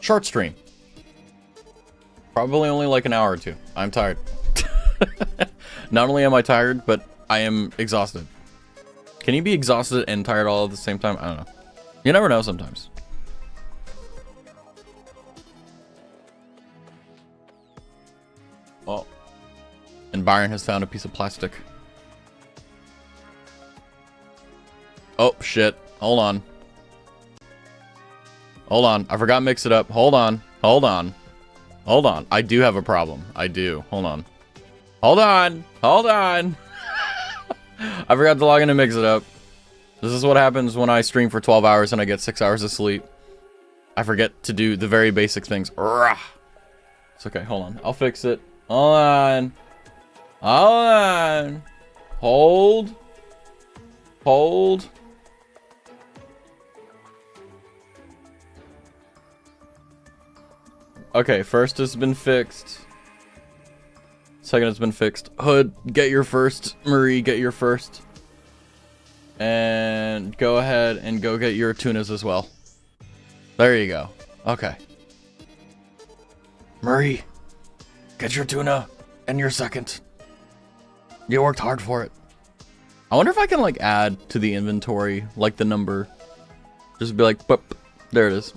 Short stream. Probably only like an hour or two. I'm tired. Not only am I tired, but I am exhausted. Can you be exhausted and tired all at the same time? I don't know. You never know sometimes. Well, and Byron has found a piece of plastic. Oh, shit. Hold on. Hold on. I forgot to mix it up. Hold on. Hold on. Hold on. I do have a problem. I do. Hold on. Hold on. Hold on. I forgot to log in and mix it up. This is what happens when I stream for 12 hours and I get 6 hours of sleep. I forget to do the very basic things. It's okay. Hold on. I'll fix it. Hold on. Hold on. Hold. Hold. Okay, first has been fixed. Second has been fixed. Hood, get your first. Marie, get your first. And go ahead and go get your tunas as well. There you go. Okay. Marie, get your tuna and your second. You worked hard for it. I wonder if I can like add to the inventory like the number. Just be like, boop, there it is.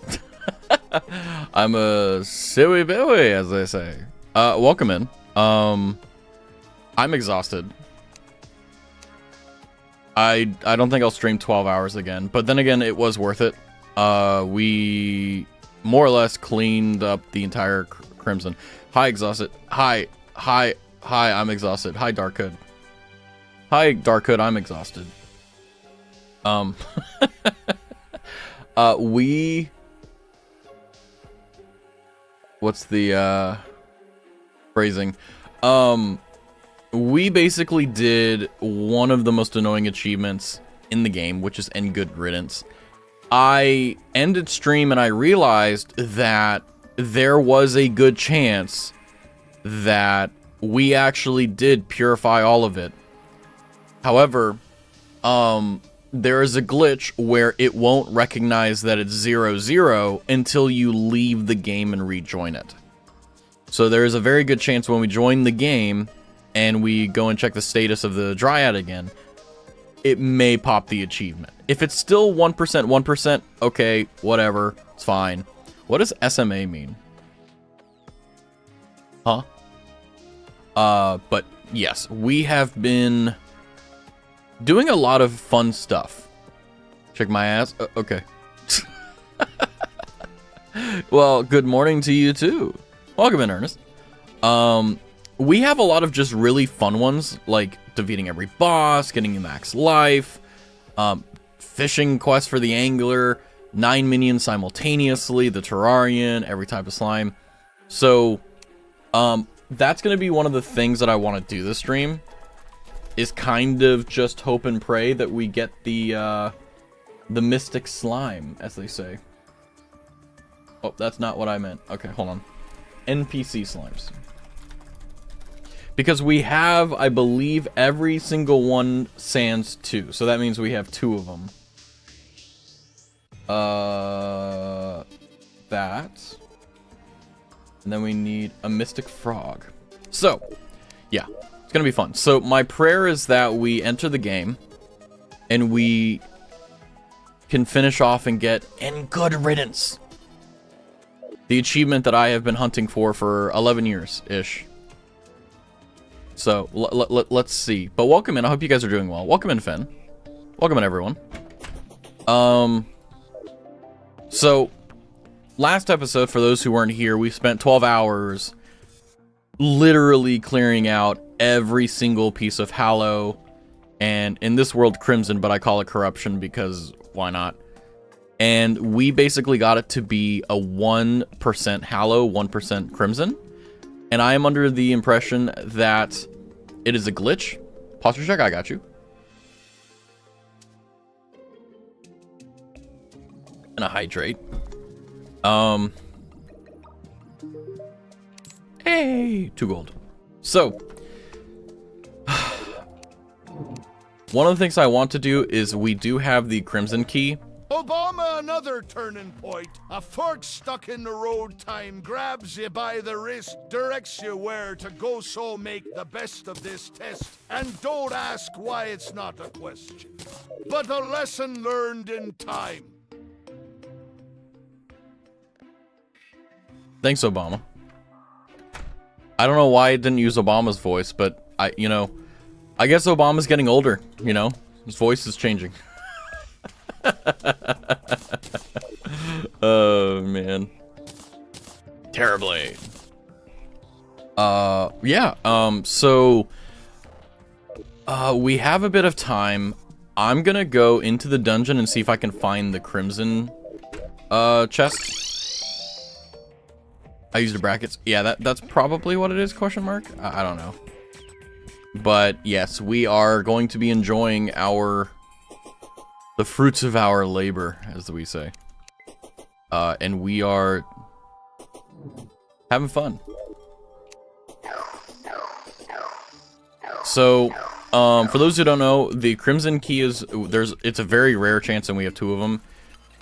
I'm a silly billy, as they say. Welcome in. I'm exhausted. I don't think I'll stream 12 hours again, but then again, it was worth it. We more or less cleaned up the entire Crimson. Hi, exhausted. Hi, I'm exhausted. Hi, Dark Hood. Hi, Dark Hood, I'm exhausted. What's the, phrasing? We basically did one of the most annoying achievements in the game, which is end good riddance. I ended stream and I realized that there was a good chance that we actually did purify all of it. However, there is a glitch where it won't recognize that it's 0-0 until you leave the game and rejoin it. So there is a very good chance when we join the game and we go and check the status of the Dryad again, it may pop the achievement. If it's still 1%, okay, whatever, it's fine. What does SMA mean? Huh? But yes, we have been doing a lot of fun stuff. Check my ass. Okay. Well, good morning to you too. Welcome in, Ernest. We have a lot of just really fun ones, like defeating every boss, getting max life, fishing quest for the angler, 9 minions simultaneously, the Terrarian, every type of slime. So, that's going to be one of the things that I want to do this stream, is kind of just hope and pray that we get the mystic slime, as they say. Oh, that's not what I meant. Okay, hold on. NPC slimes. Because we have, I believe, every single one sans 2. So that means we have 2 of them. That. And then we need a mystic frog. So, yeah. It's gonna be fun. So my prayer is that we enter the game and we can finish off and get in good riddance. The achievement that I have been hunting for 11 years-ish. So, let's see. But welcome in. I hope you guys are doing well. Welcome in, Finn. Welcome in, everyone. So, last episode, for those who weren't here, we spent 12 hours literally clearing out every single piece of Hallow, and in this world, Crimson, but I call it Corruption because why not? And we basically got it to be a 1% Hallow, 1% Crimson. And I am under the impression that it is a glitch. Posture check, I got you. And a hydrate. Hey, 2 gold. So, one of the things I want to do is we do have the Crimson key. Obama, another turning point. A fork stuck in the road time grabs you by the wrist, directs you where to go, so make the best of this test. And don't ask why it's not a question, but a lesson learned in time. Thanks, Obama. I don't know why it didn't use Obama's voice, but I guess Obama's getting older, His voice is changing. Oh, man. Terribly. So we have a bit of time. I'm gonna go into the dungeon and see if I can find the crimson chest. I used the brackets. Yeah, that's probably what it is, question mark? I don't know. But yes, we are going to be enjoying the fruits of our labor, as we say. And we are having fun. So, for those who don't know, the crimson key it's a very rare chance, and we have 2 of them.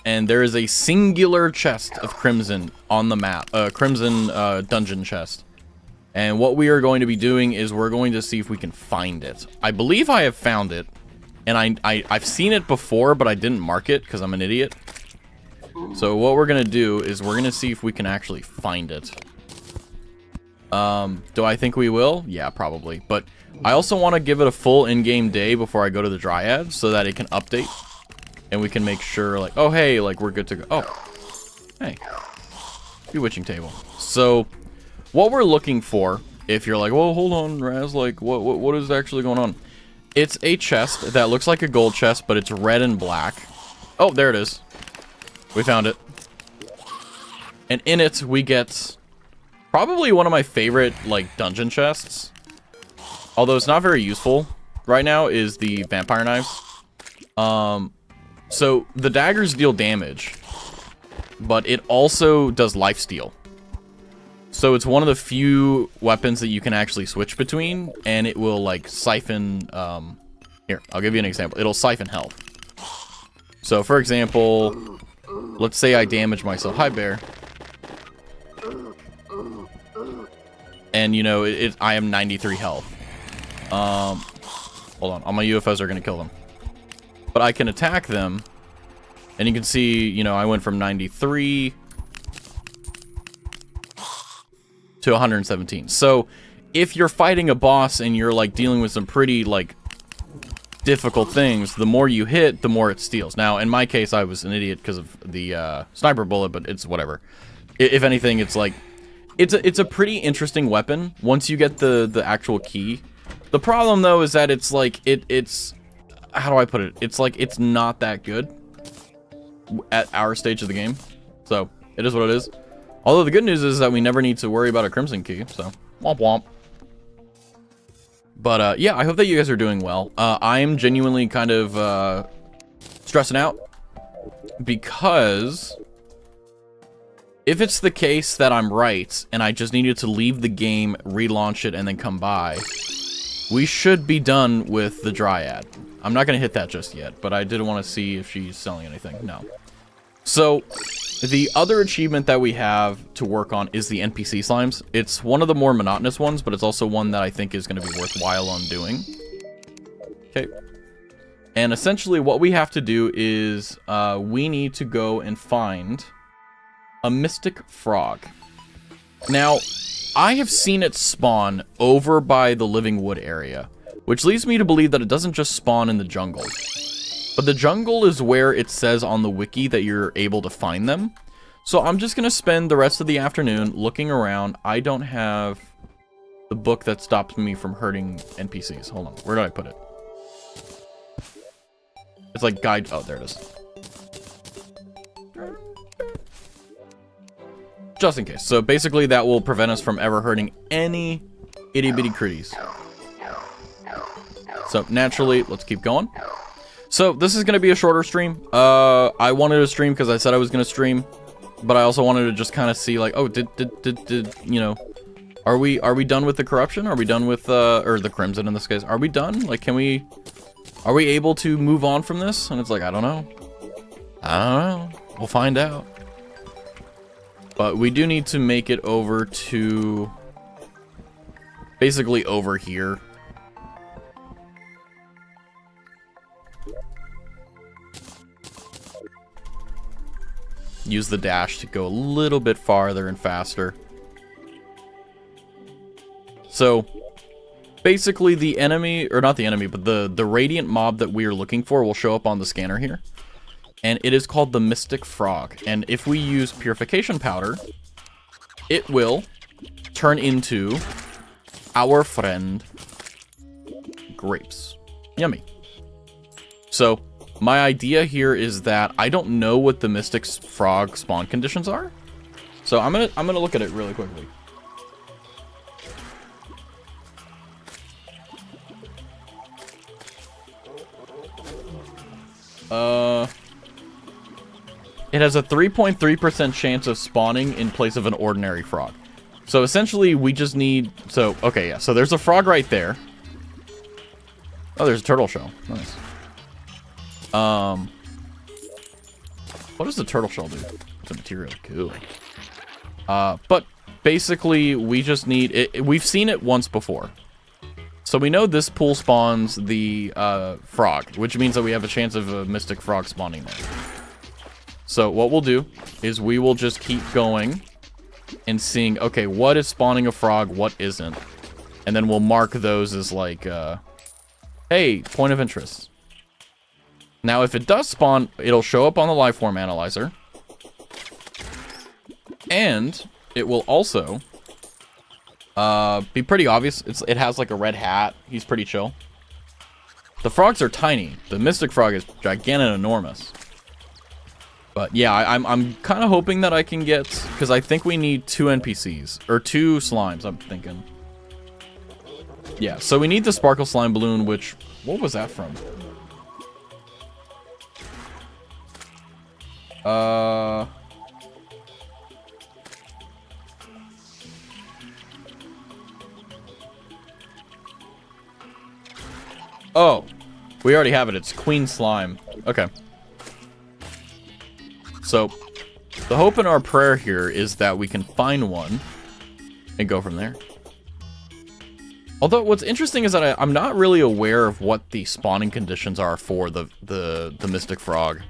And there is a singular chest of crimson on the map, crimson dungeon chest. And what we are going to be doing is we're going to see if we can find it. I believe I have found it, and I've seen it before, but I didn't mark it because I'm an idiot. So what we're gonna do is we're gonna see if we can actually find it. Do I think we will? Yeah, probably. But I also want to give it a full in-game day before I go to the Dryad, so that it can update. And we can make sure, like, oh, hey, like, we're good to go. Oh, hey. Bewitching table. So, what we're looking for, if you're like, well, hold on, Raz, like, what is actually going on? It's a chest that looks like a gold chest, but it's red and black. Oh, there it is. We found it. And in it, we get probably one of my favorite, like, dungeon chests. Although it's not very useful right now, is the vampire knives. So, the daggers deal damage, but it also does lifesteal. So, it's one of the few weapons that you can actually switch between, and it will, like, siphon, here, I'll give you an example. It'll siphon health. So, for example, let's say I damage myself. Hi, bear. And, I am 93 health. Hold on. All my UFOs are going to kill them. But I can attack them, and you can see, I went from 93 to 117. So, if you're fighting a boss and you're, like, dealing with some pretty, like, difficult things, the more you hit, the more it steals. Now, in my case, I was an idiot because of the sniper bullet, but it's whatever. If anything, it's, like, it's a pretty interesting weapon once you get the actual key. The problem, though, is that it's, like, it's... How do I put it? It's like, it's not that good at our stage of the game. So, it is what it is. Although the good news is that we never need to worry about a crimson key, so, womp womp. But, yeah, I hope that you guys are doing well. I am genuinely kind of, stressing out. Because if it's the case that I'm right, and I just needed to leave the game, relaunch it, and then come by, we should be done with the Dryad. I'm not going to hit that just yet, but I did want to see if she's selling anything. No. So, the other achievement that we have to work on is the NPC slimes. It's one of the more monotonous ones, but it's also one that I think is going to be worthwhile on doing. Okay. And essentially what we have to do is we need to go and find a mystic frog. Now, I have seen it spawn over by the Living Wood area, which leads me to believe that it doesn't just spawn in the jungle. But the jungle is where it says on the wiki that you're able to find them. So I'm just going to spend the rest of the afternoon looking around. I don't have the book that stops me from hurting NPCs. Hold on. Where did I put it? It's like guide. Oh, there it is. Just in case. So basically that will prevent us from ever hurting any itty bitty critties. So naturally, let's keep going. So this is going to be a shorter stream. I wanted to stream because I said I was going to stream, but I also wanted to just kind of see like, oh, did are we done with the corruption? Are we done with or the crimson in this case? Are we done? Like, are we able to move on from this? And it's like, I don't know. I don't know. We'll find out. But we do need to make it over to... basically over here. Use the dash to go a little bit farther and faster. So, basically the enemy, or not the enemy, but the radiant mob that we are looking for will show up on the scanner here. And it is called the Mystic Frog. And if we use Purification Powder, it will turn into our friend grapes. Yummy. So, my idea here is that I don't know what the Mystic Frog spawn conditions are. So I'm gonna look at it really quickly. It has a 3.3% chance of spawning in place of an ordinary frog. So essentially, we just need... So, okay, yeah. So there's a frog right there. Oh, there's a turtle shell. Nice. What does the turtle shell do? It's a material. Cool. But basically, we just need... we've seen it once before. So we know this pool spawns the frog, which means that we have a chance of a mystic frog spawning there. So what we'll do is we will just keep going and seeing, okay, what is spawning a frog, what isn't. And then we'll mark those as like, hey, point of interest. Now, if it does spawn, it'll show up on the lifeform analyzer. And it will also be pretty obvious. It has like a red hat. He's pretty chill. The frogs are tiny. The mystic frog is gigantic and enormous. But yeah, I'm kind of hoping that I can get, because I think we need 2 NPCs, or 2 slimes, I'm thinking. Yeah, so we need the sparkle slime balloon, which, what was that from? Oh, we already have it. It's Queen Slime. Okay. So, the hope in our prayer here is that we can find one and go from there. Although, what's interesting is that I'm not really aware of what the spawning conditions are for the Mystic Frog.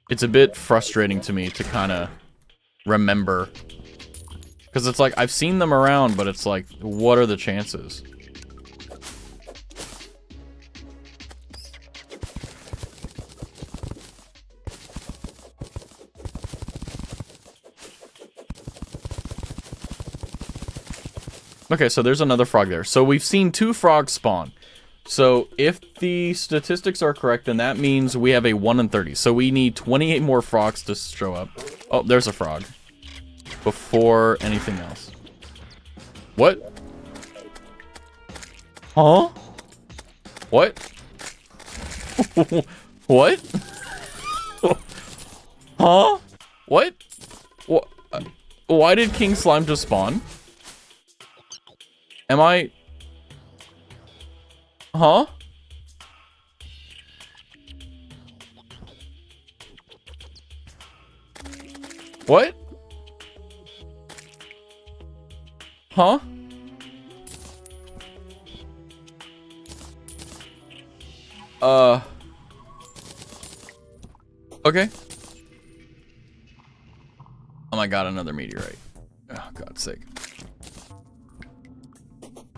It's a bit frustrating to me to kind of remember. Because it's like, I've seen them around, but it's like, what are the chances? Okay, so there's another frog there. So we've seen 2 frogs spawn. So if the statistics are correct, then that means we have a 1 in 30. So we need 28 more frogs to show up. Oh, there's a frog. Before anything else. What? Huh? What? What? Huh? What? What? Why did King Slime just spawn? Am I... Huh? What? Huh? Okay. Oh my god, another meteorite. Oh, God's sake.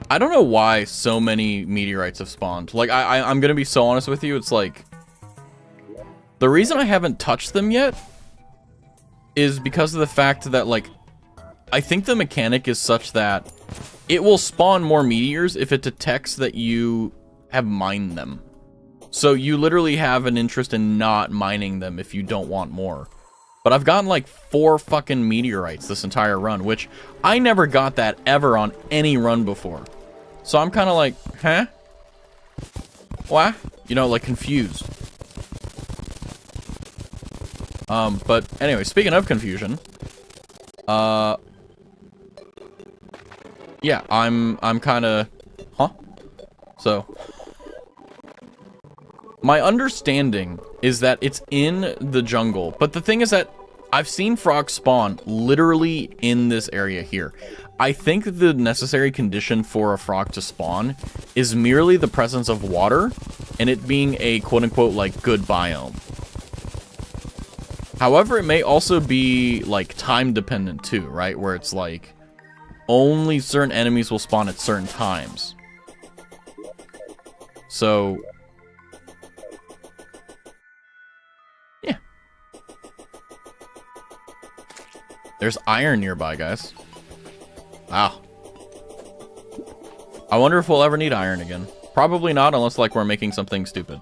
I don't know why so many meteorites have spawned. Like, I'm gonna be so honest with you, it's like... The reason I haven't touched them yet is because of the fact that, like, I think the mechanic is such that it will spawn more meteors if it detects that you have mined them. So you literally have an interest in not mining them if you don't want more. But I've gotten like 4 fucking meteorites this entire run, which I never got that ever on any run before. So I'm kind of like, huh? What? You know, like confused. But anyway, speaking of confusion, yeah, I'm kind of, huh? So, My understanding is that it's in the jungle, but the thing is that I've seen frogs spawn literally in this area here. I think the necessary condition for a frog to spawn is merely the presence of water and it being a quote-unquote like good biome. However, it may also be like time dependent too, right? Where it's like only certain enemies will spawn at certain times. So yeah. There's iron nearby, guys. Wow. I wonder if we'll ever need iron again. Probably not, unless like we're making something stupid.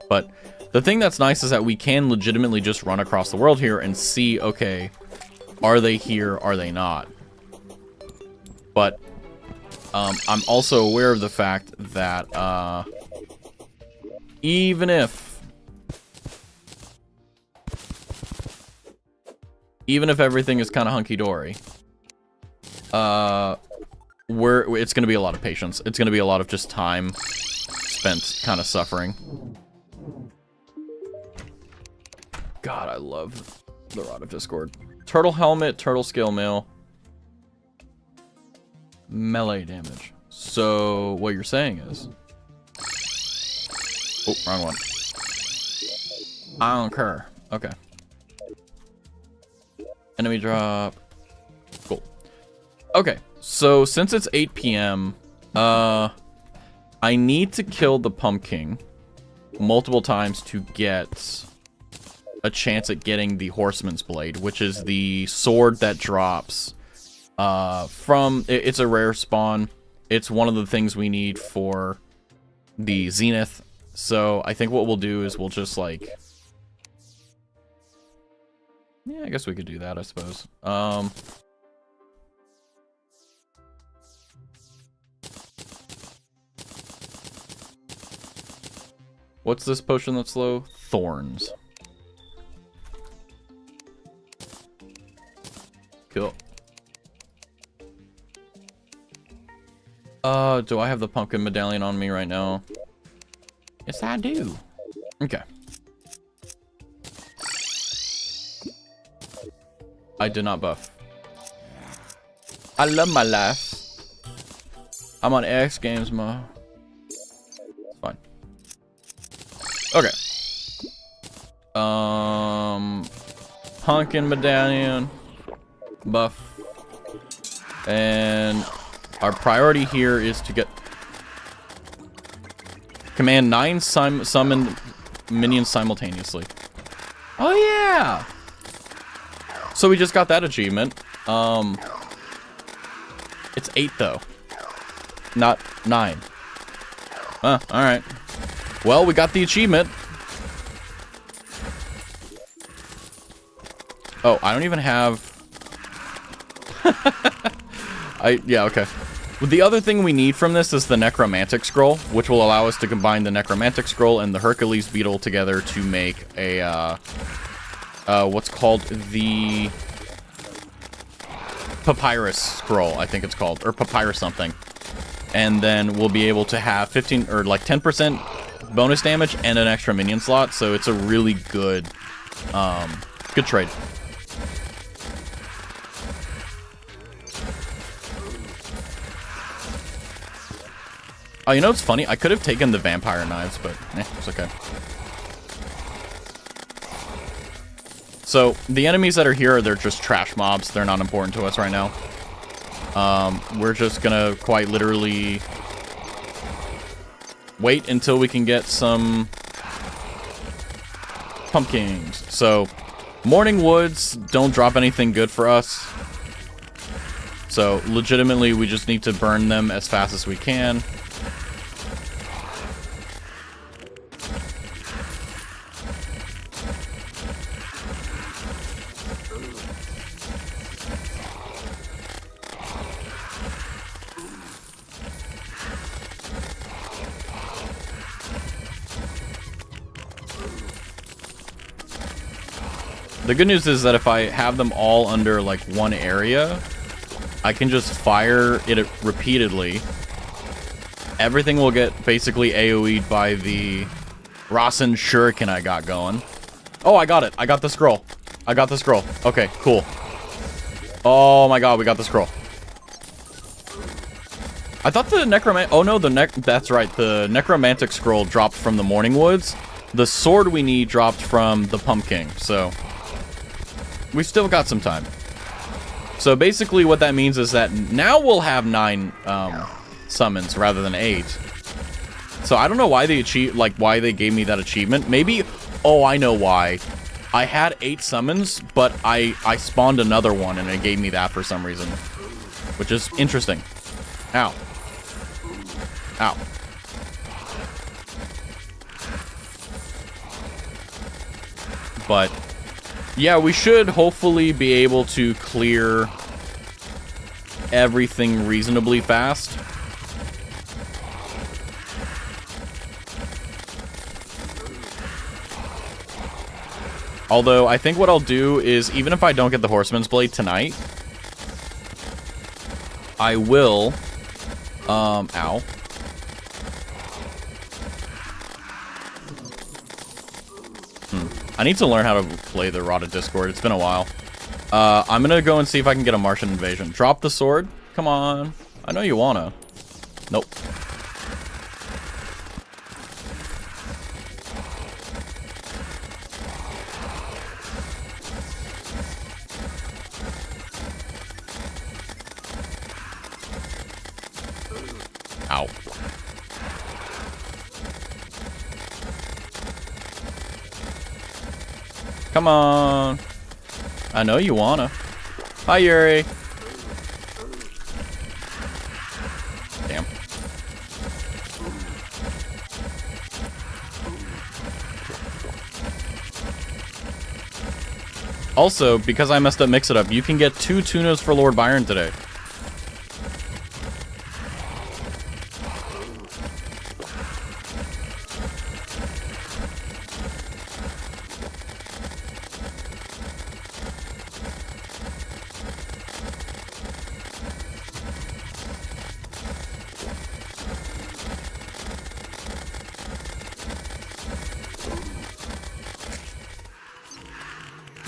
But the thing that's nice is that we can legitimately just run across the world here and see, okay, are they here, are they not? But I'm also aware of the fact that even if everything is kind of hunky-dory, it's going to be a lot of patience. It's going to be a lot of just time spent kind of suffering. God, I love the Rod of Discord. Turtle helmet, turtle scale mail. Melee damage. So, what you're saying is... Oh, wrong one. I don't care. Okay. Enemy drop. Cool. Okay, so since it's 8 p.m., I need to kill the pumpkin multiple times to get a chance at getting the Horseman's Blade, which is the sword that drops it's a rare spawn. It's one of the things we need for the Zenith. So I think what we'll do is we'll just like... Yeah, I guess we could do that, I suppose. What's this potion that's slow? Thorns. Cool. Do I have the pumpkin medallion on me right now? Yes, I do. Okay. I did not buff. I love my life. I'm on X Games mode. It's fine. Okay. Pumpkin medallion. Buff. And our priority here is to get... Command 9 summon minions simultaneously. Oh yeah! So we just got that achievement. It's 8 though. Not 9. Alright. Well, we got the achievement. Oh, I don't even have... Yeah, okay. The other thing we need from this is the Necromantic Scroll, which will allow us to combine the Necromantic Scroll and the Hercules Beetle together to make a, what's called the Papyrus Scroll, I think it's called, or Papyrus something. And then we'll be able to have 15, or like 10% bonus damage and an extra minion slot, so it's a really good, good trade. Oh, you know what's funny? I could have taken the vampire knives, but it's okay. So, the enemies that are here, they're just trash mobs. They're not important to us right now. We're just gonna quite literally wait until we can get some pumpkins. So, Morning Woods don't drop anything good for us. So, legitimately, we just need to burn them as fast as we can. The good news is that if I have them all under like one area, I can just fire it repeatedly. Everything will get basically AoE'd by the Rasen Shuriken I got going. Oh, I got it. I got the scroll. I got the scroll. Okay, cool. Oh my god, we got the scroll. I thought the necromantic... Oh no, that's right. The necromantic scroll dropped from the Morning Woods. The sword we need dropped from the Pumpkin. So, we've still got some time. So basically what that means is that now we'll have 9 summons rather than 8. So I don't know why they why they gave me that achievement. Maybe... Oh, I know why. I had 8 summons, but I spawned another one and it gave me that for some reason. Which is interesting. Ow. Ow. But, yeah, we should hopefully be able to clear everything reasonably fast. Although, I think what I'll do is, even if I don't get the Horseman's Blade tonight, I will... ow. I need to learn how to play the Rotted Discord. It's been a while. I'm gonna go and see if I can get a Martian invasion. Drop the sword. Come on. I know you wanna. Nope. Ow. Come on. I know you wanna. Hi, Yuri. Damn. Also, because I messed up Mix It Up, you can get 2 tunas for Lord Byron today.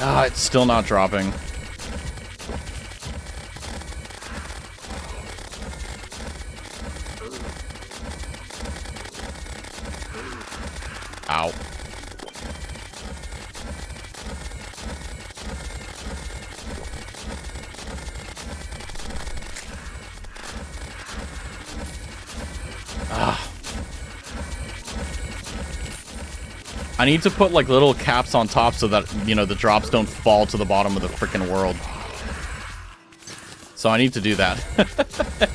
Ah, it's still not dropping. Ow. Ah. I need to put, like, little caps on top so that, you know, the drops don't fall to the bottom of the frickin' world. So I need to do that.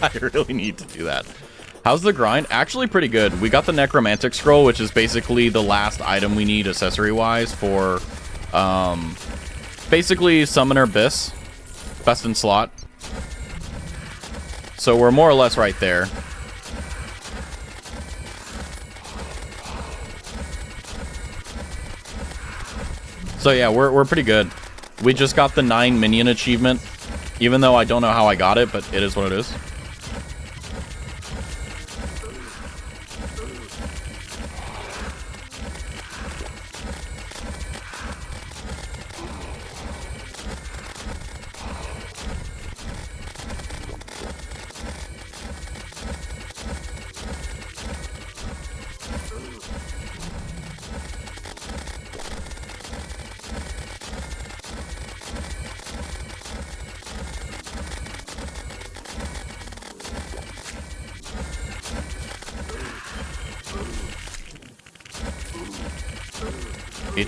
I really need to do that. How's the grind? Actually pretty good. We got the Necromantic Scroll, which is basically the last item we need accessory-wise for, basically Summoner Biss. Best in slot. So we're more or less right there. So yeah, we're pretty good. We just got the 9 minion achievement, even though I don't know how I got it, but it is what it is.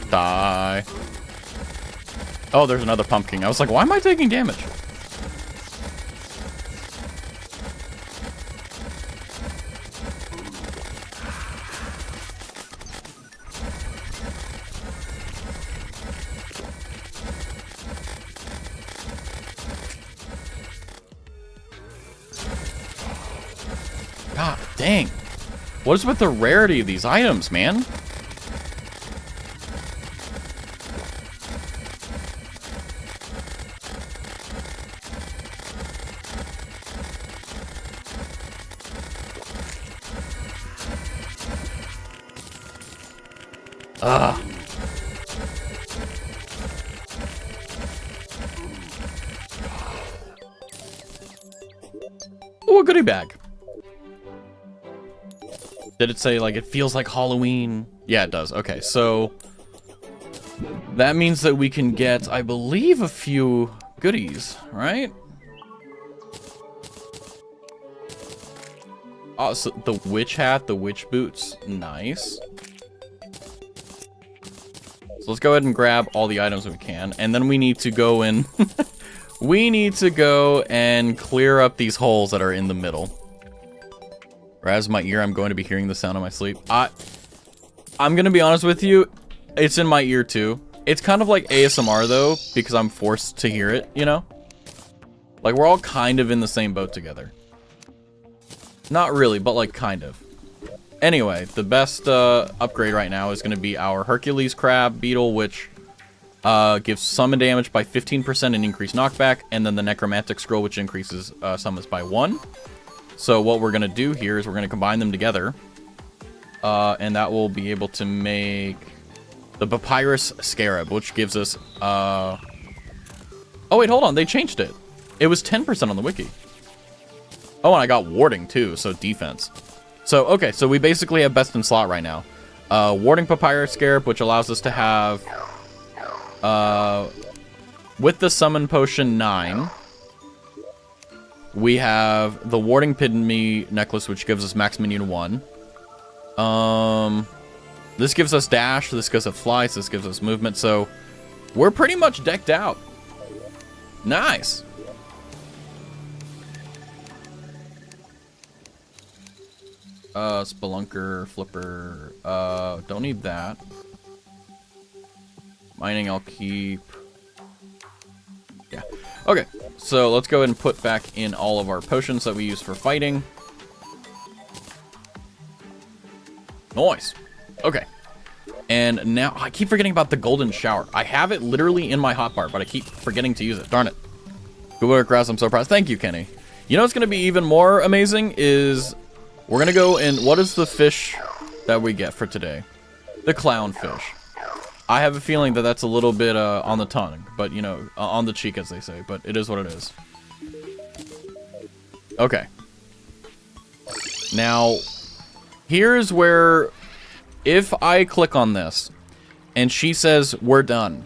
Die. Oh, there's another pumpkin. I was like, why am I taking damage? God dang. What is with the rarity of these items, man? Ugh. Oh, a goodie bag. Did it say, like, it feels like Halloween? Yeah, it does. Okay, so that means that we can get, I believe, a few goodies, right? Oh, so the witch hat, the witch boots. Nice. So let's go ahead and grab all the items we can. And then we need to go in... we need to go and clear up these holes that are in the middle. Raz, my ear, I'm going to be hearing the sound of my sleep. I'm going to be honest with you. It's in my ear, too. It's kind of like ASMR, though, because I'm forced to hear it, you know? Like, we're all kind of in the same boat together. Not really, but, like, kind of. Anyway, the best upgrade right now is going to be our Hercules Crab Beetle, which gives summon damage by 15% and increased knockback, and then the Necromantic Scroll, which increases summons by 1. So what we're going to do here is we're going to combine them together, and that will be able to make the Papyrus Scarab, which gives us... Oh, wait, hold on. They changed it. It was 10% on the wiki. Oh, and I got warding, too, so defense. So, okay, so we basically have best in slot right now. Warding Papyrus Scarab, which allows us to have... with the Summon Potion 9... we have the Warding Pygmy Necklace, which gives us max minion 1. This gives us dash, this gives us flies, this gives us movement, so we're pretty much decked out. Nice. Spelunker, Flipper, don't need that. Mining I'll keep. Yeah. Okay, so let's go ahead and put back in all of our potions that we use for fighting. Nice. Okay. And now, I keep forgetting about the golden shower. I have it literally in my hotbar, but I keep forgetting to use it. Darn it. Good work, Raz. I'm so proud. Thank you, Kenny. You know what's going to be even more amazing is we're going to go and what is the fish that we get for today? The clownfish. I have a feeling that that's a little bit on the tongue, but, you know, on the cheek, as they say, but it is what it is. Okay. Now, here's where, if I click on this, and she says, we're done,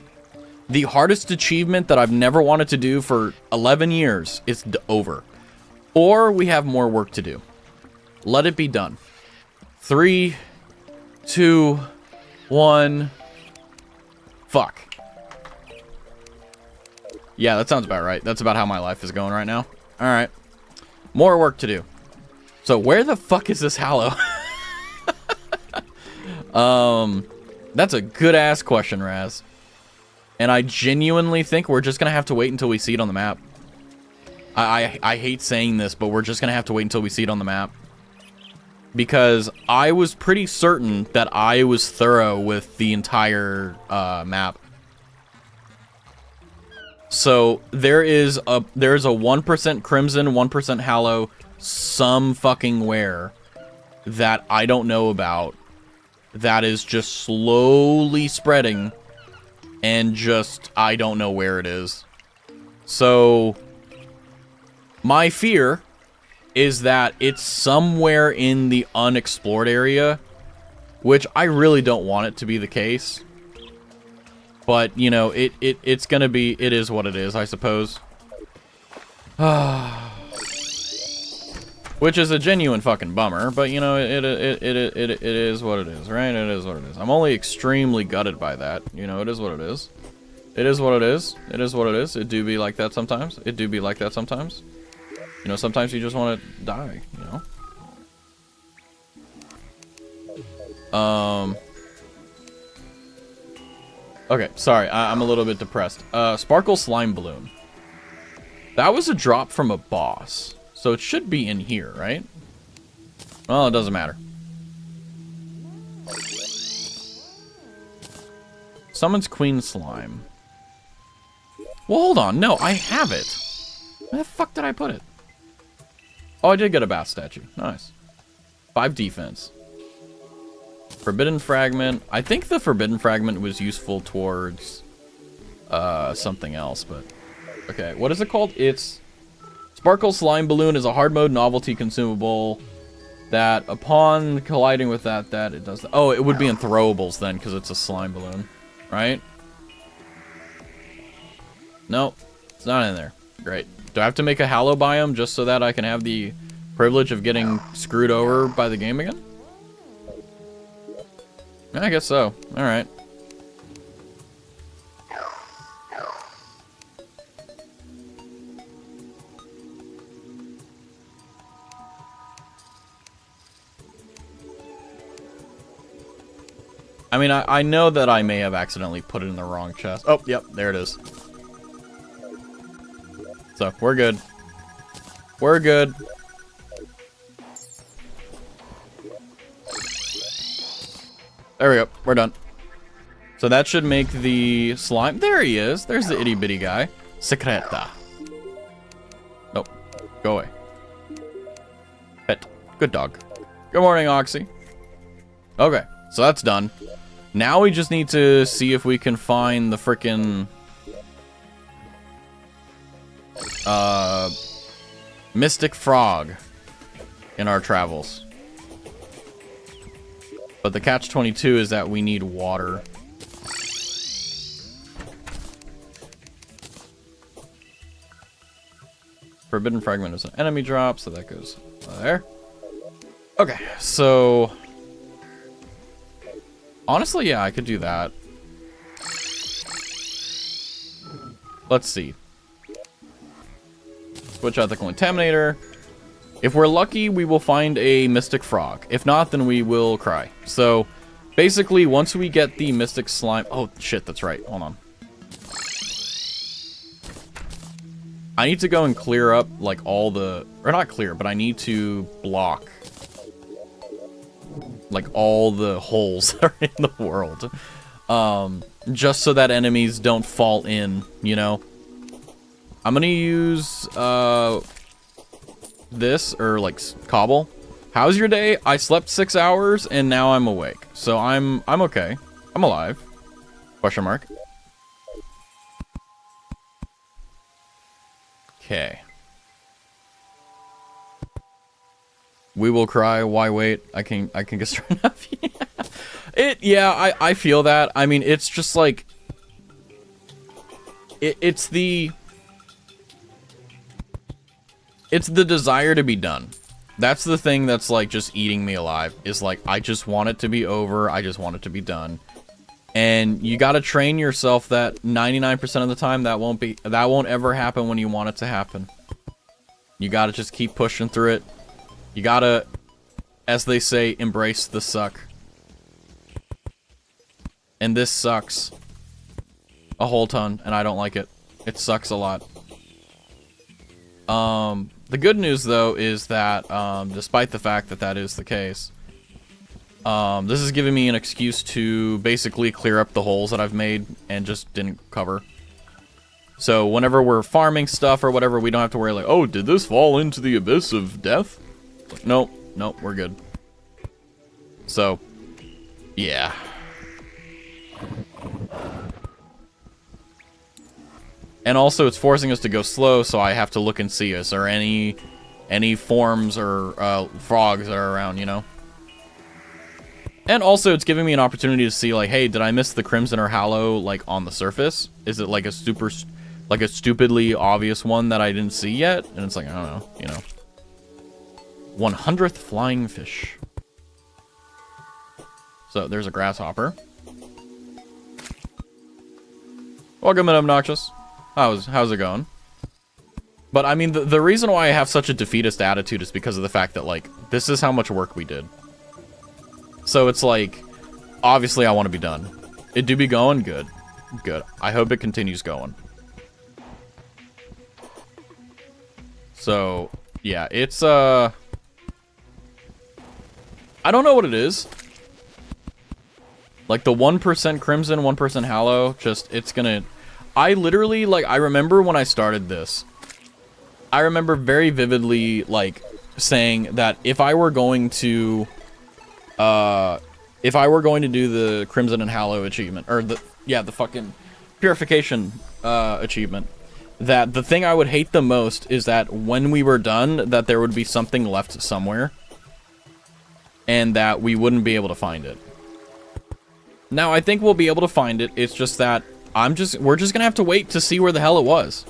the hardest achievement that I've never wanted to do for 11 years is over. Or we have more work to do. Let it be done. 3, 2, 1... Fuck. Yeah, that sounds about right. That's about how my life is going right now. Alright. More work to do. So, where the fuck is this Hallow? That's a good-ass question, Raz. And I genuinely think we're just gonna have to wait until we see it on the map. I hate saying this, but we're just gonna have to wait until we see it on the map. Because I was pretty certain that I was thorough with the entire map. So there's a 1% Crimson, 1% Hallow, some fucking where that I don't know about. That is just slowly spreading, and just I don't know where it is. So my fear is that it's somewhere in the unexplored area, which I really don't want it to be the case. But, you know, it's gonna be, it is what it is, I suppose. Which is a genuine fucking bummer, but, you know, it is what it is, right? It is what it is. I'm only extremely gutted by that. You know, it is what it is. It is what it is. It is what it is. It do be like that sometimes. It do be like that sometimes. You know, sometimes you just want to die, you know? Okay, sorry, I'm a little bit depressed. Sparkle Slime Balloon. That was a drop from a boss, so it should be in here, right? Well, it doesn't matter. Summons Queen Slime. Well, hold on, no, I have it. Where the fuck did I put it? Oh, I did get a bath statue. Nice. 5 defense. Forbidden fragment. I think the forbidden fragment was useful towards something else, but okay. What is it called? It's Sparkle Slime Balloon is a hard mode novelty consumable that upon colliding with that it does. Oh, it would be in throwables then because it's a slime balloon, right? Nope, it's not in there. Great. Do I have to make a Hallow biome just so that I can have the privilege of getting screwed over by the game again? I guess so. Alright. I mean, I know that I may have accidentally put it in the wrong chest. Oh, yep, there it is. So, we're good. We're good. There we go. We're done. So that should make the slime. There he is. There's the itty bitty guy. Secreta. Nope. Go away. Pet. Good dog. Good morning, Oxy. Okay. So that's done. Now we just need to see if we can find the frickin' Mystic Frog in our travels. But the catch-22 is that we need water. Forbidden Fragment is an enemy drop, so that goes there. Okay, so honestly, yeah, I could do that. Let's see. Switch out the Contaminator. If we're lucky, we will find a Mystic Frog. If not, then we will cry. So, basically, once we get the Mystic Slime... Oh, shit, that's right. Hold on. I need to go and clear up, like, all the... Or not clear, but I need to block like all the holes that are in the world, just so that enemies don't fall in, you know. I'm gonna use this, or like cobble. How's your day? I slept 6 hours and now I'm awake, so I'm okay. I'm alive. Question mark. Okay. We will cry. Why wait? I can get started up. I feel that. I mean, it's just like it's the desire to be done. That's the thing that's like just eating me alive. Is like I just want it to be over. I just want it to be done. And you got to train yourself that 99% of the time that won't ever happen when you want it to happen. You got to just keep pushing through it. You gotta, as they say, embrace the suck. And this sucks a whole ton, and I don't like it. It sucks a lot. The good news, though, is that, despite the fact that that is the case, this is giving me an excuse to basically clear up the holes that I've made and just didn't cover. So whenever we're farming stuff or whatever, we don't have to worry like, oh, did this fall into the abyss of death? Nope, nope, we're good. So, yeah. And also, it's forcing us to go slow, so I have to look and see is there any forms or frogs that are around, you know? And also, it's giving me an opportunity to see, like, hey, did I miss the Crimson or Hallow, like, on the surface? Is it, like, a stupidly obvious one that I didn't see yet? And it's like, I don't know, you know. 100th flying fish. So there's a grasshopper. Welcome in, Obnoxious. How's it going? But I mean, the reason why I have such a defeatist attitude is because of the fact that, like, this is how much work we did. So it's like, obviously I want to be done. It do be going good. Good. I hope it continues going. So, yeah, it's, I don't know what it is. Like the 1% Crimson, 1% Hallow, just, it's gonna... I literally, like, I remember when I started this, I remember very vividly, like, saying that if I were going to, if I were going to do the Crimson and Hallow achievement, or the fucking purification achievement, that the thing I would hate the most is that when we were done, that there would be something left somewhere, and that we wouldn't be able to find it. Now, I think we'll be able to find it. It's just that we're just gonna have to wait to see where the hell it was.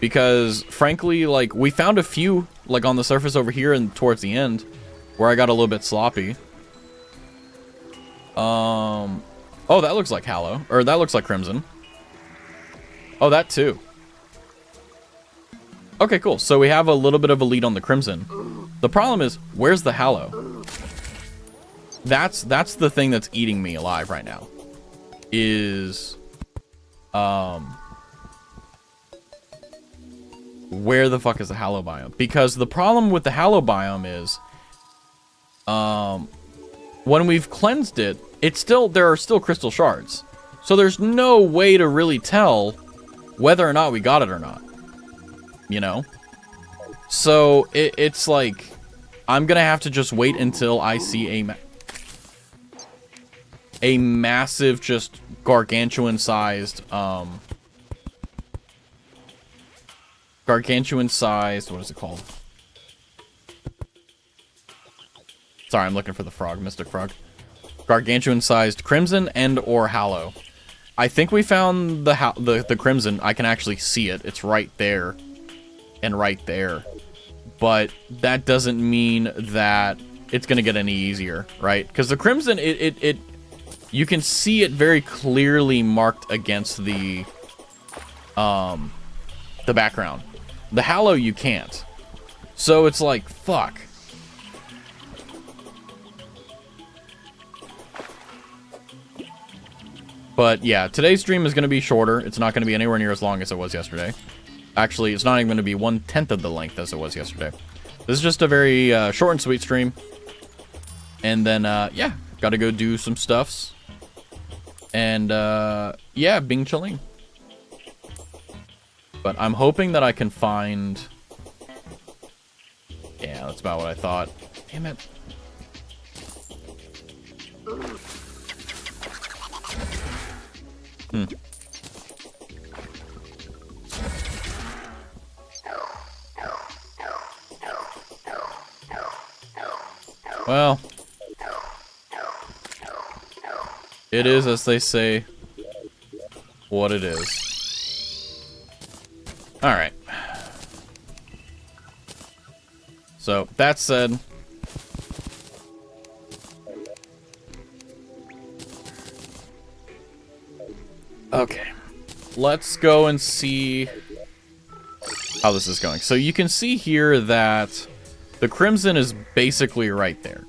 Because, frankly, like, we found a few, like, on the surface over here and towards the end, where I got a little bit sloppy. Oh, that looks like Hallow. Or, that looks like Crimson. Oh, that too. Okay, cool. So we have a little bit of a lead on the Crimson. The problem is, where's the Hallow? That's the thing that's eating me alive right now. Is... where the fuck is the Hallow biome? Because the problem with the Hallow biome is... when we've cleansed it, there are still crystal shards. So there's no way to really tell whether or not we got it or not. You know? So it's like, I'm gonna have to just wait until I see a massive, just gargantuan-sized, what is it called? Sorry, I'm looking for the frog, Mystic Frog. Gargantuan-sized Crimson and or Hallow. I think we found the Crimson. I can actually see it. It's right there. And right there. But that doesn't mean that it's going to get any easier, right? Because the Crimson, you can see it very clearly marked against the background. The Hallow, you can't. So it's like, fuck. But yeah, today's stream is going to be shorter. It's not going to be anywhere near as long as it was yesterday. Actually, it's not even going to be 1/10 of the length as it was yesterday. This is just a very short and sweet stream. And then, yeah, got to go do some stuffs. And, yeah, being chilling. But I'm hoping that I can find... Yeah, that's about what I thought. Damn it. Well, it is, as they say, what it is. Alright. So, that said... Okay. Let's go and see how this is going. So you can see here that the Crimson is basically right there.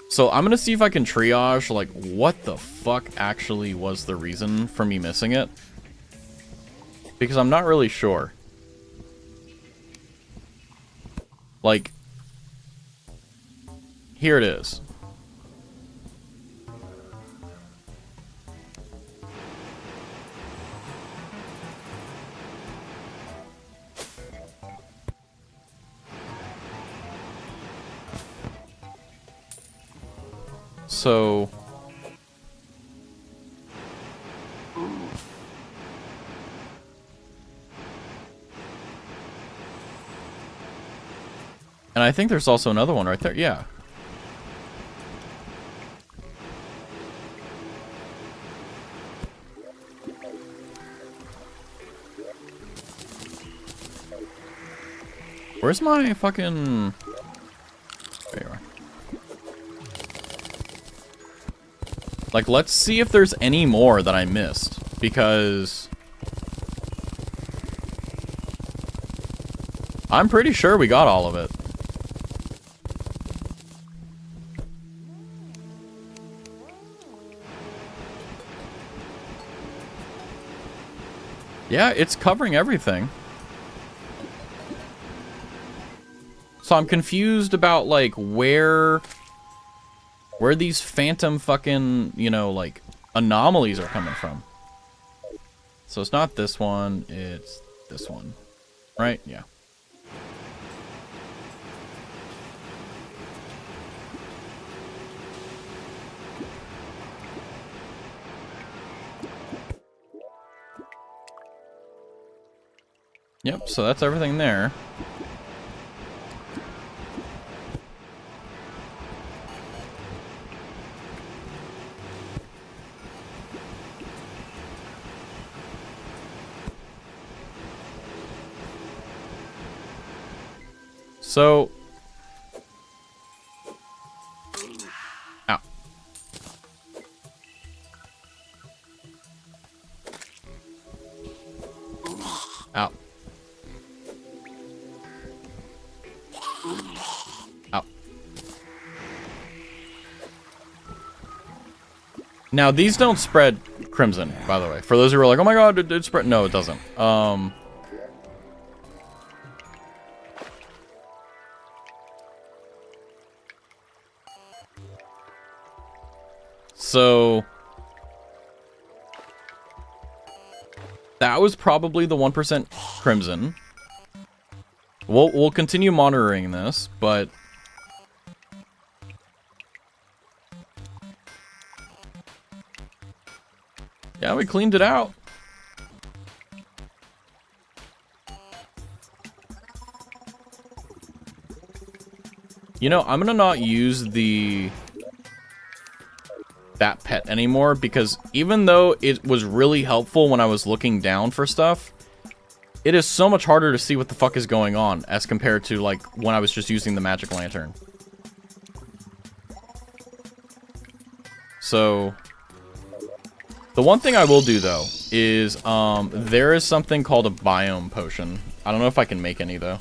So I'm going to see if I can triage, like, what the fuck actually was the reason for me missing it. Because I'm not really sure. Like, here it is. So... And I think there's also another one right there. Yeah. Where's my fucking... There you are. Like, let's see if there's any more that I missed. Because... I'm pretty sure we got all of it. Yeah, it's covering everything. So I'm confused about, like, where these phantom fucking, you know, like, anomalies are coming from. So it's not this one, it's this one. Right? Yeah. Yep, so that's everything there. So, ow. Ow. Ow. Now, these don't spread crimson, by the way. For those who are like, oh my god, it spread. No, it doesn't. So that was probably the 1% crimson. We'll continue monitoring this, but yeah, we cleaned it out. You know, I'm gonna not use that pet anymore, because even though it was really helpful when I was looking down for stuff, it is so much harder to see what the fuck is going on as compared to like when I was just using the magic lantern. So the one thing I will do though is there is something called a biome potion. I don't know if I can make any though.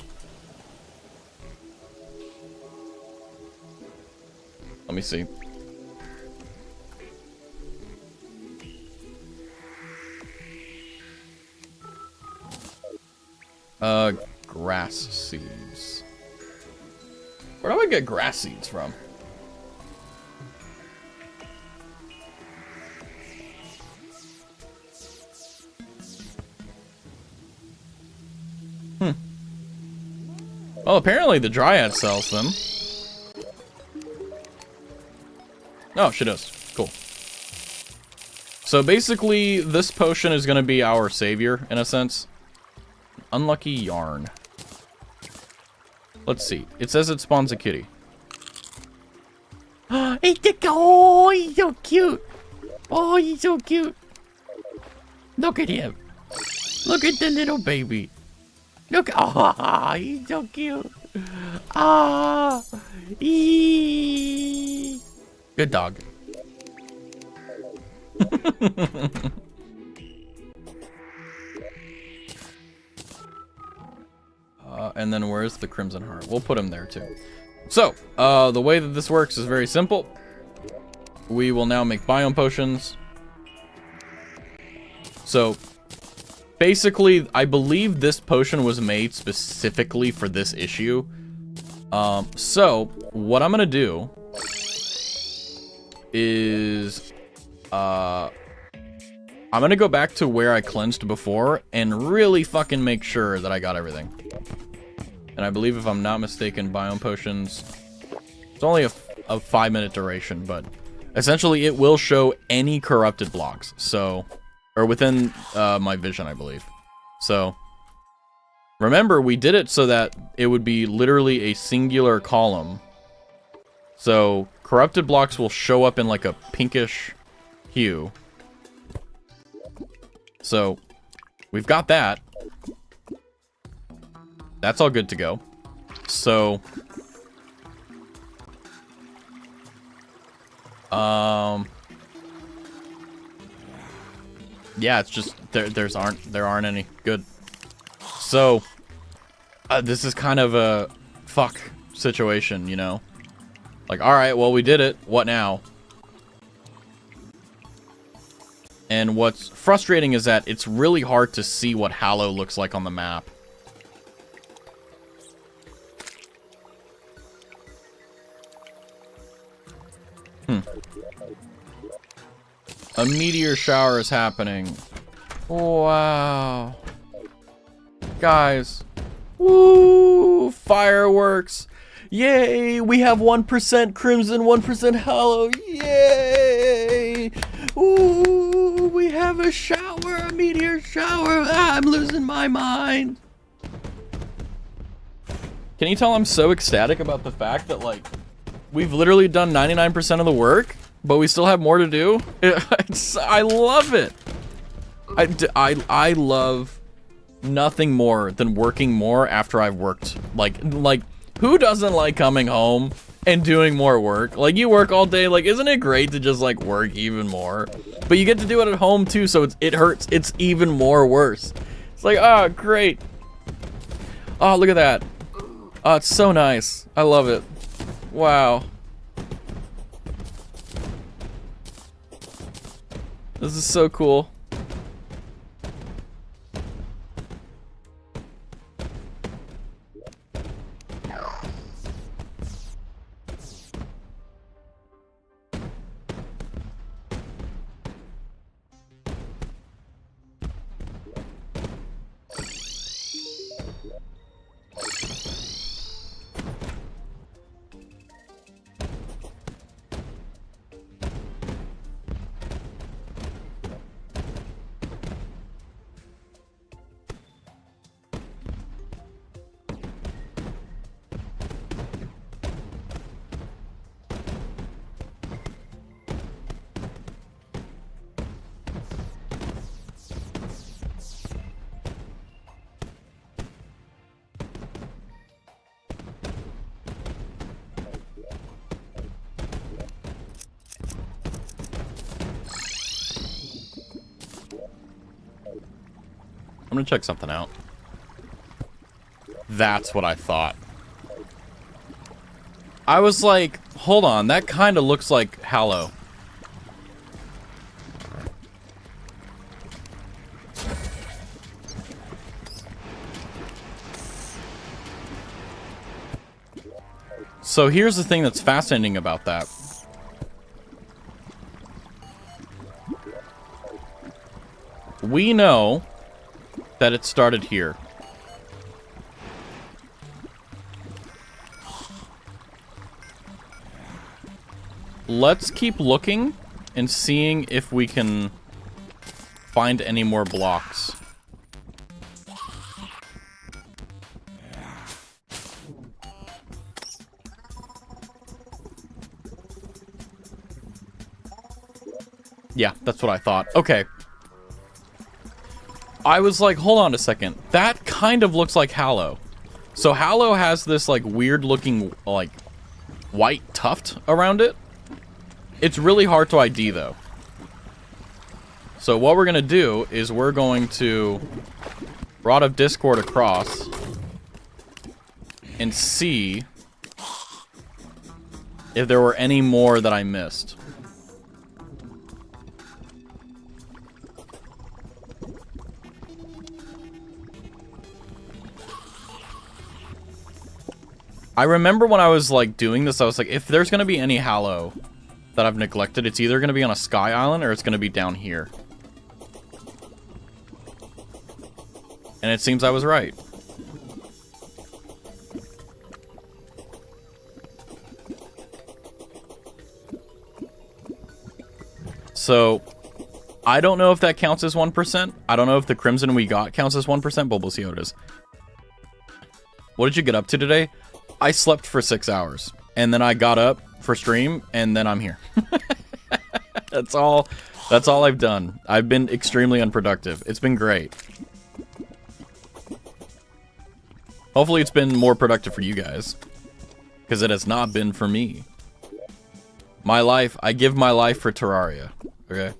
Let me see. Grass seeds. Where do I get grass seeds from? Well, apparently the Dryad sells them. Oh, she does. Cool. So basically, this potion is going to be our savior, in a sense. Unlucky yarn. Let's see. It says it spawns a kitty. Oh, he's so cute. Oh, he's so cute. Look at him. Look at the little baby. Look. Oh, he's so cute. Ah. Eee. Good dog. And then where's the Crimson Heart? We'll put him there too. So, the way that this works is very simple. We will now make biome potions. So, basically, I believe this potion was made specifically for this issue. So, what I'm gonna do is, I'm gonna go back to where I cleansed before and really fucking make sure that I got everything. And I believe, if I'm not mistaken, biome potions, it's only a 5-minute duration, but essentially it will show any corrupted blocks. So, or within my vision, I believe. So, remember, we did it so that it would be literally a singular column. So, corrupted blocks will show up in like a pinkish hue. So, we've got that. That's all good to go. So, yeah, it's just there aren't any. Good. So, this is kind of a fuck situation, you know? Like, all right, well, we did it. What now? And what's frustrating is that it's really hard to see what Hallow looks like on the map. A meteor shower is happening. Wow. Guys. Woo! Fireworks. Yay! We have 1% Crimson, 1% Hallow. Yay! Ooh! We have a shower, a meteor shower. Ah, I'm losing my mind. Can you tell I'm so ecstatic about the fact that, like, we've literally done 99% of the work, but we still have more to do? I love it. I love nothing more than working more after I've worked. Like, who doesn't like coming home and doing more work? Like, you work all day, like, isn't it great to just, like, work even more? But you get to do it at home, too, so it hurts. It's even more worse. It's like, oh, great. Oh, look at that. Oh, it's so nice. I love it. Wow. This is so cool. I'm gonna check something out. That's what I thought. I was like, hold on, that kind of looks like Hallow. So here's the thing that's fascinating about that. We know that it started here. Let's keep looking and seeing if we can find any more blocks. Yeah, that's what I thought. Okay. I was like, hold on a second. That kind of looks like Hallow. So Hallow has this, like, weird looking, like, white tuft around it. It's really hard to ID, though. So what we're going to do is we're going to Rod of Discord across and see if there were any more that I missed. I remember when I was, like, doing this, I was like, if there's going to be any Hallow that I've neglected, it's either going to be on a sky island or it's going to be down here. And it seems I was right. So, I don't know if that counts as 1%. I don't know if the Crimson we got counts as 1%, but we'll see how it is. What did you get up to today? I slept for 6 hours, and then I got up for stream, and then I'm here. That's all I've done. I've been extremely unproductive. It's been great. Hopefully it's been more productive for you guys, because it has not been for me. My life, I give my life for Terraria, okay?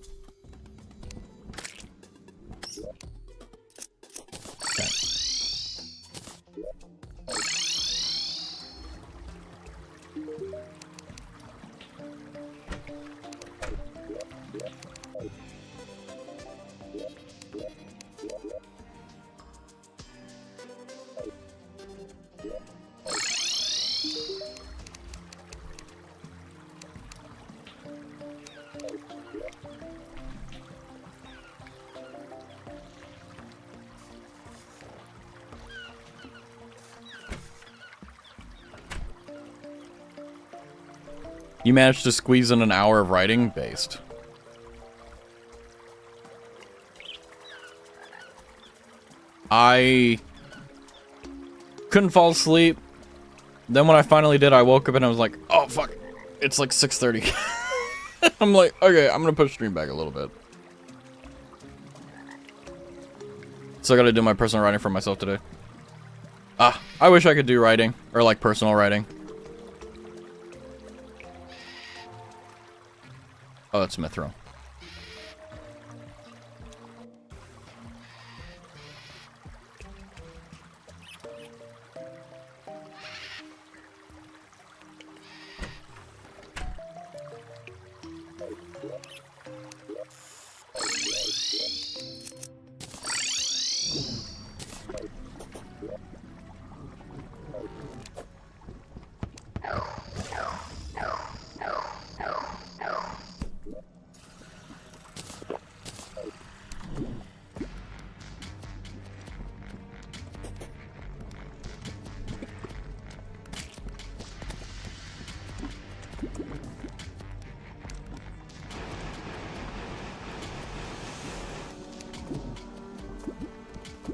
You managed to squeeze in an hour of writing? Based. I couldn't fall asleep. Then when I finally did, I woke up and I was like, oh, fuck. It's like 6:30. I'm like, okay, I'm going to push stream back a little bit. So I got to do my personal writing for myself today. Ah, I wish I could do writing. Or like personal writing. Oh, it's Mithril.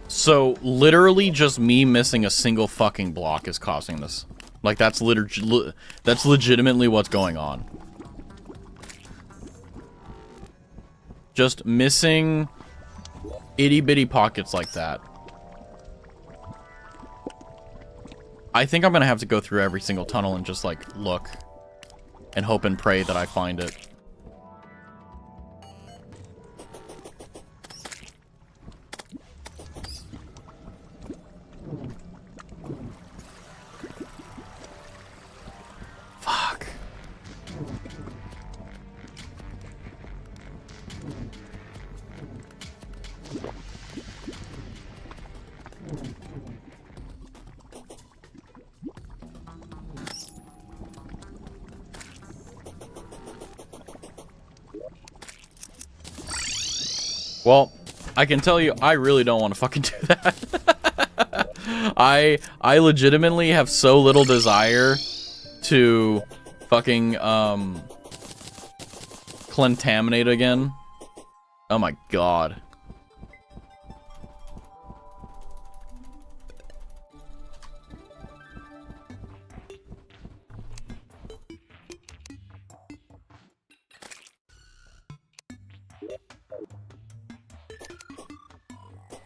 So, literally just me missing a single fucking block is causing this. Like, that's legitimately what's going on. Just missing itty-bitty pockets like that. I think I'm gonna have to go through every single tunnel and just, like, look. And hope and pray that I find it. Fuck. Well, I can tell you, I really don't want to fucking do that. I legitimately have so little desire to fucking, contaminate again. Oh my god.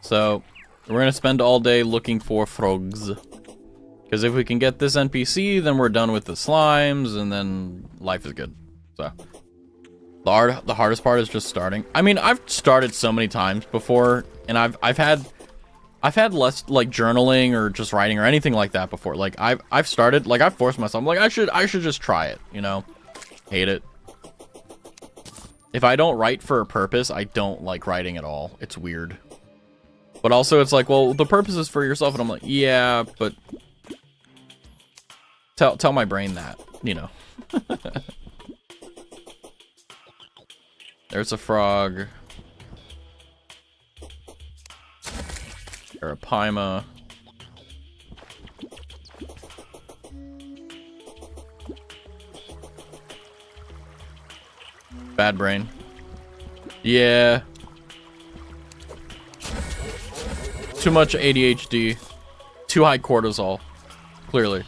So, we're gonna spend all day looking for frogs. Because if we can get this NPC, then we're done with the slimes, and then life is good. So, the hardest part is just starting. I mean, I've started so many times before, and I've had less like journaling or just writing or anything like that before. Like I've started, like I've forced myself. I'm like I should just try it. You know, hate it. If I don't write for a purpose, I don't like writing at all. It's weird. But also, it's like, well, the purpose is for yourself, and I'm like, yeah, but tell my brain that, you know. There's a frog. Arapaima. Bad brain. Yeah. Too much ADHD. Too high cortisol. Clearly.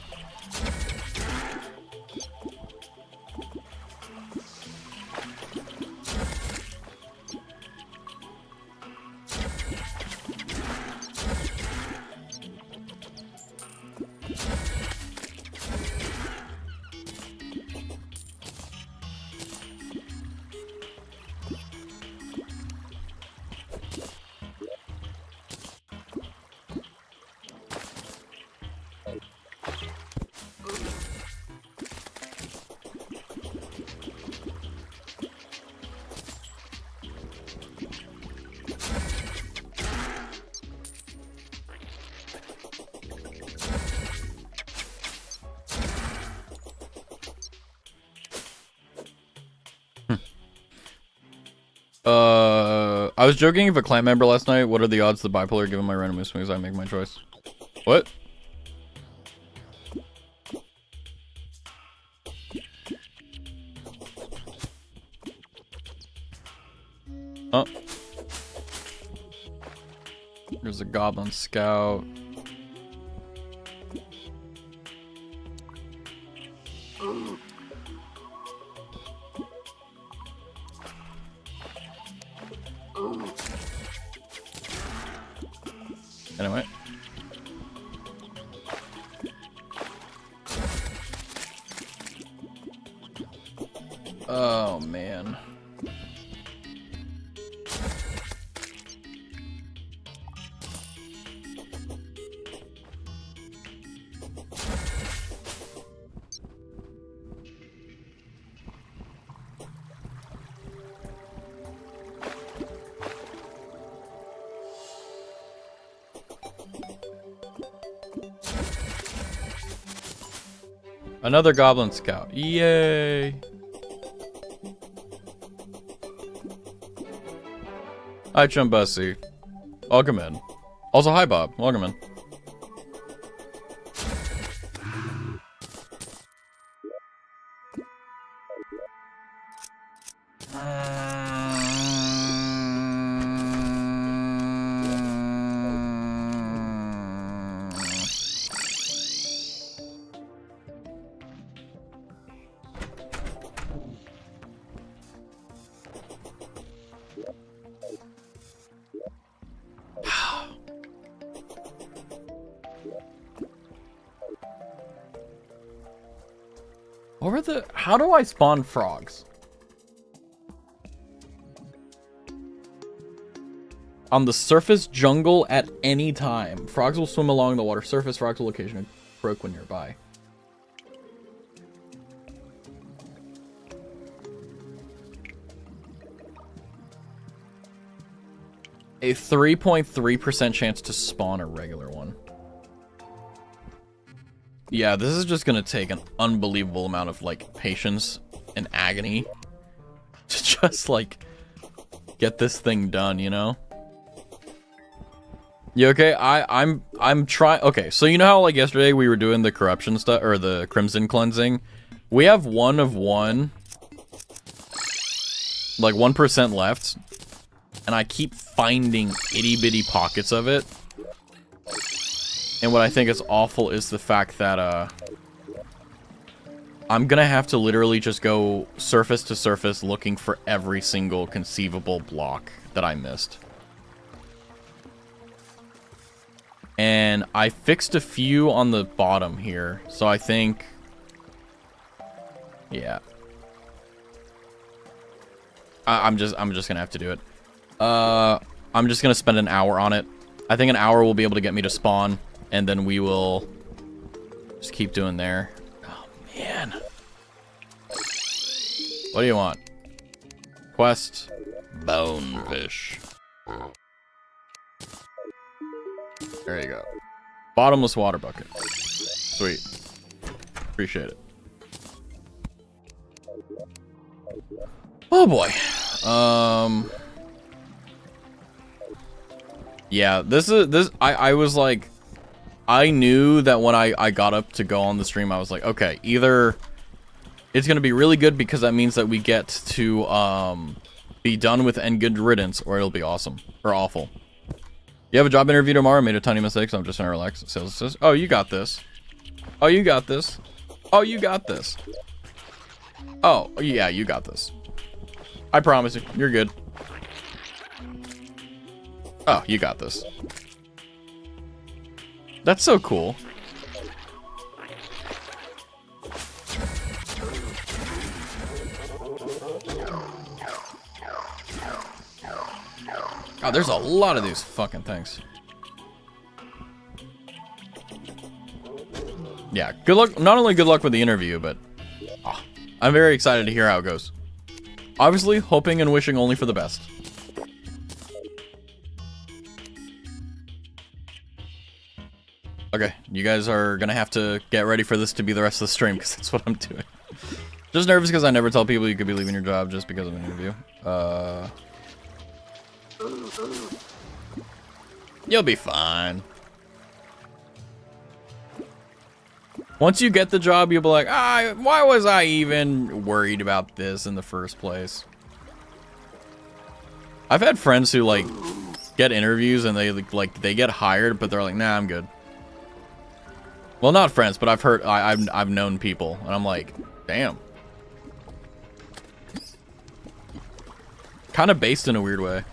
I was joking if a clan member last night. What are the odds the bipolar given my random mood swings I make my choice? What? Oh. There's a goblin scout. Anyway. Oh, man. Another goblin scout. Yay! Hi, Chumbusy. Welcome in. Also, hi, Bob. Welcome in. What were the... How do I spawn frogs? On the surface jungle at any time. Frogs will swim along the water surface. Frogs will occasionally croak when nearby. A 3.3% chance to spawn a regular one. Yeah, this is just gonna take an unbelievable amount of, like, patience and agony to just, like, get this thing done, you know? You okay? I'm trying. Okay, so you know how, like, yesterday we were doing the corruption stuff, or the crimson cleansing? We have 1 of 1, like 1% left, and I keep finding itty-bitty pockets of it. And what I think is awful is the fact that, I'm gonna have to literally just go surface to surface looking for every single conceivable block that I missed. And I fixed a few on the bottom here, so I think... Yeah. I'm just gonna have to do it. I'm just gonna spend an hour on it. I think an hour will be able to get me to spawn. And then we will just keep doing there. Oh, man. What do you want? Quest. Bonefish. There you go. Bottomless water bucket. Sweet. Appreciate it. Oh, boy. Yeah, I was like... I knew that when I got up to go on the stream, I was like, okay, either it's going to be really good because that means that we get to be done with and good riddance, or it'll be awesome. Or awful. You have a job interview tomorrow, made a tiny mistake, so I'm just going to relax. Sales says, oh, you got this. Oh, you got this. Oh, you got this. Oh, yeah, you got this. I promise you, you're good. Oh, you got this. That's so cool. God, there's a lot of these fucking things. Yeah, good luck. Not only good luck with the interview, but I'm very excited to hear how it goes. Obviously, hoping and wishing only for the best. Okay, you guys are gonna have to get ready for this to be the rest of the stream, because that's what I'm doing. Just nervous because I never tell people you could be leaving your job just because of an interview. You'll be fine. Once you get the job, you'll be like, why was I even worried about this in the first place? I've had friends who, like, get interviews and they get hired, but they're like, nah, I'm good. Well, not friends, but I've heard, I've known people, and I'm like, damn. Kind of based in a weird way.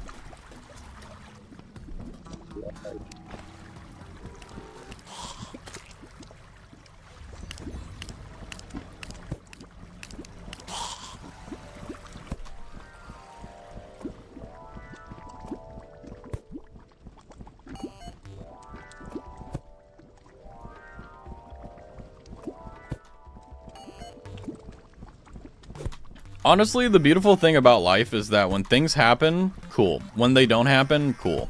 Honestly, the beautiful thing about life is that when things happen, cool. When they don't happen, cool.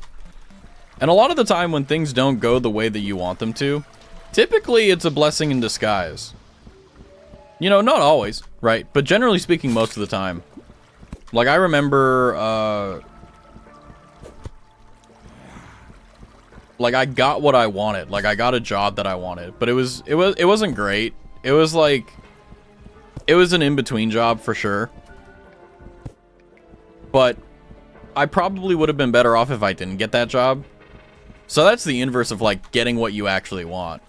And a lot of the time when things don't go the way that you want them to, typically it's a blessing in disguise. You know, not always, right? But generally speaking, most of the time. Like, I remember, like, I got what I wanted. Like, I got a job that I wanted. But it wasn't great. It was like, it was an in-between job for sure. But I probably would have been better off if I didn't get that job. So that's the inverse of, like, getting what you actually want.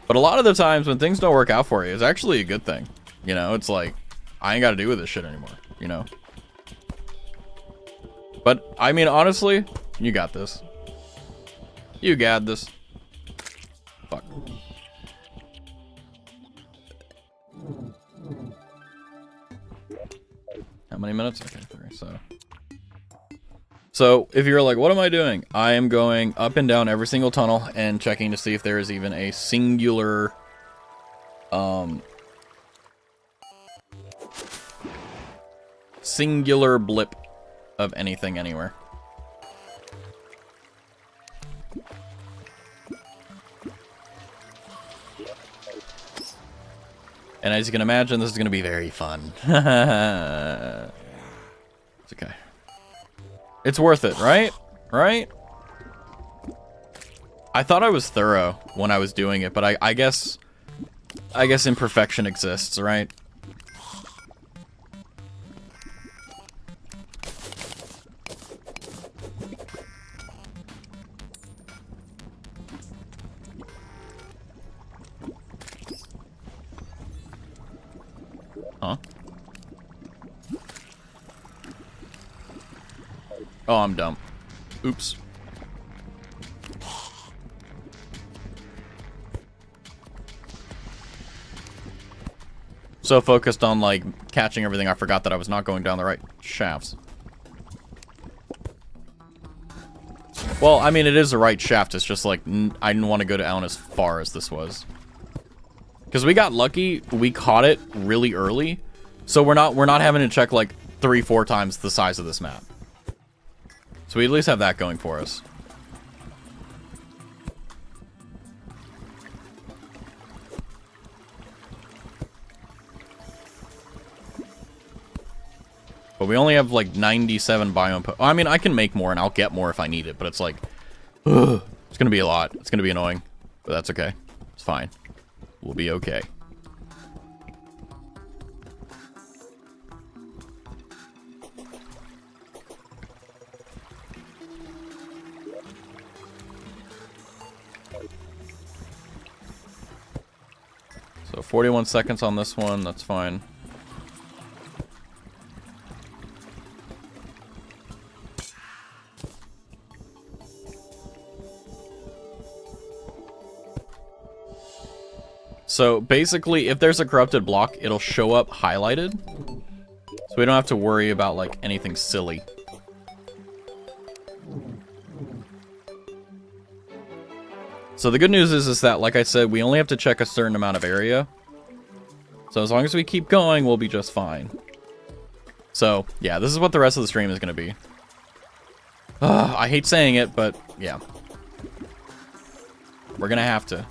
But a lot of the times when things don't work out for you, it's actually a good thing. You know, it's like, I ain't got to do with this shit anymore, you know? But, I mean, honestly, you got this. You got this. Fuck. How many minutes? Okay, 3, So, if you're like, what am I doing? I am going up and down every single tunnel and checking to see if there is even a singular, singular blip of anything anywhere. And as you can imagine, this is going to be very fun. It's okay. It's worth it, right? Right? I thought I was thorough when I was doing it, but I guess imperfection exists, right? Huh? Oh, I'm dumb. Oops. So focused on, like, catching everything, I forgot that I was not going down the right shafts. Well, I mean, it is the right shaft. It's just, like, I didn't want to go down as far as this was. Because we got lucky, we caught it really early. So we're not having to check, like, 3-4 times the size of this map. So we at least have that going for us. But we only have like 97 biome. I mean, I can make more and I'll get more if I need it, but it's like, ugh, it's gonna be a lot. It's gonna be annoying, but that's okay. It's fine. We'll be okay. So 41 seconds on this one, that's fine. So basically, if there's a corrupted block, it'll show up highlighted. So we don't have to worry about like anything silly. So the good news is that, like I said, we only have to check a certain amount of area. So as long as we keep going, we'll be just fine. So, yeah, this is what the rest of the stream is going to be. I hate saying it, but, yeah. We're going to have to.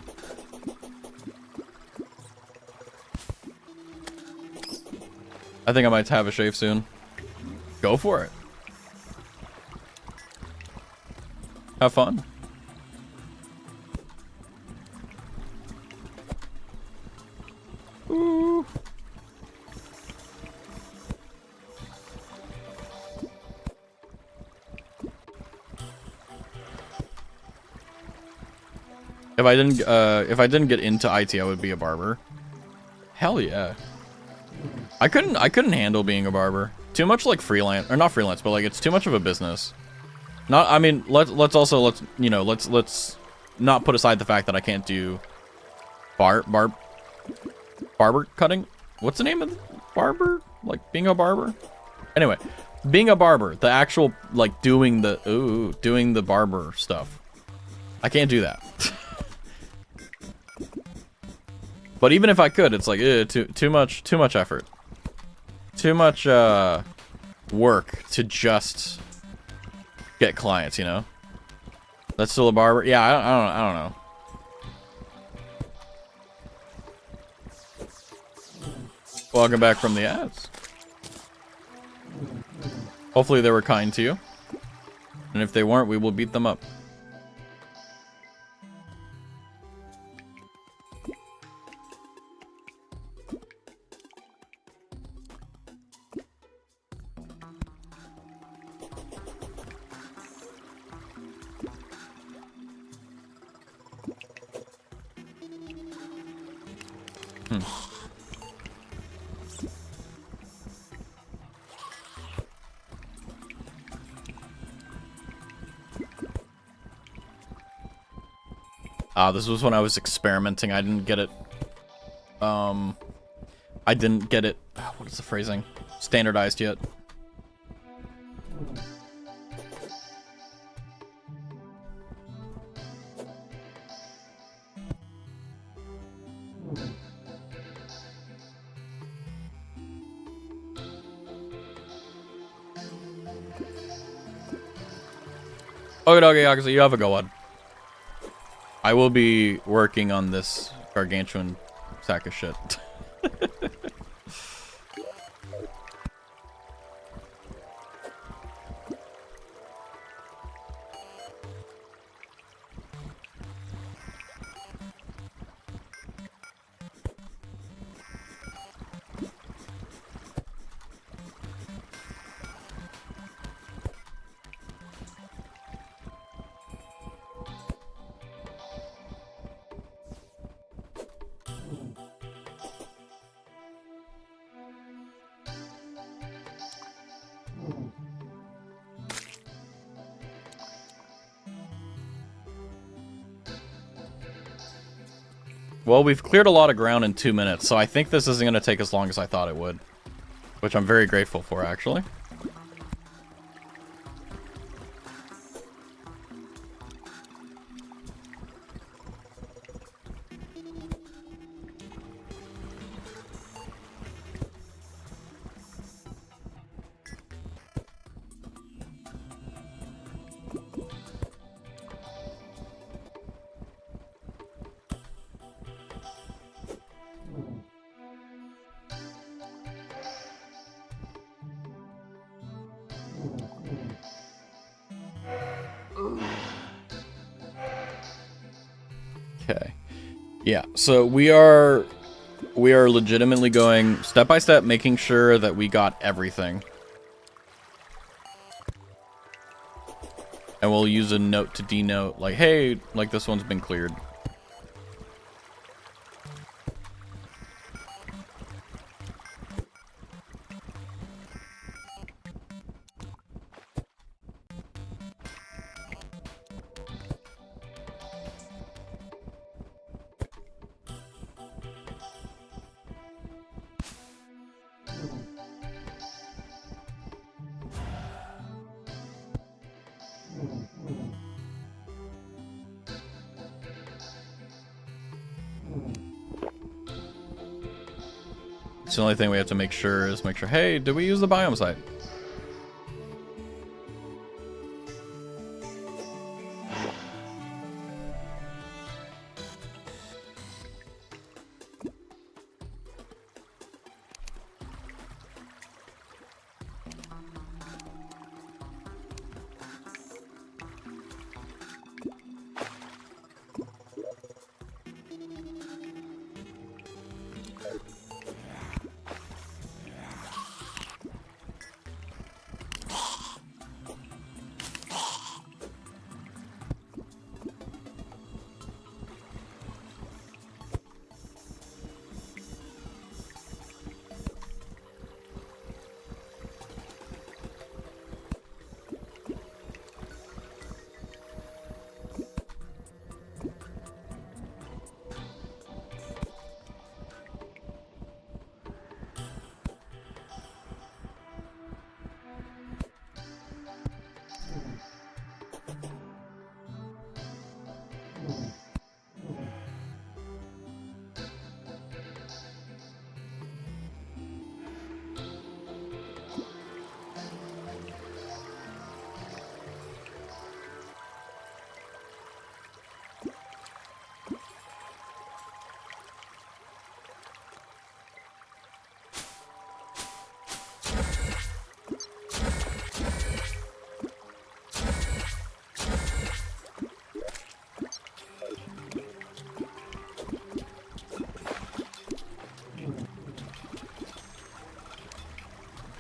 I think I might have a shave soon. Go for it. Have fun. Ooh. If I didn't get into IT, I would be a barber. Hell yeah. I couldn't handle being a barber. Too much like freelance, or not freelance, but like it's too much of a business. Not, I mean, let's not put aside the fact that I can't do barber cutting. What's the name of the barber? Like being a barber? Anyway, being a barber, the actual like doing the barber stuff. I can't do that. But even if I could, it's like too much effort. too much work to just get clients, you know? That's still a barber? Yeah, I don't know. Welcome back from the ads. Hopefully they were kind to you. And if they weren't, we will beat them up. This was when I was experimenting. I didn't get it. I didn't get it. What is the phrasing? Standardized yet. Okay, Yakuza, you have a go on. I will be working on this gargantuan sack of shit. Well, we've cleared a lot of ground in 2 minutes, so I think this isn't going to take as long as I thought it would. Which I'm very grateful for, actually. Okay. Yeah, so we are legitimately going step by step, making sure that we got everything. And we'll use a note to denote, like, hey, like this one's been cleared. It's the only thing we have to make sure is hey, did we use the biome site?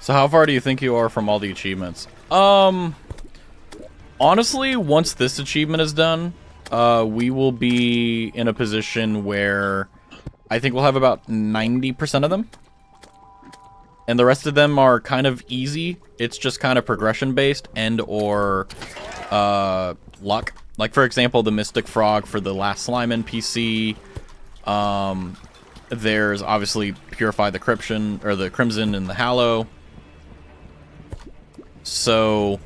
So how far do you think you are from all the achievements? Honestly, once this achievement is done, we will be in a position where I think we'll have about 90% of them. And the rest of them are kind of easy. It's just kind of progression based and or luck. Like, for example, the Mystic Frog for the last slime NPC. There's obviously Purify the Crimson, or the Crimson and the Hallow. So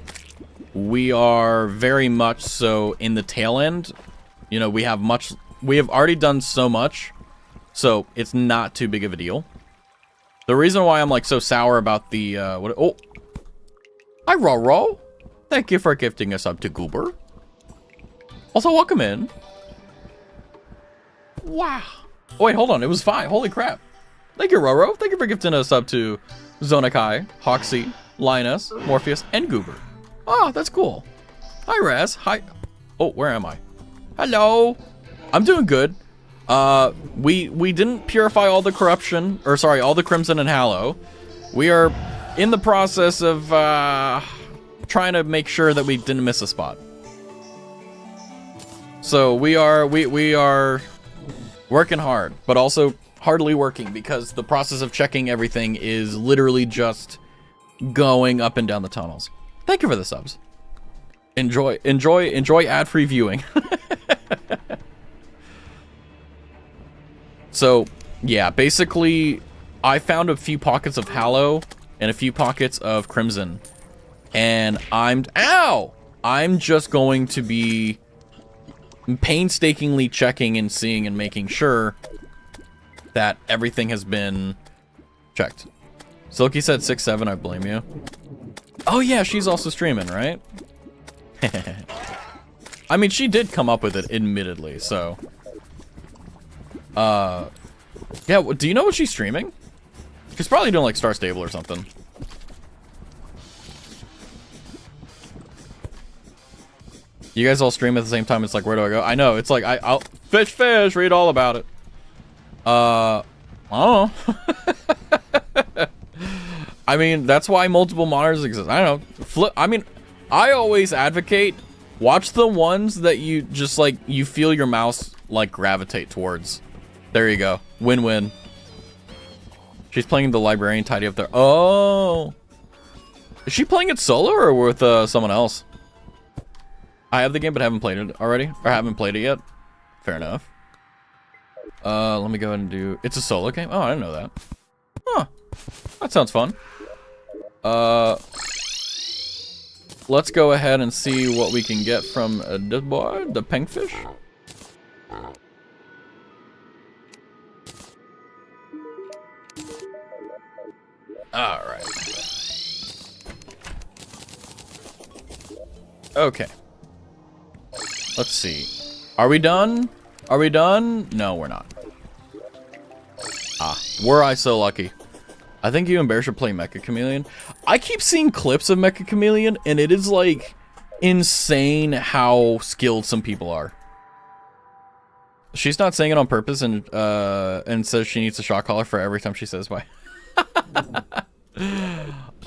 we are very much so in the tail end. You know, we have already done so much, so it's not too big of a deal. The reason why I'm like so sour about the hi Roro. Thank you for gifting us up to Goober. Also, welcome in. Wow. Oh, wait, hold on. It was 5. Holy crap. Thank you, Roro. Thank you for gifting us up to Zonakai, Hoxie, Linus, Morpheus, and Goober. Oh, that's cool. Hi, Raz. Hi. Oh, where am I? Hello. I'm doing good. We didn't purify all the corruption, or sorry, all the Crimson and Hallow. We are in the process of trying to make sure that we didn't miss a spot. So we are working hard, but also hardly working because the process of checking everything is literally just going up and down the tunnels. Thank you for the subs. Enjoy ad-free viewing. So, yeah, basically, I found a few pockets of Hallow and a few pockets of Crimson. And I'm just going to be painstakingly checking and seeing and making sure that everything has been checked. Silky said 6-7, I blame you. Oh yeah, she's also streaming, right? I mean, she did come up with it, admittedly, so... yeah, do you know what she's streaming? She's probably doing like Star Stable or something. You guys all stream at the same time. It's like, where do I go? I know. It's like, I'll fish, read all about it. I don't know. I mean, that's why multiple monitors exist. I don't know. I mean, I always advocate, watch the ones that you just like, you feel your mouse like gravitate towards. There you go. Win-win. She's playing the librarian tidy up there. Oh. Is she playing it solo or with someone else? I have the game but haven't played it already. Or haven't played it yet. Fair enough. Let me go ahead and do... It's a solo game? Oh, I didn't know that. Huh. That sounds fun. Let's go ahead and see what we can get from this boy, the Pinkfish. Alright. Okay. Let's see. Are we done? Are we done? No, we're not. Ah, were I so lucky. I think you and Bear should play Mecha Chameleon. I keep seeing clips of Mecha Chameleon, and it is, like, insane how skilled some people are. She's not saying it on purpose and says she needs a shot collar for every time she says bye.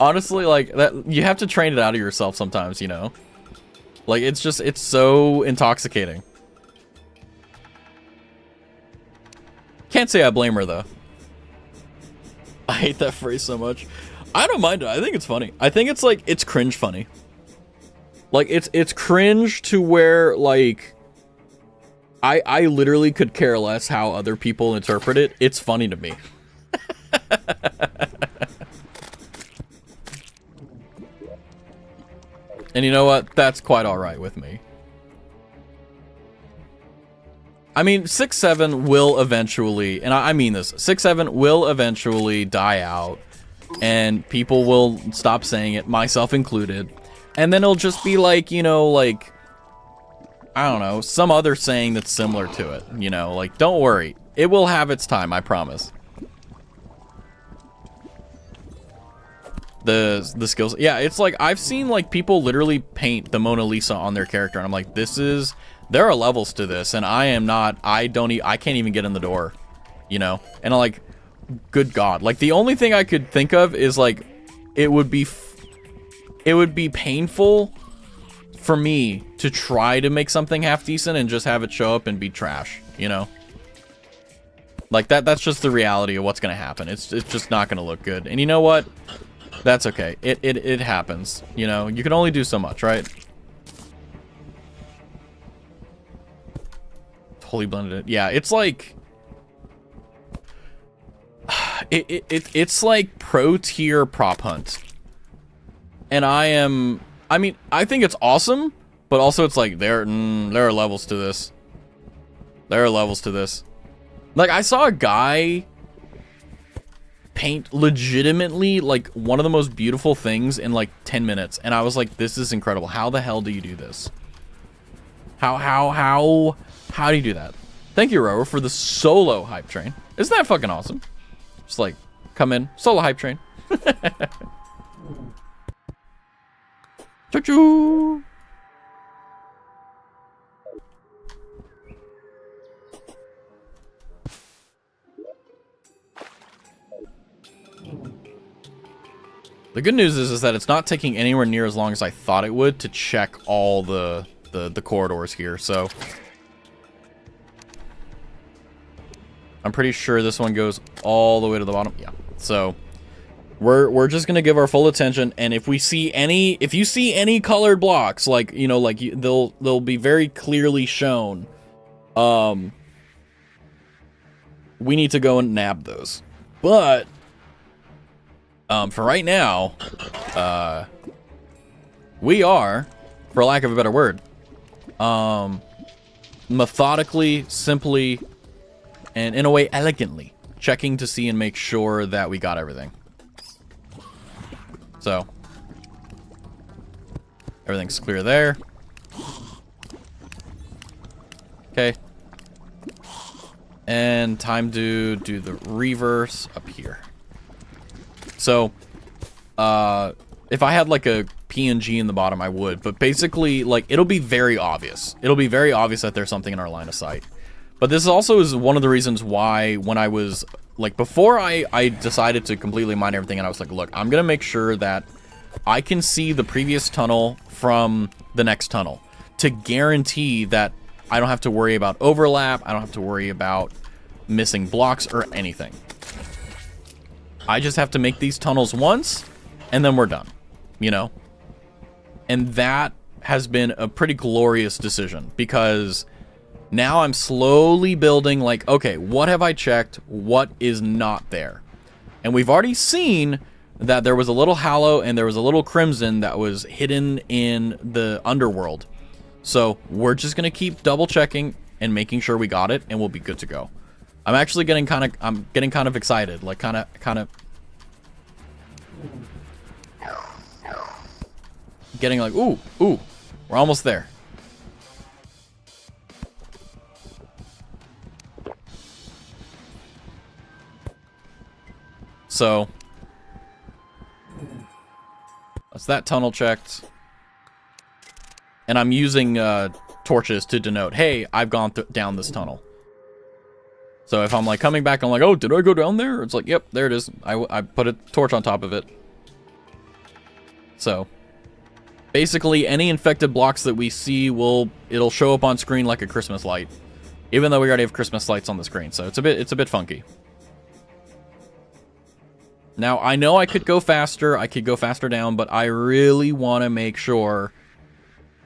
Honestly, like, that, you have to train it out of yourself sometimes, you know? Like, it's just, it's so intoxicating. Can't say I blame her, though. I hate that phrase so much. I don't mind it. I think it's funny. I think it's, like, it's cringe funny. Like, it's cringe to where, like, I literally could care less how other people interpret it. It's funny to me. And you know what? That's quite alright with me. I mean, 6-7 will eventually, and I mean this, 6-7 will eventually die out, and people will stop saying it, myself included, and then it'll just be like, you know, like, I don't know, some other saying that's similar to it, you know, like, don't worry, it will have its time, I promise. The skills, yeah, it's like, I've seen, like, people literally paint the Mona Lisa on their character, and I'm like, there are levels to this, and I can't even get in the door, you know? And I'm like, good God. Like, the only thing I could think of is, like, it would be painful for me to try to make something half decent and just have it show up and be trash, you know? Like that's just the reality of what's gonna happen. It's just not gonna look good. And you know what? That's okay. It happens. You know, you can only do so much, right? Totally blended it. Yeah, it's like it's like pro tier prop hunt. And I mean, I think it's awesome, but also it's like there are levels to this. There are levels to this. Like, I saw a guy paint legitimately, like, one of the most beautiful things in, like, 10 minutes. And I was like, this is incredible. How the hell do you do this? How do you do that? Thank you, Rower, for the solo hype train. Isn't that fucking awesome? Just, like, come in. Solo hype train. Choo-choo! The good news is that it's not taking anywhere near as long as I thought it would to check all the corridors here, so I'm pretty sure this one goes all the way to the bottom. Yeah. So we're just gonna give our full attention, and if you see any colored blocks, like, you know, like they'll be very clearly shown. We need to go and nab those. But for right now, we are, for lack of a better word, methodically, simply, and in a way elegantly checking to see and make sure that we got everything. So everything's clear there. Okay. And time to do the reverse up here. So, if I had like a PNG in the bottom, I would. But basically, like, it'll be very obvious. It'll be very obvious that there's something in our line of sight. But this also is one of the reasons why, when I was, like, before I decided to completely mine everything, and I was like, look, I'm going to make sure that I can see the previous tunnel from the next tunnel to guarantee that I don't have to worry about overlap. I don't have to worry about missing blocks or anything. I just have to make these tunnels once, and then we're done, you know? And that has been a pretty glorious decision, because now I'm slowly building, like, okay, what have I checked? What is not there? And we've already seen that there was a little Hallow and there was a little Crimson that was hidden in the underworld. So we're just going to keep double checking and making sure we got it, and we'll be good to go. I'm actually getting kind of excited, like kind of getting like, ooh, we're almost there. So that's that tunnel checked, and I'm using torches to denote, hey, I've gone down this tunnel. So if I'm like coming back, I'm like, oh, did I go down there? It's like, yep, there it is. I put a torch on top of it. So basically, any infected blocks that we see it'll show up on screen like a Christmas light, even though we already have Christmas lights on the screen. So it's a bit funky. Now I know I could go faster. I could go faster down, but I really want to make sure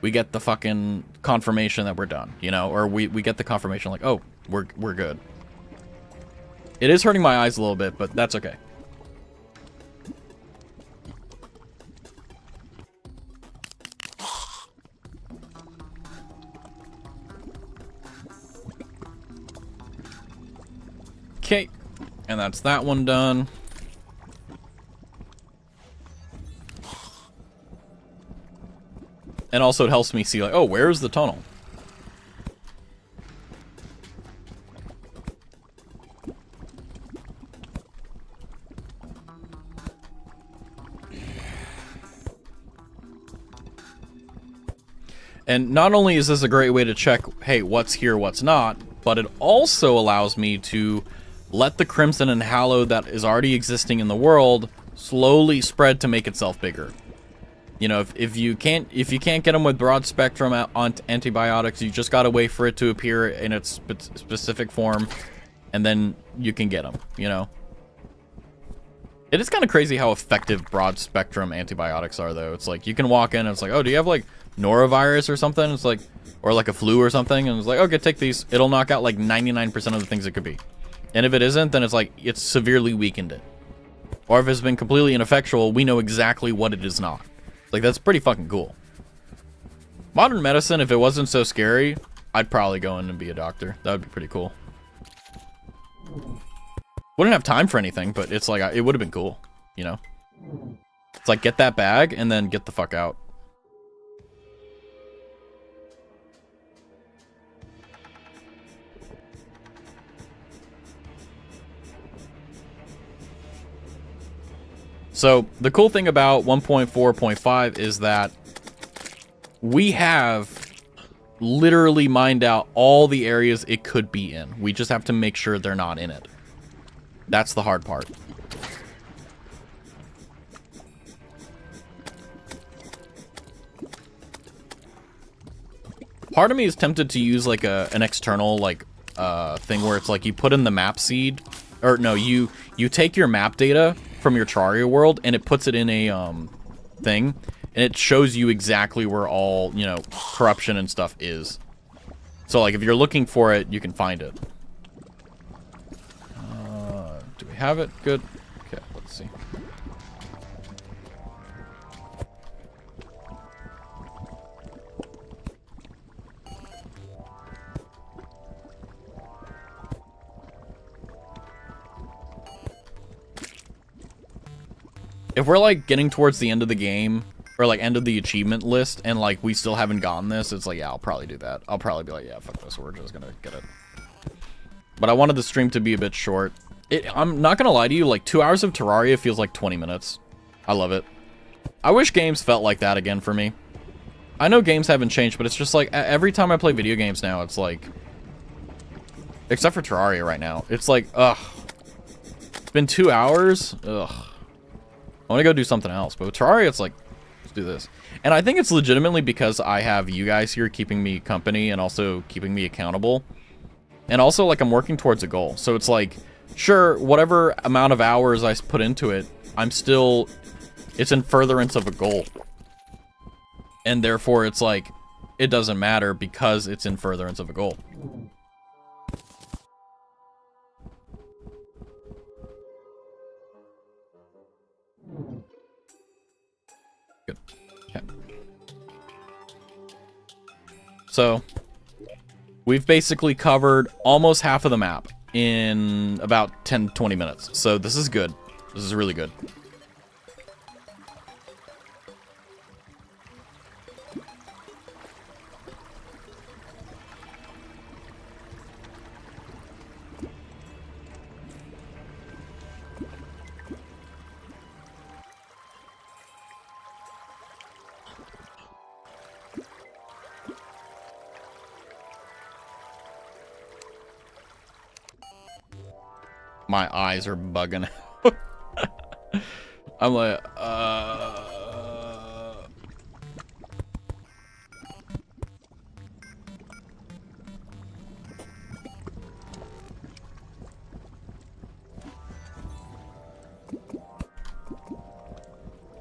we get the fucking confirmation that we're done, you know, or we get the confirmation like, oh, we're good. It is hurting my eyes a little bit, but that's okay. Okay, and that's that one done. And also it helps me see, like, oh, where's the tunnel? And not only is this a great way to check, hey, what's here, what's not, but it also allows me to let the Crimson and Hallow that is already existing in the world slowly spread to make itself bigger. You know, if you can't get them with broad spectrum antibiotics, you just gotta wait for it to appear in its specific form, and then you can get them. You know, it is kind of crazy how effective broad spectrum antibiotics are, though. It's like you can walk in and it's like, oh, do you have like norovirus or something? It's like, or like a flu or something, and it's like, okay, take these. It'll knock out like 99% of the things it could be, and if it isn't, then it's like it's severely weakened it. Or if it's been completely ineffectual, we know exactly what it is not. Like, that's pretty fucking cool. Modern medicine, if it wasn't so scary, I'd probably go in and be a doctor. That would be pretty cool. Wouldn't have time for anything, but it's like, it would have been cool, you know? It's like, get that bag and then get the fuck out. So, the cool thing about 1.4.5 is that we have literally mined out all the areas it could be in. We just have to make sure they're not in it. That's the hard part. Part of me is tempted to use like an external like thing where it's like you put in the map seed, or no, you take your map data from your Terraria world and it puts it in a thing, and it shows you exactly where all, you know, corruption and stuff is. So like if you're looking for it, you can find it. Do we have it? Good. Okay, let's see. If we're like getting towards the end of the game, or like end of the achievement list, and like we still haven't gotten this, it's like, yeah, I'll probably do that. I'll probably be like, yeah, fuck this, we're just gonna get it. But I wanted the stream to be a bit short. I'm not gonna lie to you, like 2 hours of Terraria feels like 20 minutes. I love it. I wish games felt like that again for me. I know games haven't changed, but it's just like, every time I play video games now, it's like, except for Terraria right now, it's like, ugh. It's been 2 hours? Ugh. I want to go do something else, but with Terraria, it's like, let's do this. And I think it's legitimately because I have you guys here keeping me company and also keeping me accountable. And also, like, I'm working towards a goal. So it's like, sure, whatever amount of hours I put into it, it's in furtherance of a goal. And therefore, it's like, it doesn't matter because it's in furtherance of a goal. Good. Okay. So, we've basically covered almost half of the map in about 10-20 minutes. So this is good. This is really good. My eyes are bugging out. I'm like,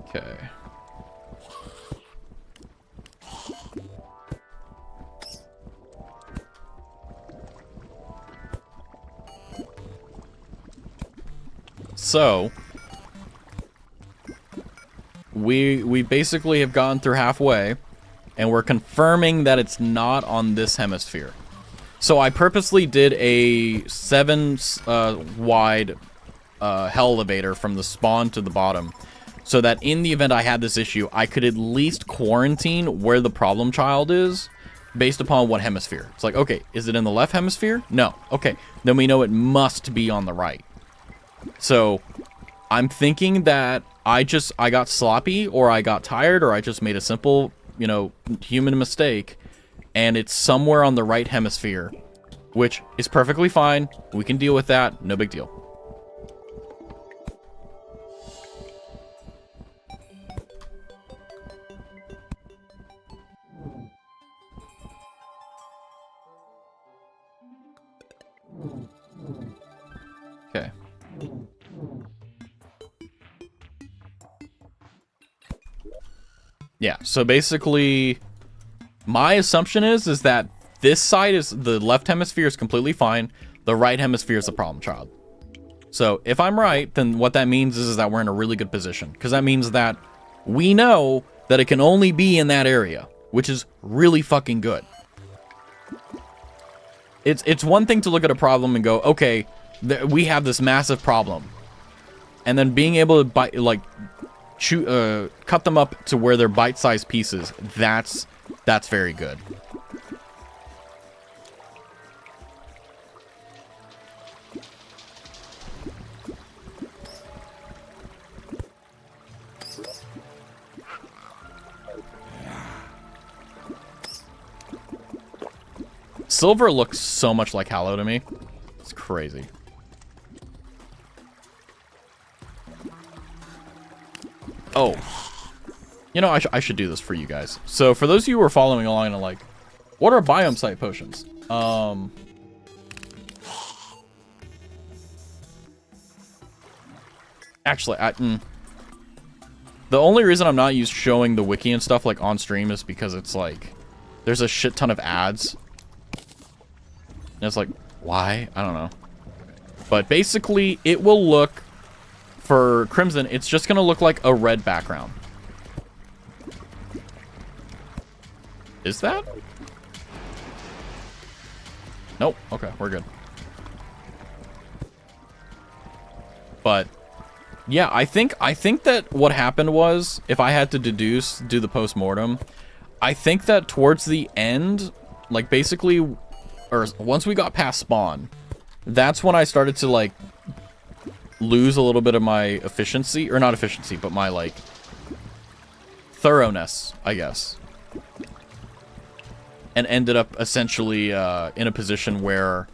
okay. So, we basically have gone through halfway, and we're confirming that it's not on this hemisphere. So I purposely did a 7 wide hell elevator from the spawn to the bottom, so that in the event I had this issue, I could at least quarantine where the problem child is, based upon what hemisphere. It's like, okay, is it in the left hemisphere? No. Okay, then we know it must be on the right. So, I'm thinking that I got sloppy, or I got tired, or I just made a simple, you know, human mistake, and it's somewhere on the right hemisphere, which is perfectly fine. We can deal with that. No big deal. Yeah, so basically, my assumption is that this side is, the left hemisphere is completely fine. The right hemisphere is the problem child. So if I'm right, then what that means is that we're in a really good position. Because that means that we know that it can only be in that area, which is really fucking good. It's one thing to look at a problem and go, okay, we have this massive problem. And then being able to cut them up to where they're bite-sized pieces, that's very good. Silver looks so much like Hallow to me. It's crazy. Oh. You know, I should do this for you guys. So, for those of you who are following along and like, what are biome site potions? Actually, the only reason I'm not showing the wiki and stuff like on stream is because it's like, there's a shit ton of ads. And it's like, why? I don't know. But basically, it will look, for Crimson, it's just going to look like a red background. Is that? Nope. Okay, we're good. But, yeah, I think that what happened was, if I had to do the post-mortem, I think that towards the end, like, basically, or once we got past spawn, that's when I started to, like, lose a little bit of my efficiency, or not efficiency, but my, like, thoroughness, I guess. And ended up essentially in a position where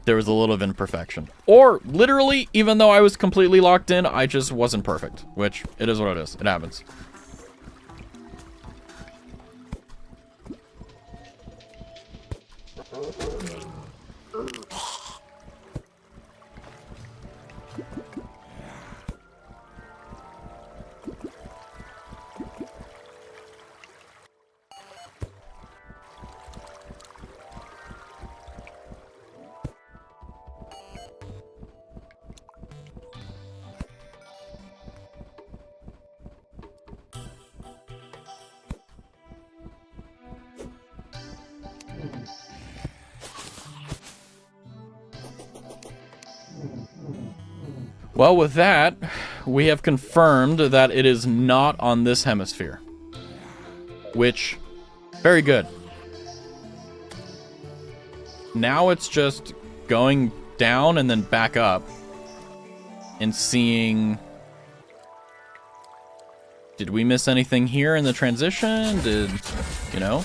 there was a little of imperfection. Or, literally, even though I was completely locked in, I just wasn't perfect. Which, it is what it is. It happens. Well, with that, we have confirmed that it is not on this hemisphere. Which, very good. Now it's just going down and then back up and seeing... Did we miss anything here in the transition? Did, you know?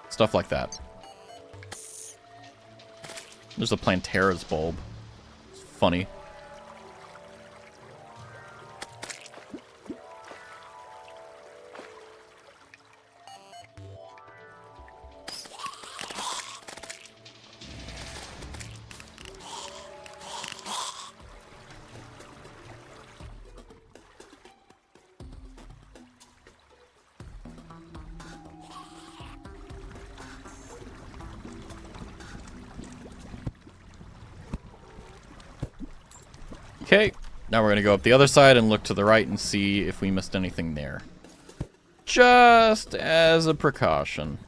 Stuff like that. There's a Plantera's bulb. It's funny. Okay, now we're going to go up the other side and look to the right and see if we missed anything there. Just as a precaution.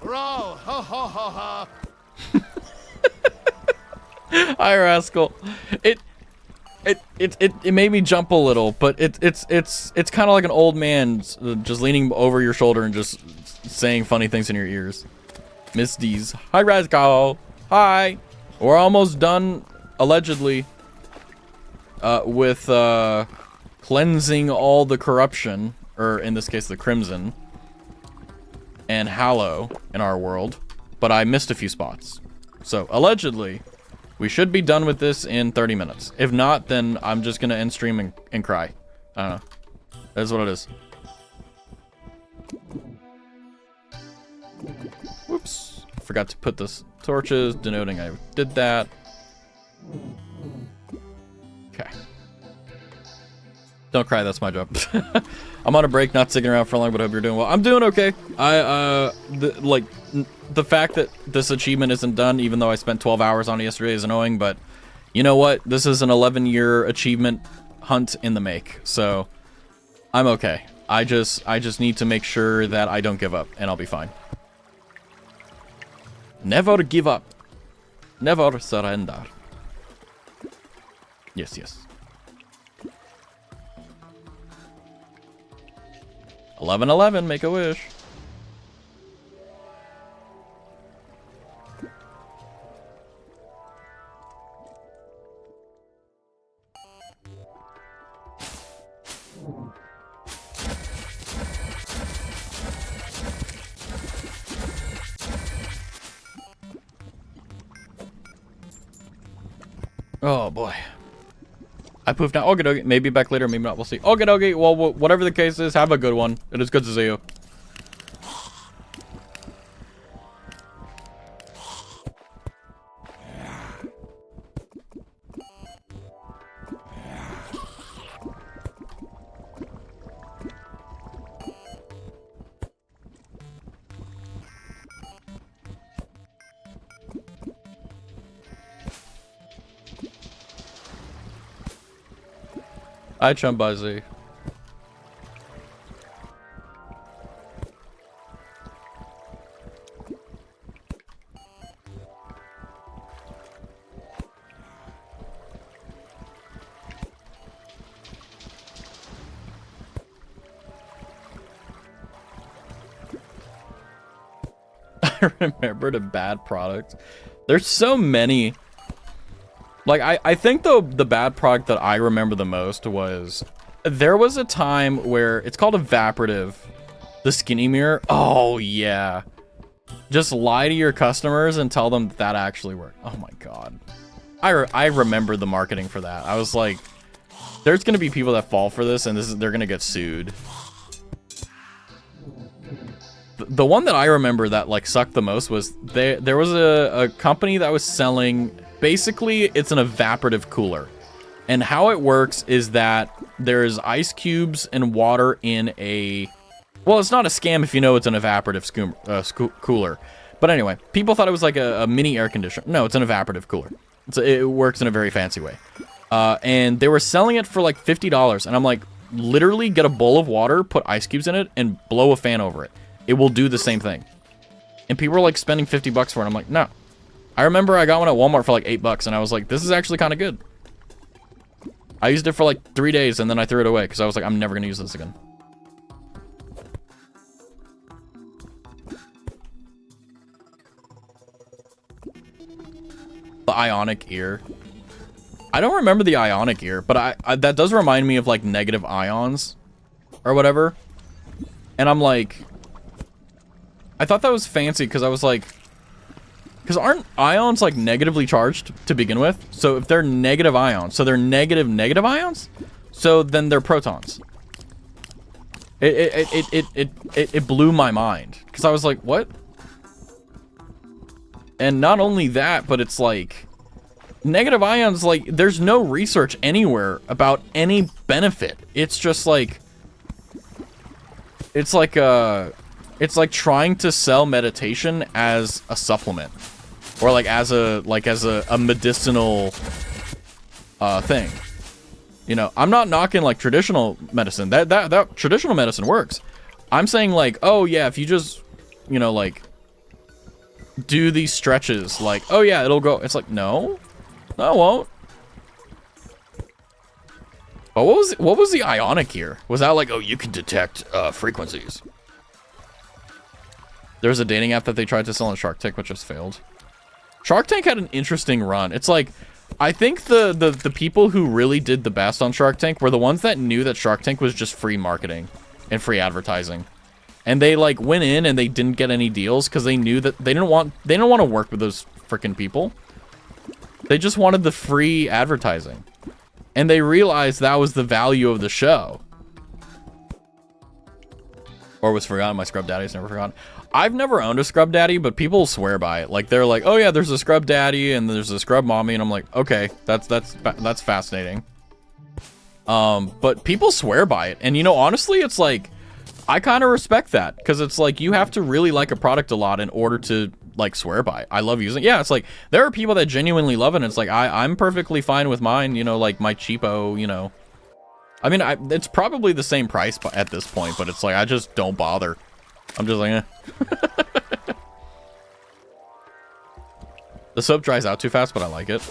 Row, ha ha ha ha. Hi, Rascal. It made me jump a little, but it's kind of like an old man just leaning over your shoulder and just saying funny things in your ears. Miss D's. Hi, Rascal. Hi. We're almost done, allegedly, with cleansing all the corruption, or in this case, the Crimson, and Hallow in our world. but I missed a few spots. So, allegedly, we should be done with this in 30 minutes. If not, then I'm just gonna end stream and cry. I don't know. That's what it is. Whoops. Forgot to put the torches, denoting I did that. Okay. Don't cry, that's my job. I'm on a break, not sticking around for long, but I hope you're doing well. I'm doing okay. The fact that this achievement isn't done, even though I spent 12 hours on it yesterday, is annoying, but you know what? This is an 11-year achievement hunt in the make, so I'm okay. I just need to make sure that I don't give up, and I'll be fine. Never give up. Never surrender. Yes, yes. 11-11, make a wish. Oh boy. I poofed now. Okay, dokie. Maybe back later, maybe not. We'll see. Okay, dokie. Well, whatever the case is, have a good one. It is good to see you. Hi, Chumbazi. I remembered a bad product. There's so many. Like, I think the bad product that I remember the most was, there was a time where, it's called evaporative, the skinny mirror. Oh, yeah. Just lie to your customers and tell them that actually worked. Oh my god. I remember the marketing for that. I was like, there's gonna be people that fall for this, and they're gonna get sued. The one that I remember that, like, sucked the most was, there was a company that was selling... Basically, it's an evaporative cooler. And how it works is that there's ice cubes and water in a... Well, it's not a scam if you know it's an evaporative cooler. But anyway, people thought it was like a mini air conditioner. No, it's an evaporative cooler. It works in a very fancy way. And they were selling it for like $50. And I'm like, literally get a bowl of water, put ice cubes in it, and blow a fan over it. It will do the same thing. And people were like spending $50 for it. I'm like, no. I remember I got one at Walmart for like $8 and I was like, this is actually kind of good. I used it for like 3 days and then I threw it away because I was like, I'm never going to use this again. The ionic ear. I don't remember the ionic ear, but that does remind me of like negative ions or whatever. And I'm like, I thought that was fancy because I was like, because aren't ions like negatively charged to begin with? So if they're negative ions, so they're negative ions, so then they're protons. It blew my mind because I was like, what? And not only that, but it's like negative ions, like there's no research anywhere about any benefit. It's just like, it's like trying to sell meditation as a supplement. Or like as a medicinal thing. You know, I'm not knocking like traditional medicine. That traditional medicine works. I'm saying like, oh yeah, if you just, you know, like do these stretches, like, oh yeah, it'll go. It's like, no, it won't. But what was the ionic here? Was that like, oh, you can detect frequencies? There's a dating app that they tried to sell on Shark Tank, which just failed. Shark Tank had an interesting run. It's like, I think the people who really did the best on Shark Tank were the ones that knew that Shark Tank was just free marketing and free advertising. And they like went in and they didn't get any deals because they knew that they didn't want to work with those freaking people. They just wanted the free advertising. And they realized that was the value of the show. Or was forgotten. My scrub daddy's never forgotten. I've never owned a scrub daddy, but people swear by it. Like they're like, oh yeah, there's a scrub daddy and there's a scrub mommy, and I'm like, okay, that's fascinating. But people swear by it, and you know, honestly, it's like I kind of respect that because it's like you have to really like a product a lot in order to like swear by it. I love using it. Yeah, it's like there are people that genuinely love it, and it's like I'm perfectly fine with mine, you know, like my cheapo, you know. I mean, it's probably the same price at this point, but it's like I just don't bother. I'm just like, eh. The soap dries out too fast, but I like it.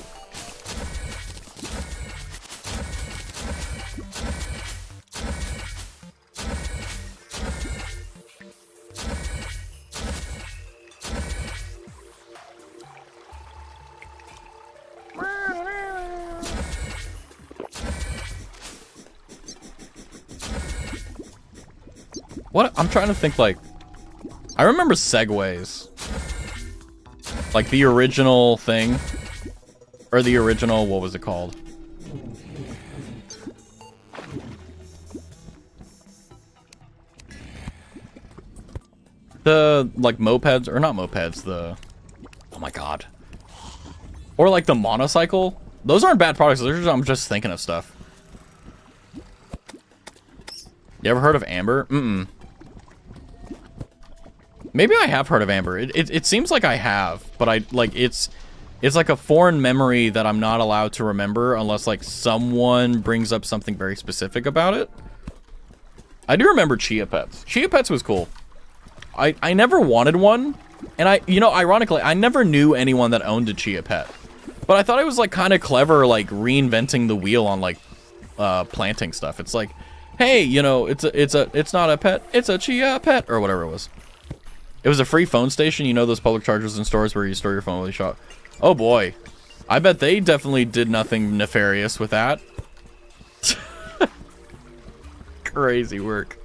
What? I'm trying to think, like, I remember Segways. Like the original thing. Or the original, what was it called? The, like, mopeds, or not mopeds, the, oh my god. Or like the motorcycle. Those aren't bad products, I'm just thinking of stuff. You ever heard of Amber? Mm-mm. Maybe I have heard of Amber. It seems like I have, but I like it's like a foreign memory that I'm not allowed to remember unless like someone brings up something very specific about it. I do remember Chia Pets. Chia Pets was cool. I never wanted one, and you know, ironically, I never knew anyone that owned a Chia Pet. But I thought it was like kind of clever, like reinventing the wheel on like planting stuff. It's like, hey, you know, it's not a pet, it's a Chia Pet or whatever it was. It was a free phone station. You know those public chargers in stores where you store your phone while you shop? Oh boy. I bet they definitely did nothing nefarious with that. Crazy work.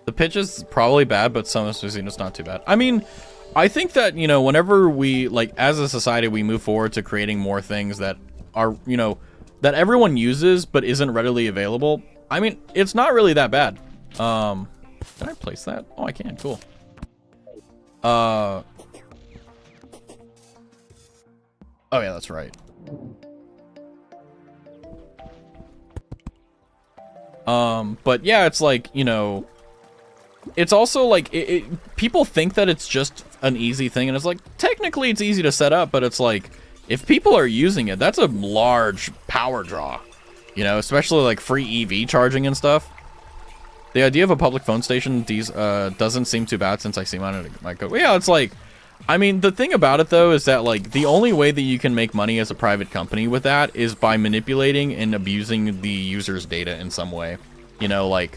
The pitch is probably bad, but some of it's not too bad. I mean, I think that, you know, whenever we, like, as a society, we move forward to creating more things that are, you know, that everyone uses but isn't readily available, I mean, it's not really that bad. Can I place that? Oh, I can. Cool. Oh, yeah, that's right. But yeah, it's like, you know, it's also like people think that it's just an easy thing, and it's like technically it's easy to set up, but it's like if people are using it, that's a large power draw, you know, especially like free EV charging and stuff. The idea of a public phone station doesn't seem too bad since I see mine in my code. Yeah, it's like, I mean, the thing about it though is that like the only way that you can make money as a private company with that is by manipulating and abusing the user's data in some way, you know, like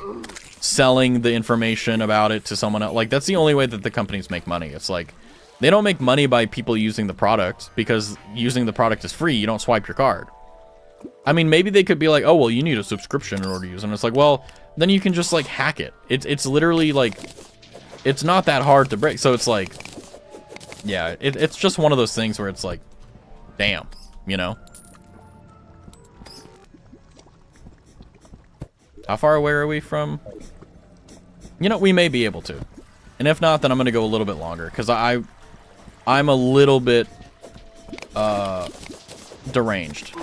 selling the information about it to someone else. Like that's the only way that the companies make money. It's like they don't make money by people using the product, because using the product is free. You don't swipe your card. I mean, maybe they could be like, oh well, you need a subscription in order to use it. And it's like, well, then you can just like hack it. It's literally like, it's not that hard to break. So it's like, yeah, it's just one of those things where it's like, damn, you know. How far away are we from? You know, we may be able to. And if not, then I'm going to go a little bit longer, because I'm a little bit deranged.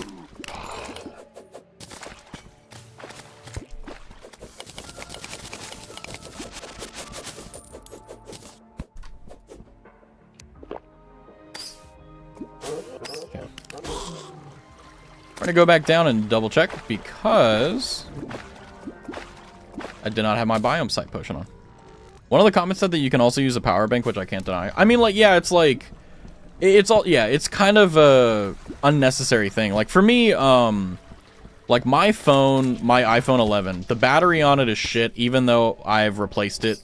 Okay. We're going to go back down and double check, because I did not have my biome site potion on. One of the comments said that you can also use a power bank, which I can't deny. I mean, like, yeah, it's like, it's all, yeah, it's kind of a unnecessary thing. Like for me, Like my phone, my iPhone 11, the battery on it is shit, even though I've replaced it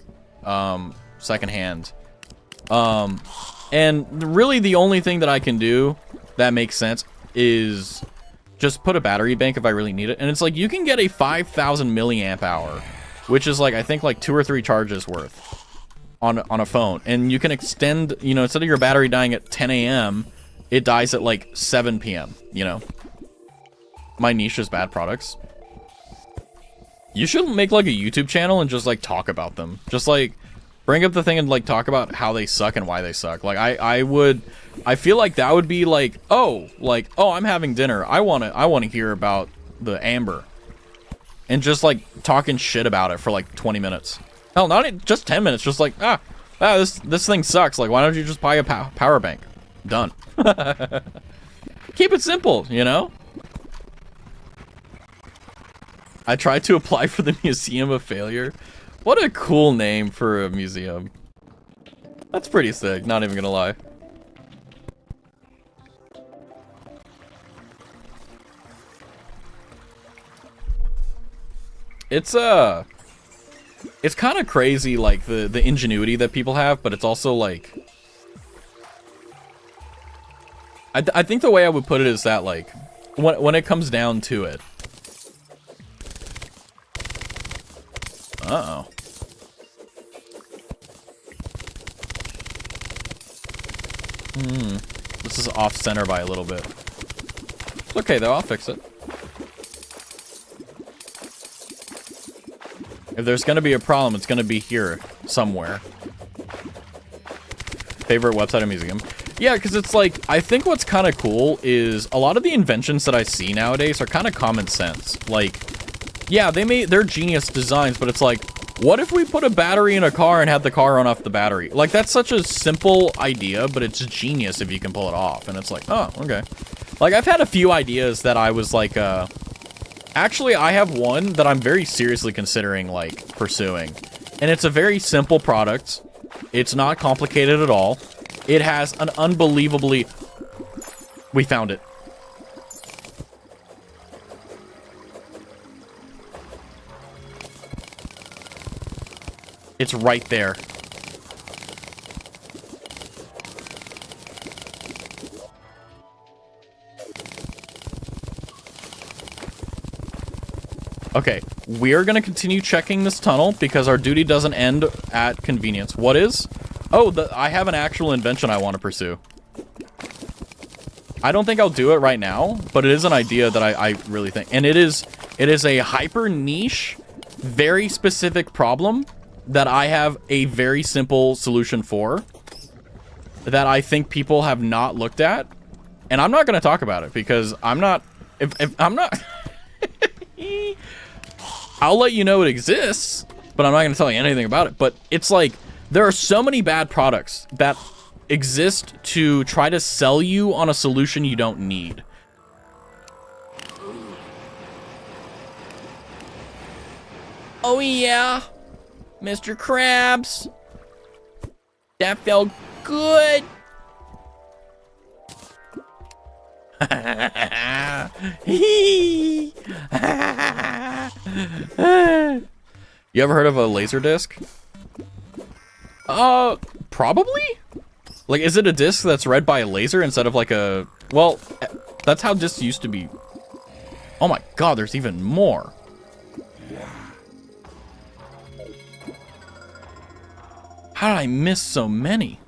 secondhand. And really the only thing that I can do that makes sense is just put a battery bank if I really need it. And it's like, you can get a 5,000 milliamp hour, which is like, I think like 2 or 3 charges worth on a phone. And you can extend, you know, instead of your battery dying at 10 a.m., it dies at like 7 p.m., you know? My niche is bad products. You should make like a YouTube channel and just like talk about them. Just like bring up the thing and like talk about how they suck and why they suck. Like I feel like that would be like, oh, I'm having dinner. I want to hear about the Amber. And just like talking shit about it for like 20 minutes. Hell, not just 10 minutes. Just like, this thing sucks. Like, why don't you just buy a power bank? Done. Keep it simple, you know? I tried to apply for the Museum of Failure. What a cool name for a museum. That's pretty sick, not even gonna lie. It's kind of crazy, like the ingenuity that people have, but it's also like, I think the way I would put it is that like when it comes down to it. Uh-oh. This is off center by a little bit. It's okay though, I'll fix it. If there's gonna be a problem, it's gonna be here somewhere. Favorite website or museum? Yeah, because it's like, I think what's kind of cool is a lot of the inventions that I see nowadays are kind of common sense. Like, yeah, they're genius designs, but it's like, what if we put a battery in a car and had the car run off the battery? Like, that's such a simple idea, but it's genius if you can pull it off. And it's like, oh, okay. Like, I've had a few ideas that I was like, actually, I have one that I'm very seriously considering, like, pursuing. And it's a very simple product. It's not complicated at all. It has an unbelievably... We found it. It's right there. Okay, we're gonna continue checking this tunnel because our duty doesn't end at convenience. What is? Oh, I have an actual invention I want to pursue. I don't think I'll do it right now, but it is an idea that I really think. And it is a hyper niche, very specific problem that I have a very simple solution for that I think people have not looked at. And I'm not going to talk about it because I'm not... If I'm not... I'll let you know it exists, but I'm not going to tell you anything about it. But it's like, there are so many bad products that exist to try to sell you on a solution you don't need. Oh yeah, Mr. Krabs. That felt good. You ever heard of a laser disc? Probably? Like, is it a disc that's read by a laser instead of like a... Well, that's how discs used to be. Oh my god, there's even more. How did I miss so many?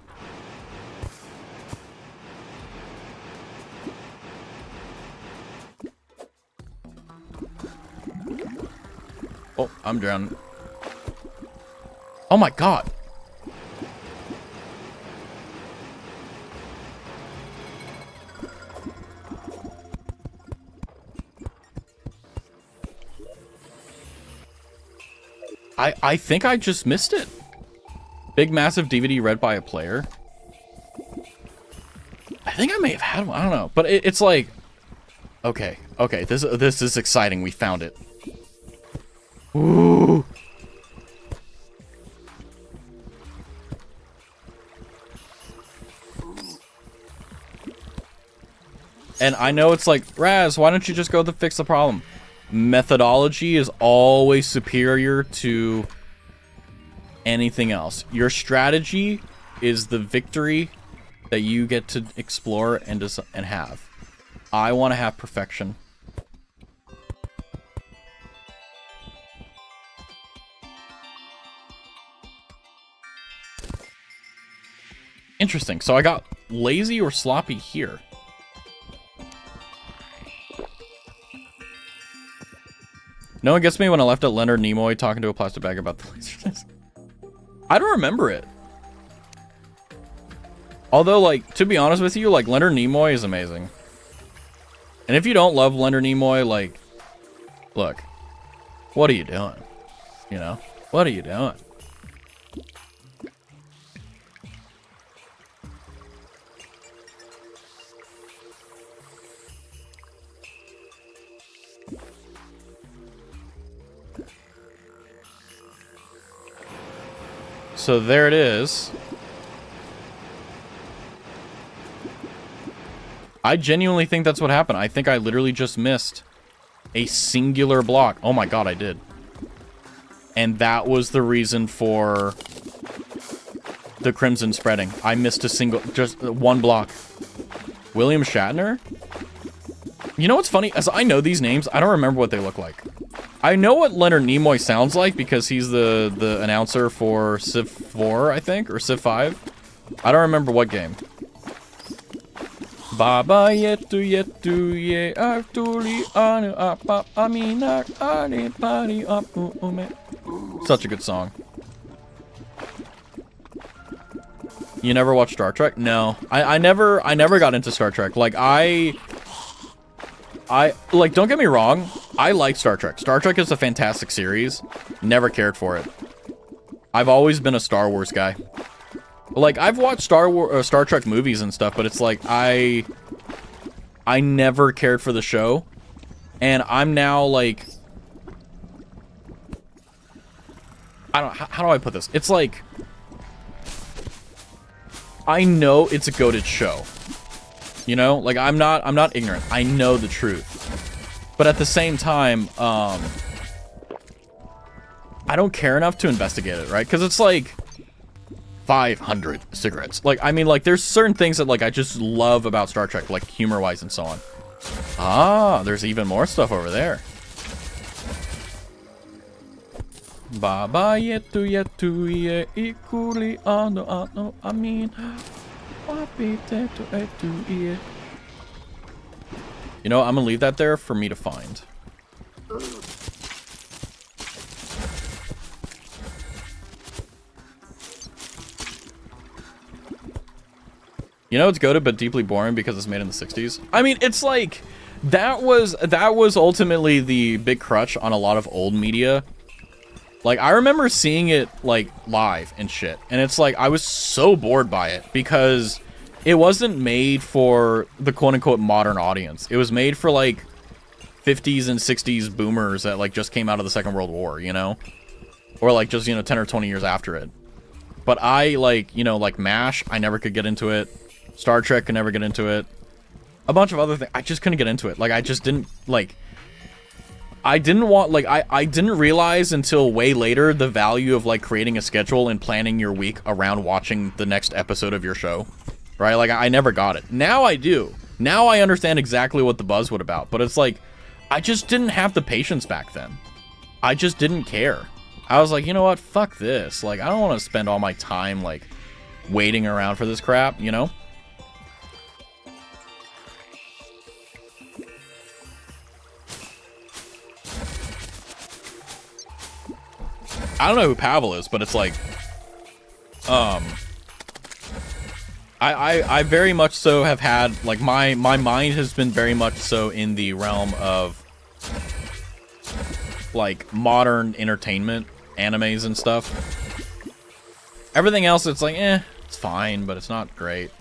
Oh, I'm drowning. Oh my god. I think I just missed it. Big massive DVD read by a player. I think I may have had one. I don't know, but it's like, okay, this is exciting. We found it. Ooh. And I know it's like, Raz, why don't you just go to fix the problem? methodology is always superior to anything else. Your strategy is the victory that you get to explore and have. I want to have perfection. Interesting. So I got lazy or sloppy here. No one gets me when I left at Leonard Nimoy talking to a plastic bag about the laser disc. I don't remember it. Although, like, to be honest with you, like, Leonard Nimoy is amazing. And if you don't love Leonard Nimoy, like, look, what are you doing? You know? What are you doing? So there it is. I genuinely think that's what happened. I think I literally just missed a singular block. Oh my god, I did. And that was the reason for the crimson spreading. I missed just one block. William Shatner? You know what's funny? As I know these names, I don't remember what they look like. I know what Leonard Nimoy sounds like because he's the announcer for Civ 4, I think, or Civ 5. I don't remember what game. Baba yetu yetu ye artuli anu apa aminak ani pani apu ume. Such a good song. You never watched Star Trek? No. I never got into Star Trek. Like I like, don't get me wrong, I like Star Trek. Star Trek is a fantastic series. Never cared for it. I've always been a Star Wars guy. Like, I've watched Star Trek movies and stuff, but it's like, I never cared for the show. And I'm now, like... how do I put this? It's like... I know it's a goated show. You know? Like, I'm not ignorant. I know the truth. But at the same time, I don't care enough to investigate it, right? Because it's like... 500 cigarettes. Like, I mean, like, there's certain things that, like, I just love about Star Trek, like, humor-wise and so on. Ah, there's even more stuff over there. Baba yetu yetu ye ikuli ano amin. You know, I'm gonna leave that there for me to find. You know, it's goated but deeply boring because it's made in the 60s. I mean, it's like, that was ultimately the big crutch on a lot of old media. Like, I remember seeing it, like, live and shit. And it's like, I was so bored by it because it wasn't made for the quote-unquote modern audience. It was made for, like, 50s and 60s boomers that, like, just came out of the Second World War, you know? Or, like, just, you know, 10 or 20 years after it. But I, like, you know, like, MASH, I never could get into it. Star Trek, could never get into it. A bunch of other things. I just couldn't get into it. Like, I just didn't, like... I didn't want, like, I didn't realize until way later the value of, like, creating a schedule and planning your week around watching the next episode of your show. Right? Like, I never got it. Now I do. Now I understand exactly what the buzz was about. But it's like, I just didn't have the patience back then. I just didn't care. I was like, you know what? Fuck this. Like, I don't want to spend all my time, like, waiting around for this crap, you know? I don't know who Pavel is, but it's like, I very much so have had, like, my mind has been very much so in the realm of, like, modern entertainment, animes and stuff. Everything else, it's like, it's fine, but it's not great.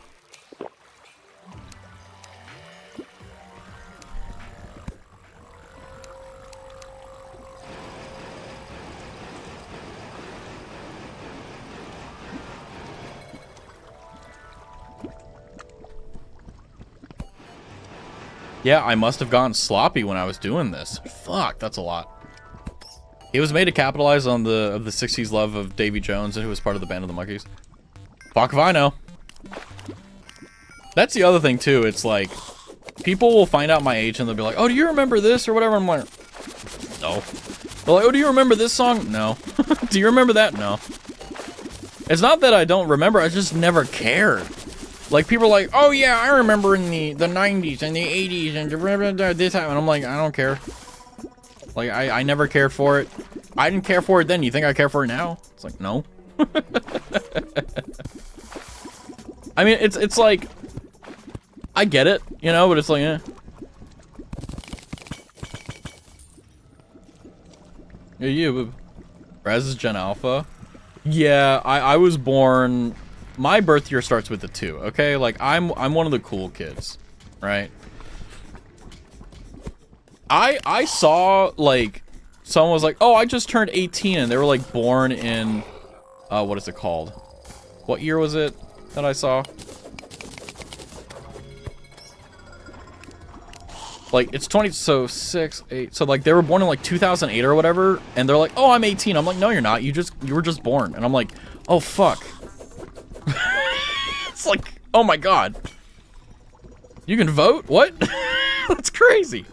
Yeah, I must have gotten sloppy when I was doing this. Fuck, that's a lot. It was made to capitalize on the 60s love of Davy Jones, and who was part of the Band of the Monkeys. Fuck if I know. That's the other thing, too. It's like, people will find out my age, and they'll be like, oh, do you remember this, or whatever? I'm like, no. They're like, oh, do you remember this song? No. Do you remember that? No. It's not that I don't remember, I just never cared. Like, people are like, oh, yeah, I remember in the 90s and the 80s and this time. And I'm like, I don't care. Like, I never cared for it. I didn't care for it then. You think I care for it now? It's like, no. I mean, it's like, I get it, you know, but it's like, eh. Yeah, Raz is Gen Alpha. Yeah, I was born... My birth year starts with a 2, okay? Like, I'm one of the cool kids, right? I saw, like, someone was like, oh, I just turned 18, and they were, like, born in... what is it called? What year was it that I saw? Like, it's 20, so 6, 8, so, like, they were born in, like, 2008 or whatever, and they're like, oh, I'm 18. I'm like, no, you're not. You were just born. And I'm like, oh, fuck. It's like, oh my god. You can vote? What? That's crazy.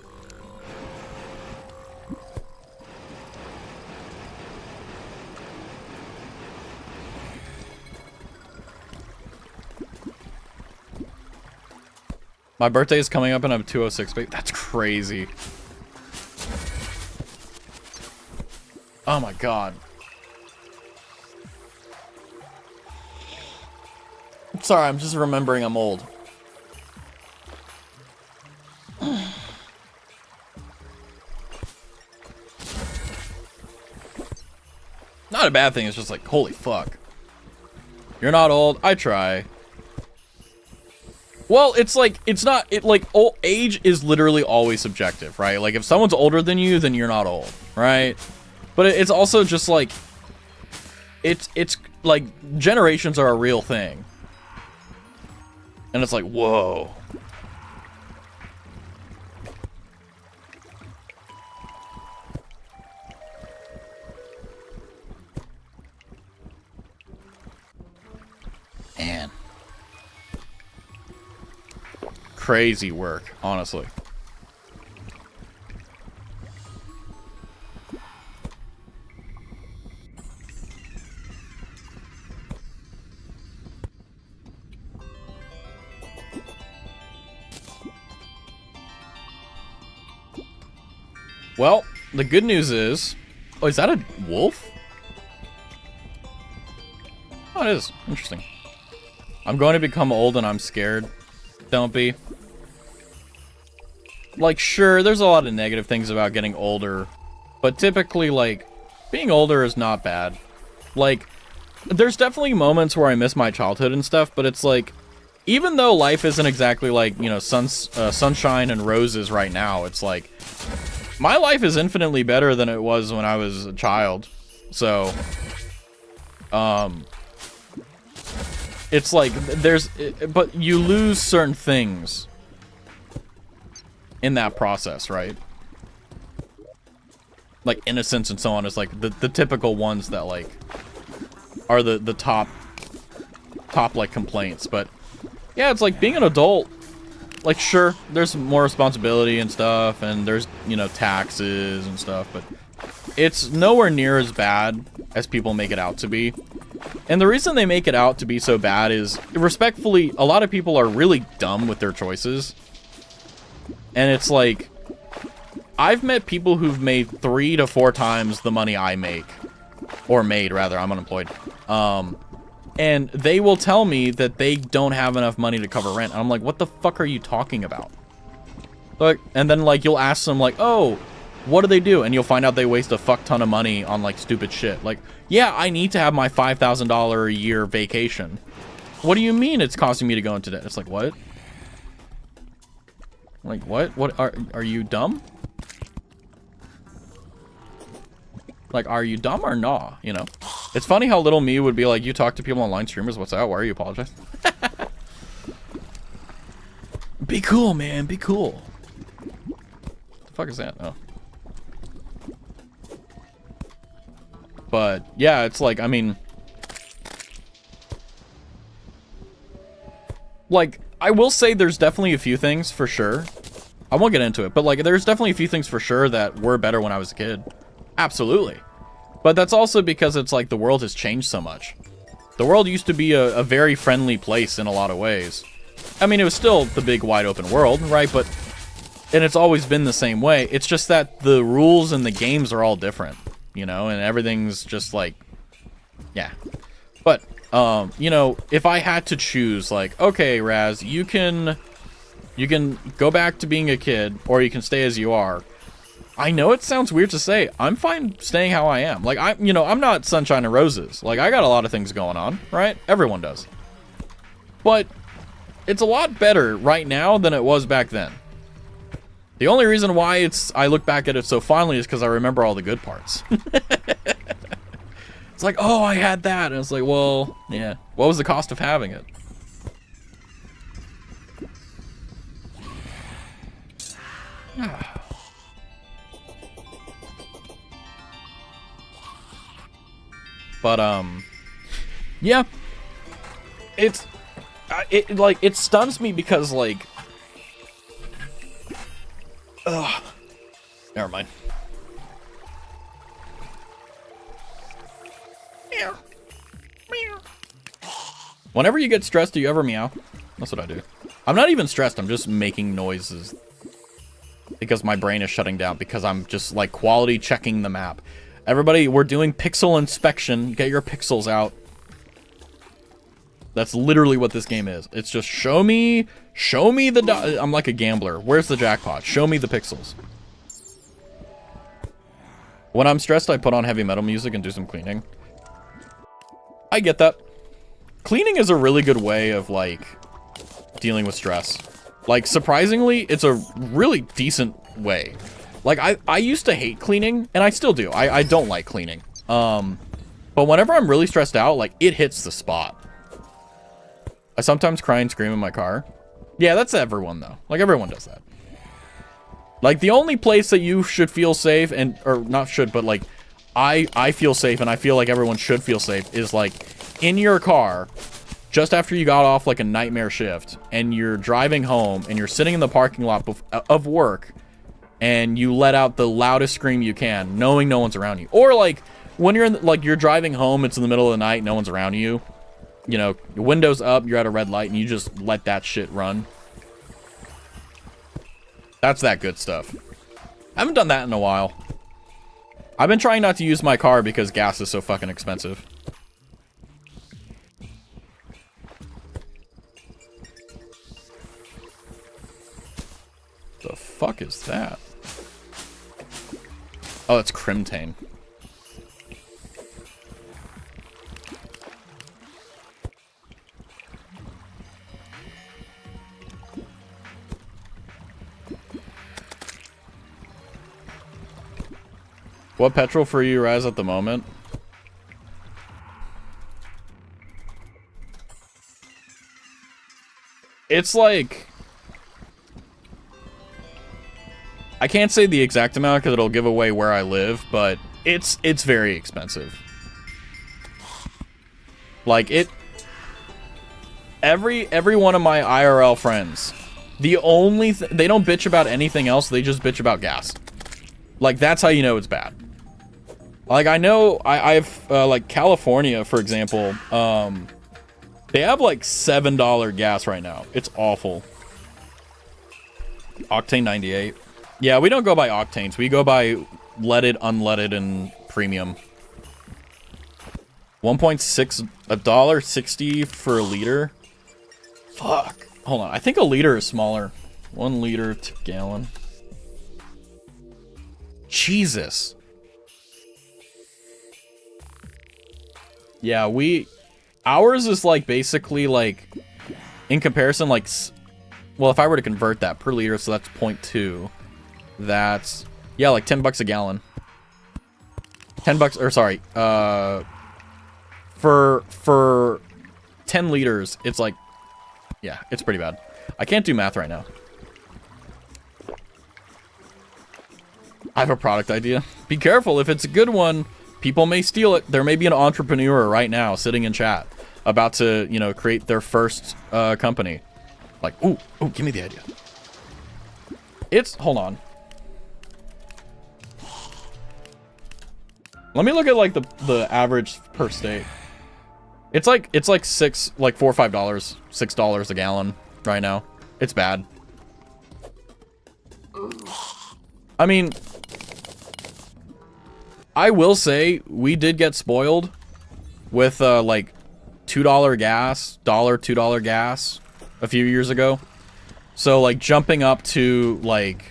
My birthday is coming up and I'm 206, babe. That's crazy. Oh my god. Sorry, I'm just remembering I'm old. Not a bad thing, it's just like, holy fuck. You're not old, I try. Well, it's like, old age is literally always subjective, right? Like, if someone's older than you, then you're not old, right? But it's also just like, it's like, generations are a real thing. And it's like, whoa. Man. Crazy work, honestly. Well, the good news is... Oh, is that a wolf? Oh, it is. Interesting. I'm going to become old and I'm scared. Don't be. Like, sure, there's a lot of negative things about getting older. But typically, like, being older is not bad. Like, there's definitely moments where I miss my childhood and stuff, but it's like... Even though life isn't exactly like, you know, sunshine and roses right now, it's like... My life is infinitely better than it was when I was a child. So, it's like, but you lose certain things in that process, right? Like innocence and so on is like the typical ones that like are the top like complaints. But yeah, it's like being an adult. Like, sure, there's more responsibility and stuff, and there's, you know, taxes and stuff, but it's nowhere near as bad as people make it out to be. And the reason they make it out to be so bad is, respectfully, a lot of people are really dumb with their choices. And it's like, I've met people who've made 3 to 4 times the money I make. Or made, rather, I'm unemployed. And they will tell me that they don't have enough money to cover rent. And I'm like, what the fuck are you talking about? Like, and then, like, you'll ask them, like, oh, what do they do? And you'll find out they waste a fuck ton of money on, like, stupid shit. Like, yeah, I need to have my $5,000 a year vacation. What do you mean it's costing me to go into debt? It's like, what? Like, what? What, are you dumb? Like, are you dumb or nah? You know? It's funny how little me would be like, you talk to people online, streamers, what's that? Why are you apologizing? Be cool, man. Be cool. fuck is that? Oh. But yeah, it's like, I mean, like, I will say there's definitely a few things for sure. I won't get into it, but like, there's definitely a few things for sure that were better when I was a kid. Absolutely. But that's also because it's like the world has changed so much. The world used to be a very friendly place in a lot of ways. I mean, it was still the big wide open world, right? But, and it's always been the same way. It's just that the rules and the games are all different, you know, and everything's just like, yeah. But, you know, if I had to choose, like, okay, Raz, you can go back to being a kid, or you can stay as you are. I know it sounds weird to say. I'm fine staying how I am. Like, I'm not sunshine and roses. Like, I got a lot of things going on, right? Everyone does. But it's a lot better right now than it was back then. The only reason why I look back at it so fondly is because I remember all the good parts. It's like, oh, I had that. And it's like, well, yeah. What was the cost of having it? But, yeah. It stuns me because, like, ugh. Never mind. Meow. Meow. Whenever you get stressed, do you ever meow? That's what I do. I'm not even stressed, I'm just making noises. Because my brain is shutting down, because I'm just, like, quality checking the map. Everybody, we're doing pixel inspection. Get your pixels out. That's literally what this game is. It's just show me the I'm like a gambler. Where's the jackpot? Show me the pixels. When I'm stressed, I put on heavy metal music and do some cleaning. I get that. Cleaning is a really good way of, like, dealing with stress. Like, surprisingly, it's a really decent way. Like, I used to hate cleaning, and I still do. I don't like cleaning. But whenever I'm really stressed out, like, it hits the spot. I sometimes cry and scream in my car. Yeah, that's everyone, though. Like, everyone does that. Like, the only place that you should feel safe, or not should, but, like, I feel safe, and I feel like everyone should feel safe, is, like, in your car, just after you got off, like, a nightmare shift, and you're driving home, and you're sitting in the parking lot of work, and you let out the loudest scream you can, knowing no one's around you. Or, like, when you're you're driving home, it's in the middle of the night, no one's around you. You know, your window's up, you're at a red light, and you just let that shit run. That's that good stuff. I haven't done that in a while. I've been trying not to use my car because gas is so fucking expensive. The fuck is that? Oh, it's Crimtane. What petrol for you, Raz, at the moment? It's like... I can't say the exact amount because it'll give away where I live, but it's very expensive. Like, every one of my IRL friends, the only they don't bitch about anything else, they just bitch about gas. Like, that's how you know it's bad. Like, I know I've like California, for example, they have like $7 gas right now. It's awful. Octane 98. Yeah, we don't go by octanes. We go by leaded, unleaded, and premium. 1.6, $1.60 for a liter. Fuck. Hold on. I think a liter is smaller. 1 liter to gallon. Jesus. Yeah, ours is like basically like, in comparison, like, well, if I were to convert that per liter, so that's 0.2. That's, yeah, like $10 a gallon. 10 bucks, or sorry, for 10 liters, it's like, yeah, it's pretty bad. I can't do math right now. I have a product idea. Be careful, if it's a good one, people may steal it. There may be an entrepreneur right now sitting in chat about to, you know, create their first company. Like, ooh, give me the idea. Hold on. Let me look at like the average per state. It's like $4 or $5, $6 a gallon right now. It's bad. I mean, I will say we did get spoiled with like $2 gas, $2 gas a few years ago. So like jumping up to like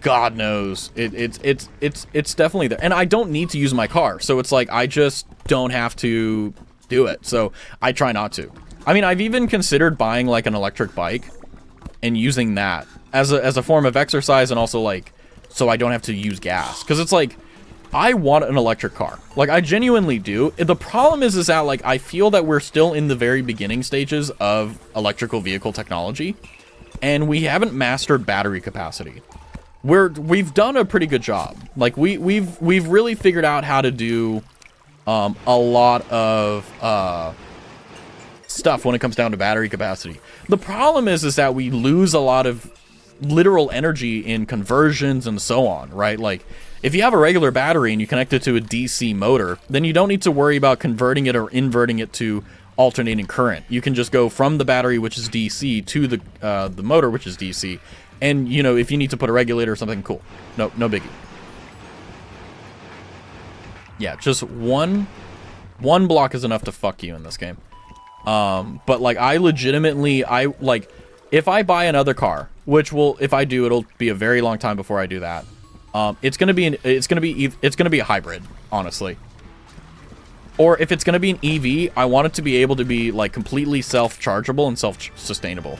God knows it's definitely there. And I don't need to use my car. So it's like I just don't have to do it. So I try not to. I mean, I've even considered buying like an electric bike and using that as a form of exercise, and also like so I don't have to use gas, because it's like I want an electric car, like I genuinely do. The problem is that like I feel that we're still in the very beginning stages of electrical vehicle technology, and we haven't mastered battery capacity. We've done a pretty good job. Like we've really figured out how to do a lot of stuff when it comes down to battery capacity. The problem is that we lose a lot of literal energy in conversions and so on, right? Like if you have a regular battery and you connect it to a DC motor, then you don't need to worry about converting it or inverting it to alternating current. You can just go from the battery, which is DC, to the motor, which is DC. And you know, if you need to put a regulator or something, cool. No biggie. Yeah, just one block is enough to fuck you in this game. But like I legitimately, if I buy another car, which if I do, it'll be a very long time before I do that. It's gonna be a hybrid, honestly. Or if it's gonna be an EV, I want it to be able to be like completely self-chargeable and self-sustainable.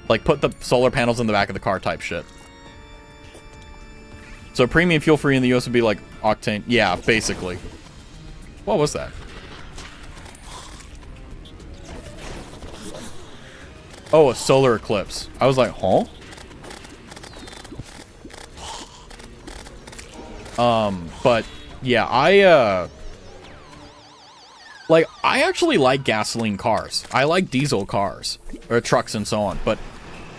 Like put the solar panels in the back of the car type shit. So premium fuel free in the US would be like octane. Yeah, basically. What was that? Oh, a solar eclipse. I was like, huh? But yeah, I actually like gasoline cars. I like diesel cars or trucks and so on, but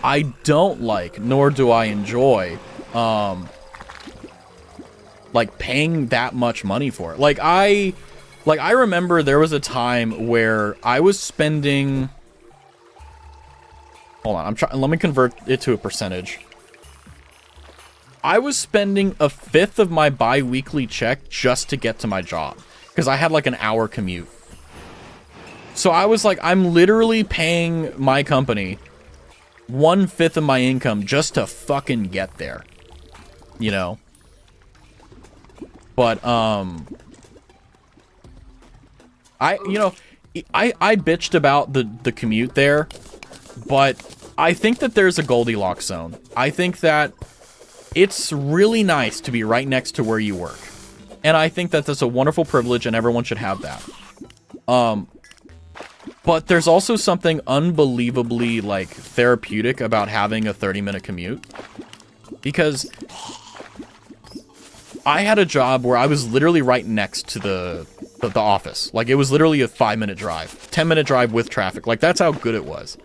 I don't like, nor do I enjoy, like paying that much money for it. Like I remember there was a time where I was spending, hold on, let me convert it to a percentage. I was spending 1/5 of my bi-weekly check just to get to my job, because I had like an hour commute. So I was like, I'm literally paying my company 1/5 of my income just to fucking get there, you know? But, I bitched about the commute there, but I think that there's a Goldilocks zone. I think that it's really nice to be right next to where you work. And I think that that's a wonderful privilege and everyone should have that. But there's also something unbelievably, like, therapeutic about having a 30-minute commute. Because I had a job where I was literally right next to the office. Like, it was literally a 5-minute drive. 10-minute drive with traffic. Like, that's how good it was.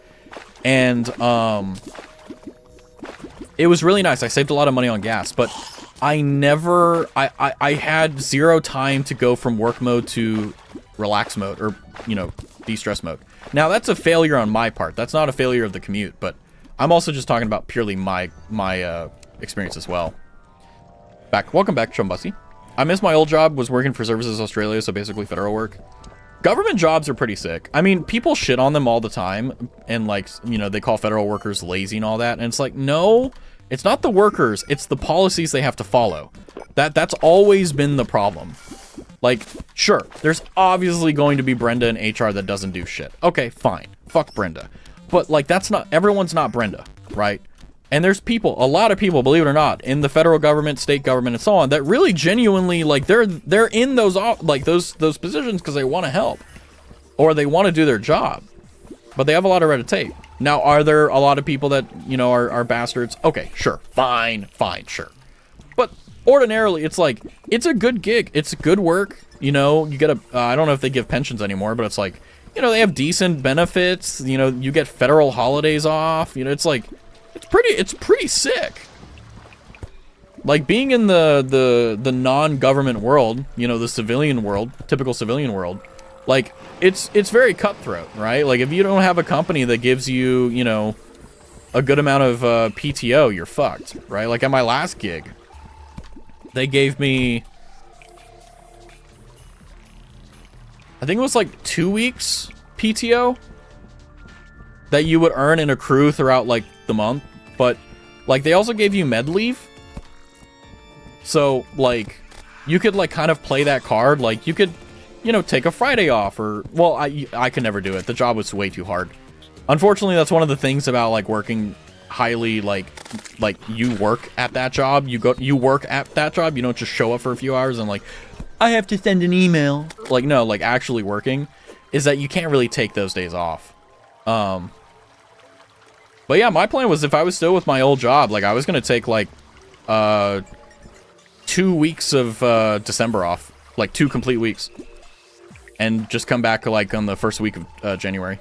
And, it was really nice. I saved a lot of money on gas, but I had zero time to go from work mode to relax mode, or, you know, de-stress mode. Now, that's a failure on my part. That's not a failure of the commute, but I'm also just talking about purely my experience as well. Welcome back, Chumbussy. I miss my old job, was working for Services Australia, so basically federal work. Government jobs are pretty sick. I mean, people shit on them all the time, and like, you know, they call federal workers lazy and all that, and it's like, no, it's not the workers, it's the policies they have to follow. That's always been the problem. Like, sure, there's obviously going to be Brenda in HR that doesn't do shit. Okay, fine. Fuck Brenda. But, like, everyone's not Brenda, right? And there's people, a lot of people, believe it or not, in the federal government, state government, and so on, that really genuinely, like, they're in those positions because they want to help. Or they want to do their job. But they have a lot of red tape. Now, are there a lot of people that, you know, are bastards? Okay, sure. Fine, sure. But ordinarily, it's like, it's a good gig. It's good work. You know, you get a, I don't know if they give pensions anymore, but it's like, you know, they have decent benefits. You know, you get federal holidays off. You know, it's like, it's pretty sick. Like being in the non-government world, you know, the civilian world, typical civilian world, like it's very cutthroat, right? Like if you don't have a company that gives you, you know, a good amount of PTO, you're fucked, right? Like at my last gig, they gave me, I think it was like 2 weeks PTO that you would earn and accrue throughout like the month, but like they also gave you med leave. So, like, you could, like, kind of play that card. Like, you could, you know, take a Friday off or... Well, I could never do it. The job was way too hard. Unfortunately, that's one of the things about, like, working highly, like you work at that job. You work at that job. You don't just show up for a few hours and, like, I have to send an email. Like, no, like, actually working is that you can't really take those days off. But, yeah, my plan was if I was still with my old job, like, I was going to take, like, 2 weeks of December off, like 2 complete weeks, and just come back like on the first week of January.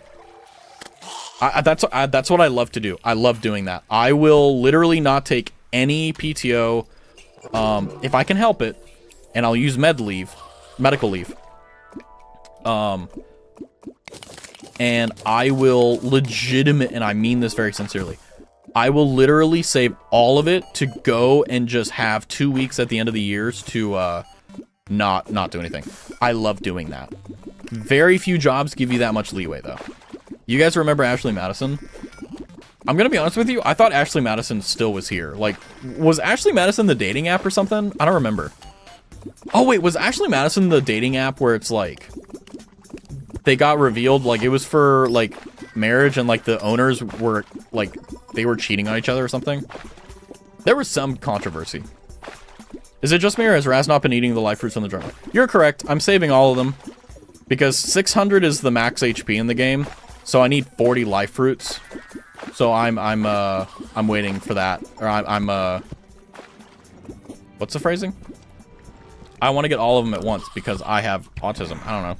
That's what I love to do. I love doing that. I will literally not take any PTO if I can help it, and I'll use medical leave. And I will and I mean this very sincerely, I will literally save all of it to go and just have 2 weeks at the end of the years to not do anything. I love doing that. Very few jobs give you that much leeway, though. You guys remember Ashley Madison? I'm gonna be honest with you, I thought Ashley Madison still was here. Like, was Ashley Madison the dating app or something? I don't remember. Oh wait, was Ashley Madison the dating app where it's like they got revealed, like it was for like marriage and like the owners were like they were cheating on each other or something? There was some controversy. Is it just me or has Raz not been eating the life fruits on the journal? You're correct. I'm saving all of them because 600 is the max HP in the game, so I need 40 life fruits. So I'm waiting for that. Or I'm what's the phrasing? I want to get all of them at once because I have autism. I don't know.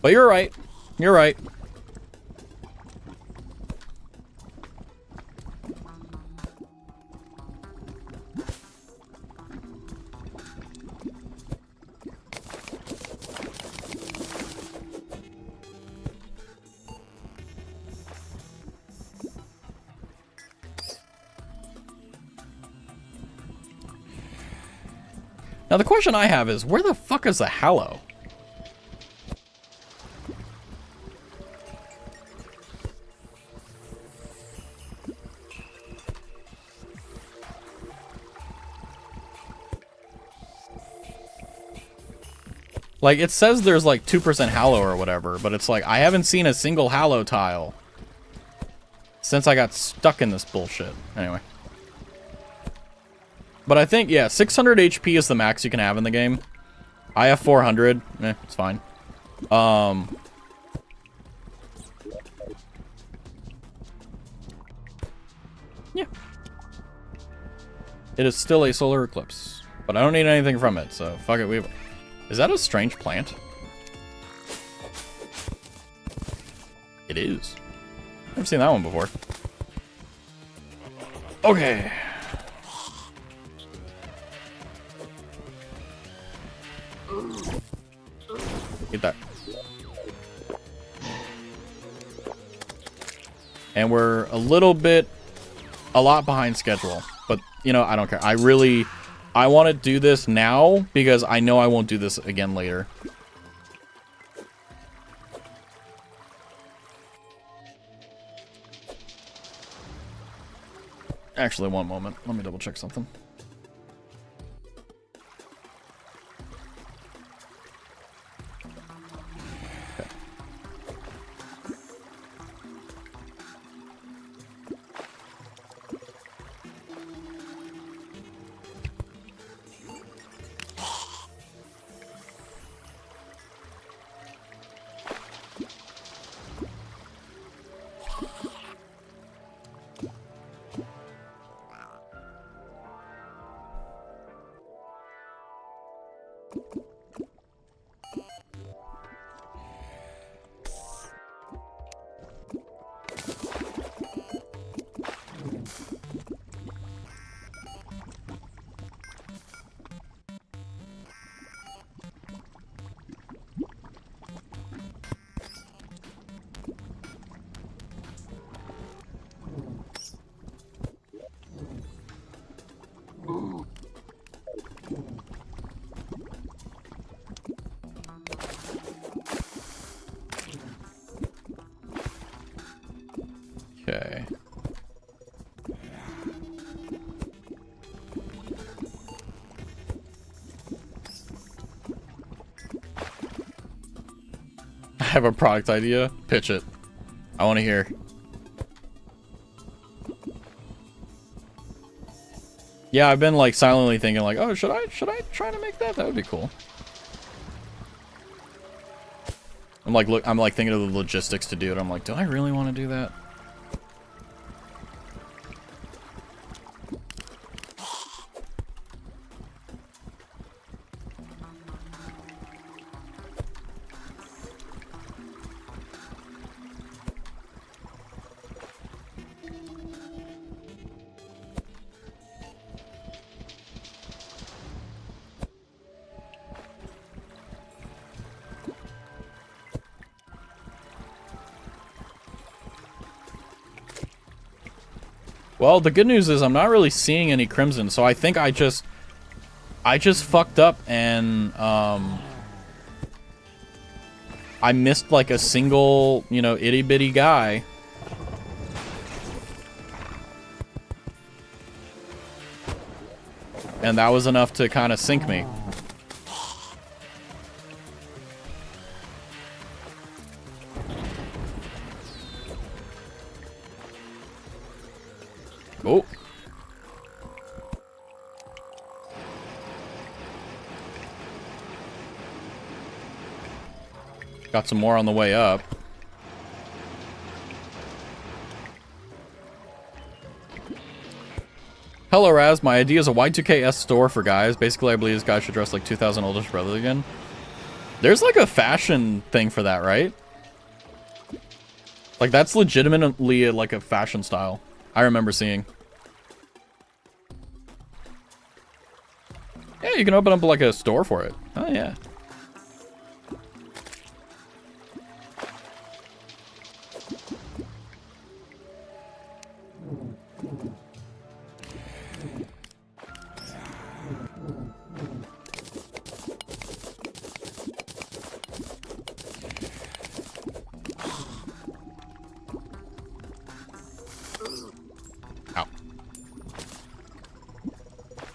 But you're right. You're right. Now the question I have is, where the fuck is the Hallow? Like, it says there's like 2% Hallow or whatever, but it's like, I haven't seen a single Hallow tile since I got stuck in this bullshit. Anyway. But I think, yeah, 600 HP is the max you can have in the game. I have 400. It's fine. Yeah. It is still a solar eclipse, but I don't need anything from it, so fuck it. Is that a strange plant? It is. Never seen that one before. Okay. Get that. And we're a lot behind schedule, but you know, I don't care. I want to do this now because I know I won't do this again later. Actually, one moment. Let me double check something. have a product idea. Pitch it. I want to hear. Yeah, I've been like silently thinking like, oh, should I try to make that? That would be cool. I'm like thinking of the logistics to do it. I'm like, do I really want to do that? Well, the good news is I'm not really seeing any crimson, so I think I just fucked up and I missed like a single, you know, itty bitty guy. And that was enough to kind of sink me. Oh. Got some more on the way up. Hello, Raz. My idea is a Y2KS store for guys. Basically, I believe this guy should dress like 2000 oldest brother again. There's like a fashion thing for that, right? Like that's legitimately like a fashion style. I remember seeing. Yeah, you can open up like a store for it. Oh, yeah.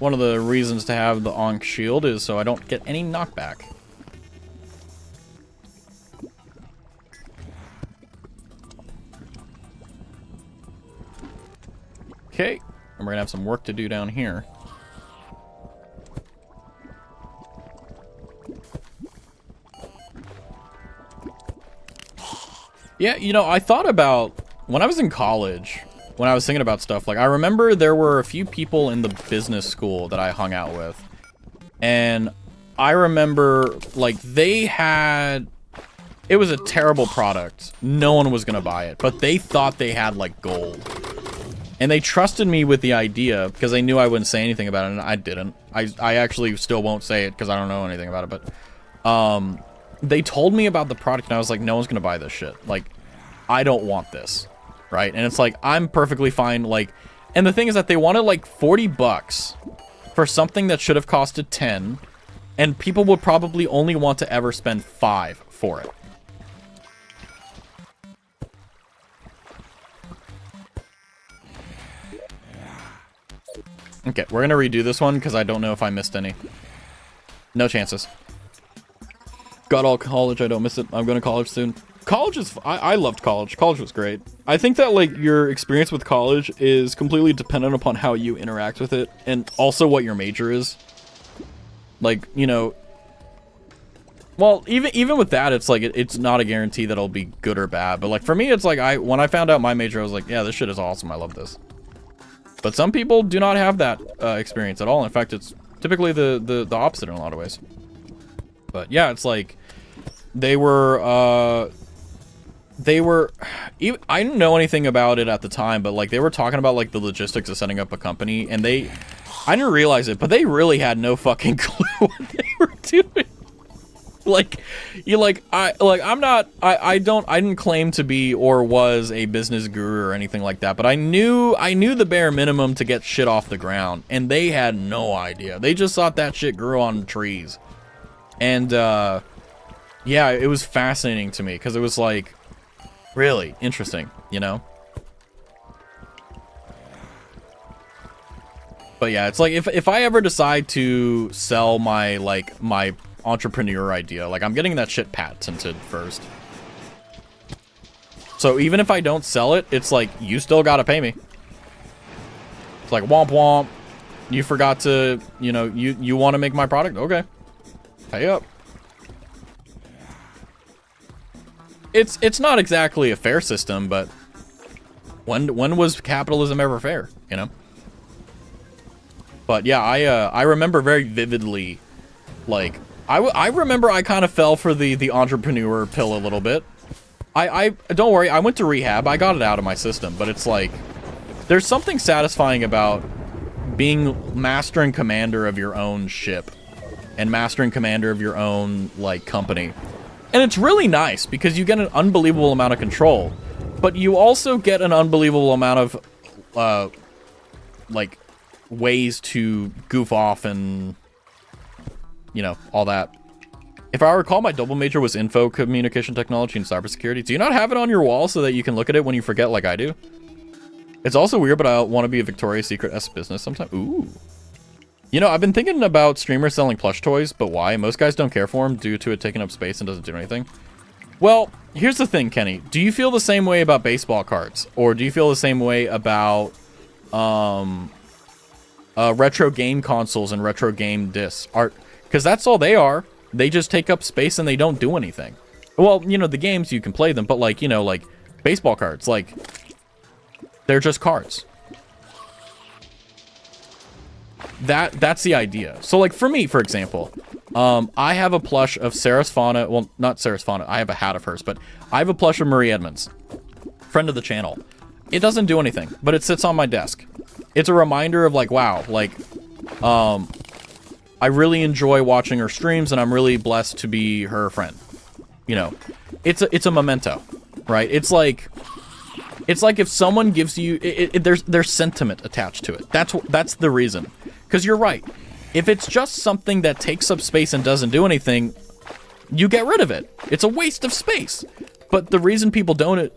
One of the reasons to have the Ankh shield is so I don't get any knockback. Okay, and we're gonna have some work to do down here. Yeah, you know, I thought about when I was in college, when I was thinking about stuff, like I remember there were a few people in the business school that I hung out with, and I remember like they had, it was a terrible product. No one was gonna buy it, but they thought they had like gold, and they trusted me with the idea because they knew I wouldn't say anything about it, and I didn't. I actually still won't say it because I don't know anything about it, but they told me about the product and I was like, no one's gonna buy this shit. Like, I don't want this. Right? And it's like, I'm perfectly fine. Like, and the thing is that they wanted like 40 bucks for something that should have costed 10, and people would probably only want to ever spend 5 for it. Okay, we're gonna redo this one because I don't know if I missed any. No chances. Got all college, I don't miss it. I'm going to college soon. College is, I loved college. College was great. I think that like your experience with college is completely dependent upon how you interact with it, and also what your major is. Like, you know, well, even with that, it's like it's not a guarantee that it'll be good or bad. But like for me, it's like when I found out my major, I was like, yeah, this shit is awesome. I love this. But some people do not have that experience at all. In fact, it's typically the opposite in a lot of ways. But yeah, it's like they were I didn't know anything about it at the time, but like they were talking about like the logistics of setting up a company, and I didn't realize it, but they really had no fucking clue what they were doing. Like, I didn't claim to be or was a business guru or anything like that, but I knew the bare minimum to get shit off the ground, and they had no idea. They just thought that shit grew on trees. And yeah, it was fascinating to me because it was like really interesting, you know? But yeah, it's like if I ever decide to sell my entrepreneur idea, like I'm getting that shit patented first. So even if I don't sell it, it's like, you still gotta pay me. It's like, womp womp. You forgot to, you know, you want to make my product? Okay. Pay up. It's not exactly a fair system, but when was capitalism ever fair, you know? But yeah, I remember very vividly, like, I remember I kind of fell for the entrepreneur pill a little bit. I don't worry, I went to rehab, I got it out of my system, but it's like, there's something satisfying about being master and commander of your own ship and master and commander of your own, like, company. And it's really nice because you get an unbelievable amount of control, but you also get an unbelievable amount of, like, ways to goof off and, you know, all that. If I recall, my double major was info communication technology and cybersecurity. Do you not have it on your wall so that you can look at it when you forget like I do? It's also weird, but I want to be a Victoria's Secret-esque business sometime. Ooh. You know, I've been thinking about streamers selling plush toys, but why? Most guys don't care for them due to it taking up space and doesn't do anything. Well, here's the thing, Kenny. Do you feel the same way about baseball cards? Or do you feel the same way about retro game consoles and retro game discs? Because that's all they are. They just take up space and they don't do anything. Well, you know, the games, you can play them, but like, you know, like baseball cards, like, they're just cards. That's the idea. So like for me, for example, I have a plush of Sarah's Fauna. Well, not Sarah's Fauna. I have a hat of hers, but I have a plush of Marie Edmonds, friend of the channel. It doesn't do anything, but it sits on my desk. It's a reminder of like, wow, like, I really enjoy watching her streams and I'm really blessed to be her friend. You know, it's a memento, right? It's like if someone gives you, there's sentiment attached to it. That's the reason. Because you're right. If it's just something that takes up space and doesn't do anything, you get rid of it. It's a waste of space. But the reason people don't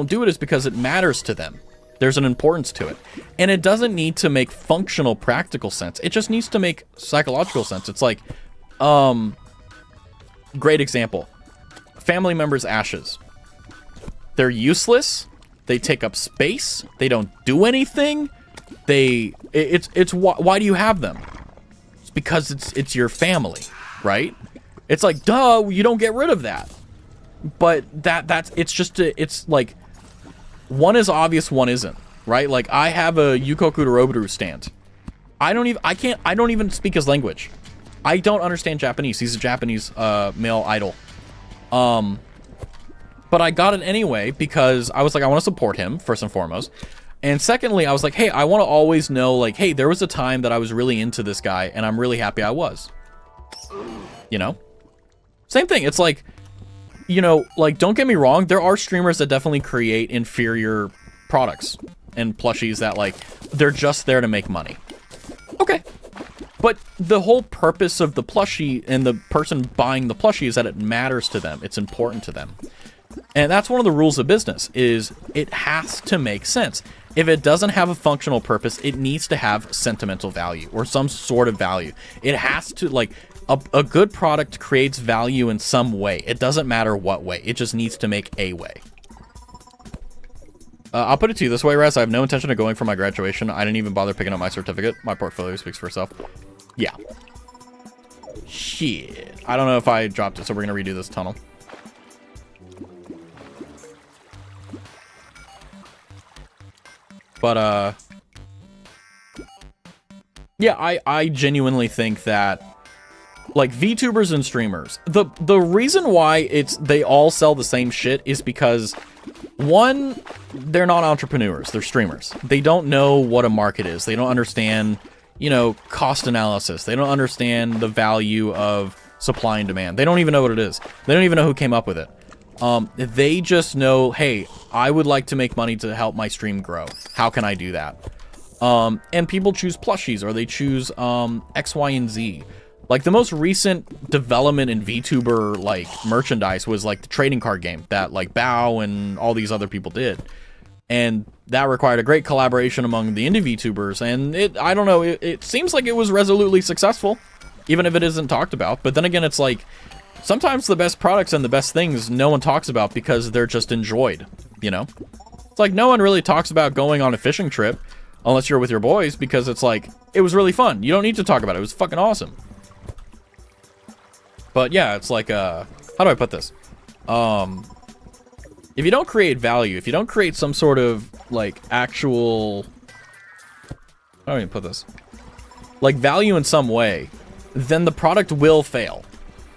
do it is because it matters to them. There's an importance to it. And it doesn't need to make functional, practical sense. It just needs to make psychological sense. It's like, great example. Family members' ashes. They're useless. They take up space. They don't do anything. Why do you have them? It's because it's your family, right? It's like, duh, you don't get rid of that. But it's like, one is obvious, one isn't, right? Like, I have a Yukoku Dorobaru stand. I don't even speak his language. I don't understand Japanese. He's a Japanese male idol. But I got it anyway because I was like, I want to support him, first and foremost. And secondly, I was like, hey, I want to always know, like, hey, there was a time that I was really into this guy, and I'm really happy I was. You know? Same thing. It's like, you know, like, don't get me wrong, there are streamers that definitely create inferior products and plushies that, like, they're just there to make money. Okay. But the whole purpose of the plushie and the person buying the plushie is that it matters to them. It's important to them. And that's one of the rules of business, is it has to make sense. If it doesn't have a functional purpose, it needs to have sentimental value or some sort of value. It has to, like, a good product creates value in some way. It doesn't matter what way. It just needs to make a way. I'll put it to you this way, Raz. I have no intention of going for my graduation. I didn't even bother picking up my certificate. My portfolio speaks for itself. Yeah. Shit. I don't know if I dropped it, so we're going to redo this tunnel. But, yeah, I genuinely think that, like, VTubers and streamers, the reason why they all sell the same shit is because, one, they're not entrepreneurs, they're streamers. They don't know what a market is. They don't understand, you know, cost analysis. They don't understand the value of supply and demand. They don't even know what it is. They don't even know who came up with it. They just know, hey, I would like to make money to help my stream grow. How can I do that? And people choose plushies, or they choose X, Y, and Z. Like, the most recent development in VTuber, like, merchandise was, like, the trading card game that, like, Bao and all these other people did. And that required a great collaboration among the indie VTubers, and I don't know, it seems like it was resolutely successful, even if it isn't talked about. But then again, it's like, sometimes the best products and the best things no one talks about because they're just enjoyed. you know? It's like no one really talks about going on a fishing trip unless you're with your boys, because it's like, it was really fun. You don't need to talk about it. It was fucking awesome. But yeah, it's like, how do I put this? If you don't create value, if you don't create some sort of, like, actual... How do I even put this? Like, value in some way, then the product will fail.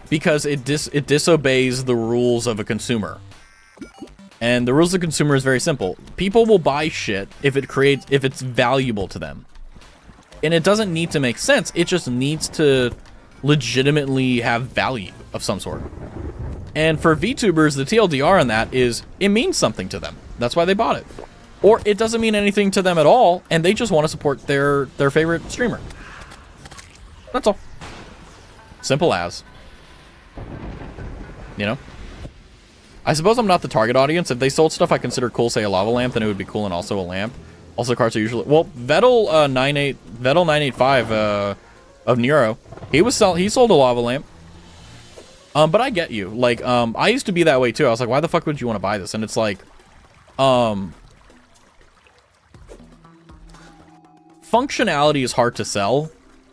Because it disobeys the rules of a consumer. And the rules of a consumer is very simple. People will buy shit if it's valuable to them. And it doesn't need to make sense. It just needs to legitimately have value of some sort. And for VTubers, the TLDR on that is it means something to them. That's why they bought it. Or it doesn't mean anything to them at all, and they just want to support their favorite streamer. That's all. Simple as. You know? I suppose I'm not the target audience. If they sold stuff I consider cool, say a lava lamp, then it would be cool and also a lamp. Also, cards are usually... Well, Vettel 985 of Nero, he sold a lava lamp. But I get you. Like, I used to be that way too. I was like, why the fuck would you want to buy this? And it's like, functionality is hard to sell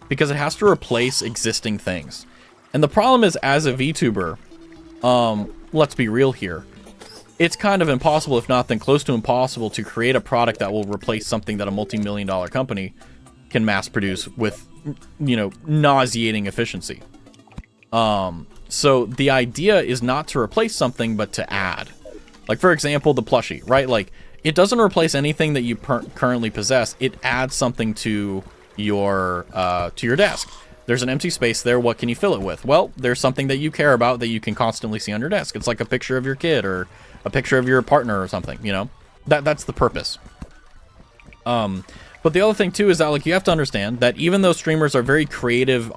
because it has to replace existing things. And the problem is, as a VTuber, let's be real here. It's kind of impossible, if not then close to impossible, to create a product that will replace something that a multi-million-dollar company can mass produce with, you know, nauseating efficiency. So the idea is not to replace something, but to add. Like, for example, the plushie, right? Like, it doesn't replace anything that you currently possess. It adds something to your desk. There's an empty space there. What can you fill it with? Well, there's something that you care about that you can constantly see on your desk. It's like a picture of your kid or a picture of your partner or something, you know? That's the purpose. But the other thing, too, is that, like, you have to understand that even though streamers are very creative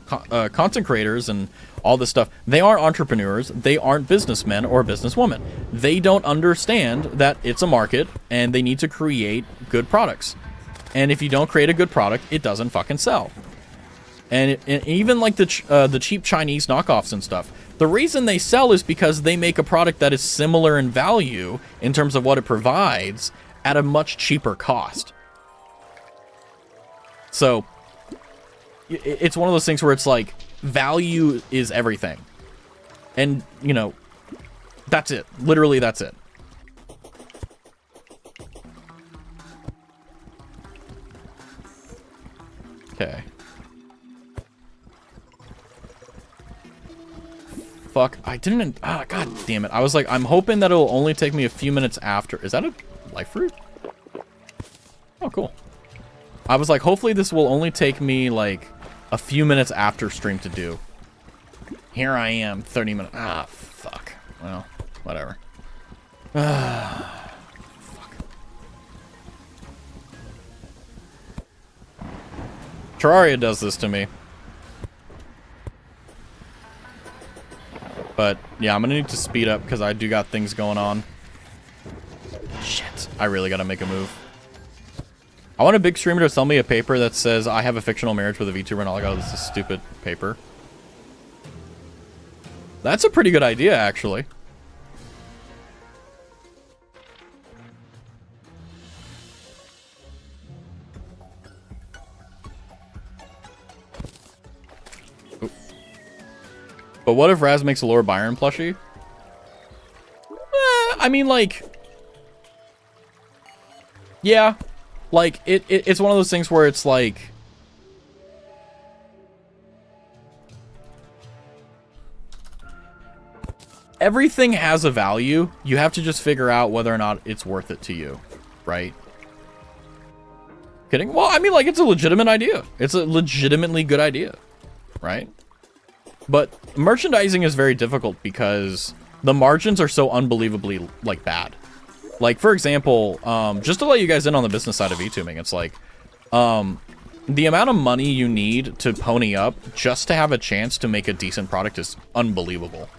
content creators and all this stuff, they aren't entrepreneurs, they aren't businessmen or businesswomen. They don't understand that it's a market and they need to create good products. And if you don't create a good product, it doesn't fucking sell. And even like the cheap Chinese knockoffs and stuff, the reason they sell is because they make a product that is similar in value in terms of what it provides at a much cheaper cost. So it's one of those things where it's like, value is everything. And, you know, that's it. Literally, that's it. Okay. Fuck, I didn't... Ah, god damn it. I was like, I'm hoping that it'll only take me a few minutes after... Is that a life fruit? Oh, cool. I was like, hopefully this will only take me, like, a few minutes after stream to do. Here I am, 30 minutes. Ah, fuck. Well, whatever. Fuck. Terraria does this to me. But, yeah, I'm gonna need to speed up because I do got things going on. Shit. I really gotta make a move. I want a big streamer to sell me a paper that says I have a fictional marriage with a VTuber, and all I got is this stupid paper. That's a pretty good idea, actually. Oop. But what if Raz makes a Lord Byron plushie? I mean, like... Yeah. Like, it's one of those things where it's like... Everything has a value. You have to just figure out whether or not it's worth it to you, right? Kidding? Well, I mean, like, it's a legitimate idea. It's a legitimately good idea, right? But merchandising is very difficult because the margins are so unbelievably, like, bad. Like, for example, just to let you guys in on the business side of VTubing, it's like, the amount of money you need to pony up just to have a chance to make a decent product is unbelievable.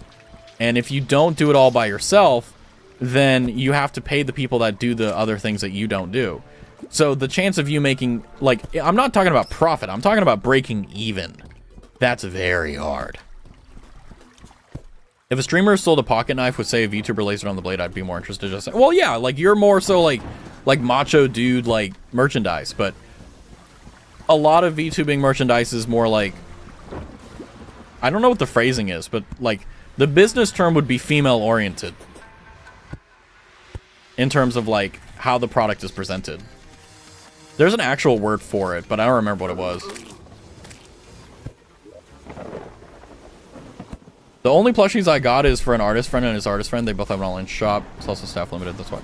And if you don't do it all by yourself, then you have to pay the people that do the other things that you don't do. So the chance of you making, like, I'm not talking about profit, I'm talking about breaking even. That's very hard. If a streamer sold a pocket knife with, say, a VTuber lasered on the blade, I'd be more interested. Just saying. Well, yeah, like you're more so like macho dude like merchandise, but a lot of VTubing merchandise is more like, I don't know what the phrasing is, but like the business term would be female oriented in terms of like how the product is presented. There's an actual word for it, but I don't remember what it was. The only plushies I got is for an artist friend and his artist friend. They both have an online shop. It's also staff limited. That's why.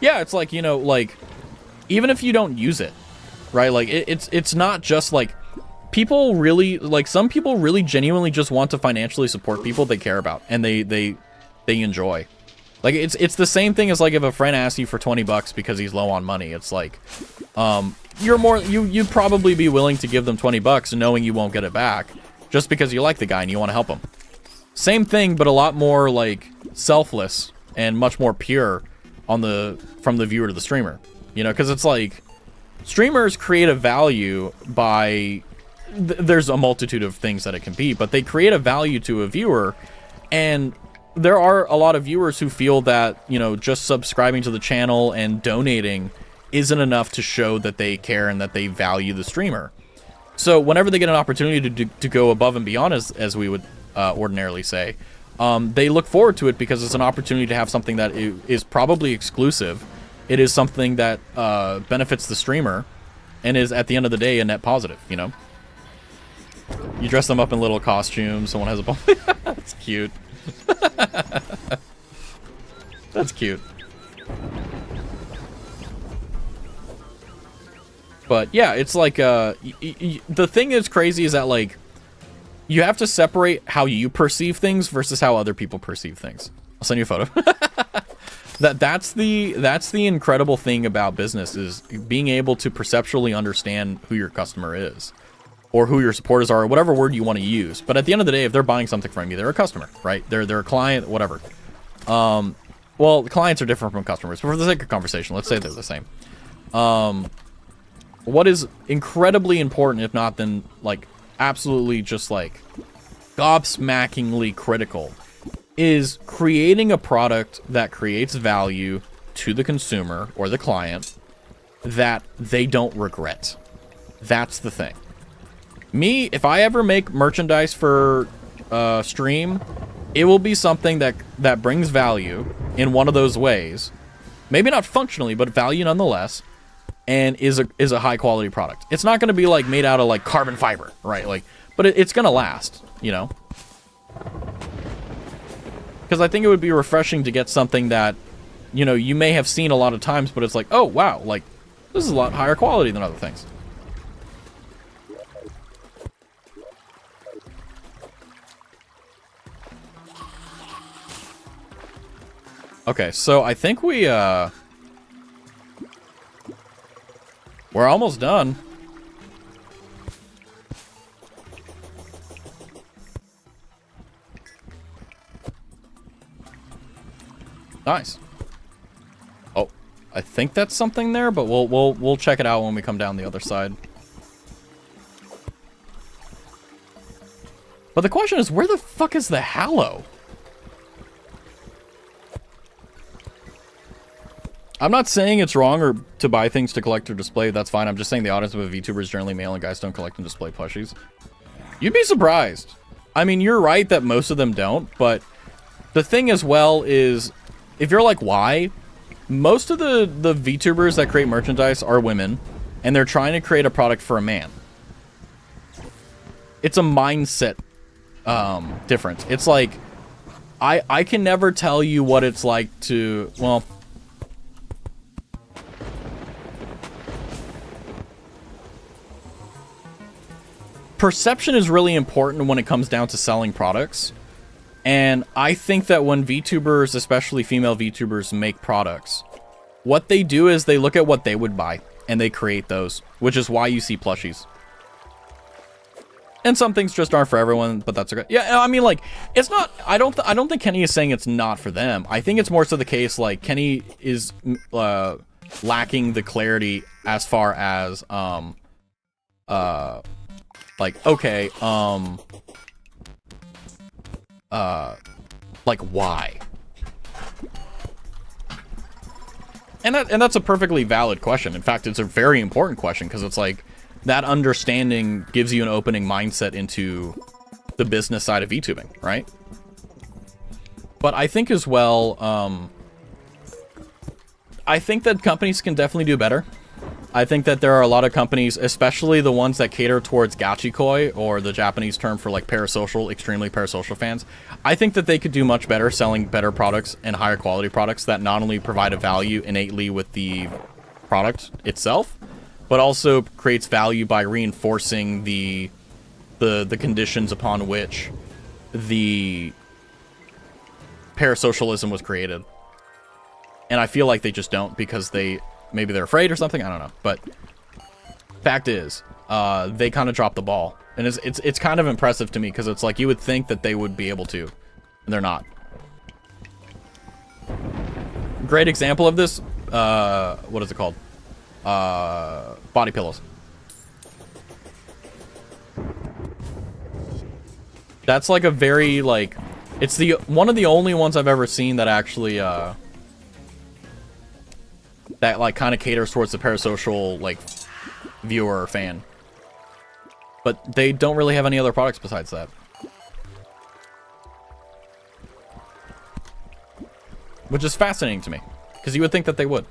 Yeah, it's like, you know, like, even if you don't use it, right? Like, it's not just like, people really, like, some people really genuinely just want to financially support people they care about and they enjoy. Like, it's the same thing as, like, if a friend asks you for 20 bucks because he's low on money. It's like, you'd probably be willing to give them 20 bucks knowing you won't get it back just because you like the guy and you want to help him. Same thing, but a lot more like selfless and much more pure from the viewer to the streamer, you know, because it's like streamers create a value by there's a multitude of things that it can be, but they create a value to a viewer, and there are a lot of viewers who feel that, you know, just subscribing to the channel and donating isn't enough to show that they care and that they value the streamer. So whenever they get an opportunity to go above and beyond, as we would ordinarily say, they look forward to it because it's an opportunity to have something that is probably exclusive. It is something that benefits the streamer and is, at the end of the day, a net positive, you know? You dress them up in little costumes, someone has a ball. That's cute. That's cute. But yeah, it's like, the thing is crazy is that, like, you have to separate how you perceive things versus how other people perceive things. I'll send you a photo. That's the incredible thing about business, is being able to perceptually understand who your customer is, or who your supporters are, or whatever word you want to use. But at the end of the day, if they're buying something from you, they're a customer, right? They're a client, whatever. Well, clients are different from customers, but for the sake of conversation, let's say they're the same. What is incredibly important, if not then like absolutely just like gobsmackingly critical, is creating a product that creates value to the consumer or the client that they don't regret. That's the thing. Me, if I ever make merchandise for stream, it will be something that brings value in one of those ways. Maybe not functionally, but value nonetheless, and is a high quality product. It's not going to be like made out of like carbon fiber, right? Like, but it's going to last, you know? Because I think it would be refreshing to get something that, you know, you may have seen a lot of times, but it's like, oh wow, like this is a lot higher quality than other things. Okay, so I think we're almost done. Nice. Oh, I think that's something there, but we'll check it out when we come down the other side. But the question is, where the fuck is the Hallow? I'm not saying it's wrong or to buy things to collect or display. That's fine. I'm just saying the audience of a VTuber is generally male and guys don't collect and display plushies. You'd be surprised. I mean, you're right that most of them don't, but the thing as well is, if you're like, why? Most of the VTubers that create merchandise are women, and they're trying to create a product for a man. It's a mindset difference. It's like, I can never tell you what it's like to, well... Perception is really important when it comes down to selling products. And I think that when VTubers, especially female VTubers, make products, what they do is they look at what they would buy and they create those, which is why you see plushies. And some things just aren't for everyone, but that's okay. Yeah, I mean, like, it's not, I don't think Kenny is saying it's not for them. I think it's more so the case, like, Kenny is lacking the clarity as far as, like, okay, Like, why? And that's a perfectly valid question. In fact, it's a very important question, because it's like, that understanding gives you an opening mindset into the business side of VTubing, right? But I think as well, I think that companies can definitely do better. I think that there are a lot of companies, especially the ones that cater towards gachikoi, or the Japanese term for like parasocial, extremely parasocial fans. I think that they could do much better selling better products and higher quality products that not only provide a value innately with the product itself, but also creates value by reinforcing the conditions upon which the parasocialism was created. And I feel like they just don't, because maybe they're afraid or something, I don't know. But fact is, they kind of dropped the ball. And it's kind of impressive to me, because it's like you would think that they would be able to, and they're not. Great example of this, what is it called? Body pillows. That's like a very, like, it's one of the only ones I've ever seen that actually, that like kind of caters towards the parasocial, like, viewer or fan. But they don't really have any other products besides that. Which is fascinating to me, because you would think that they would.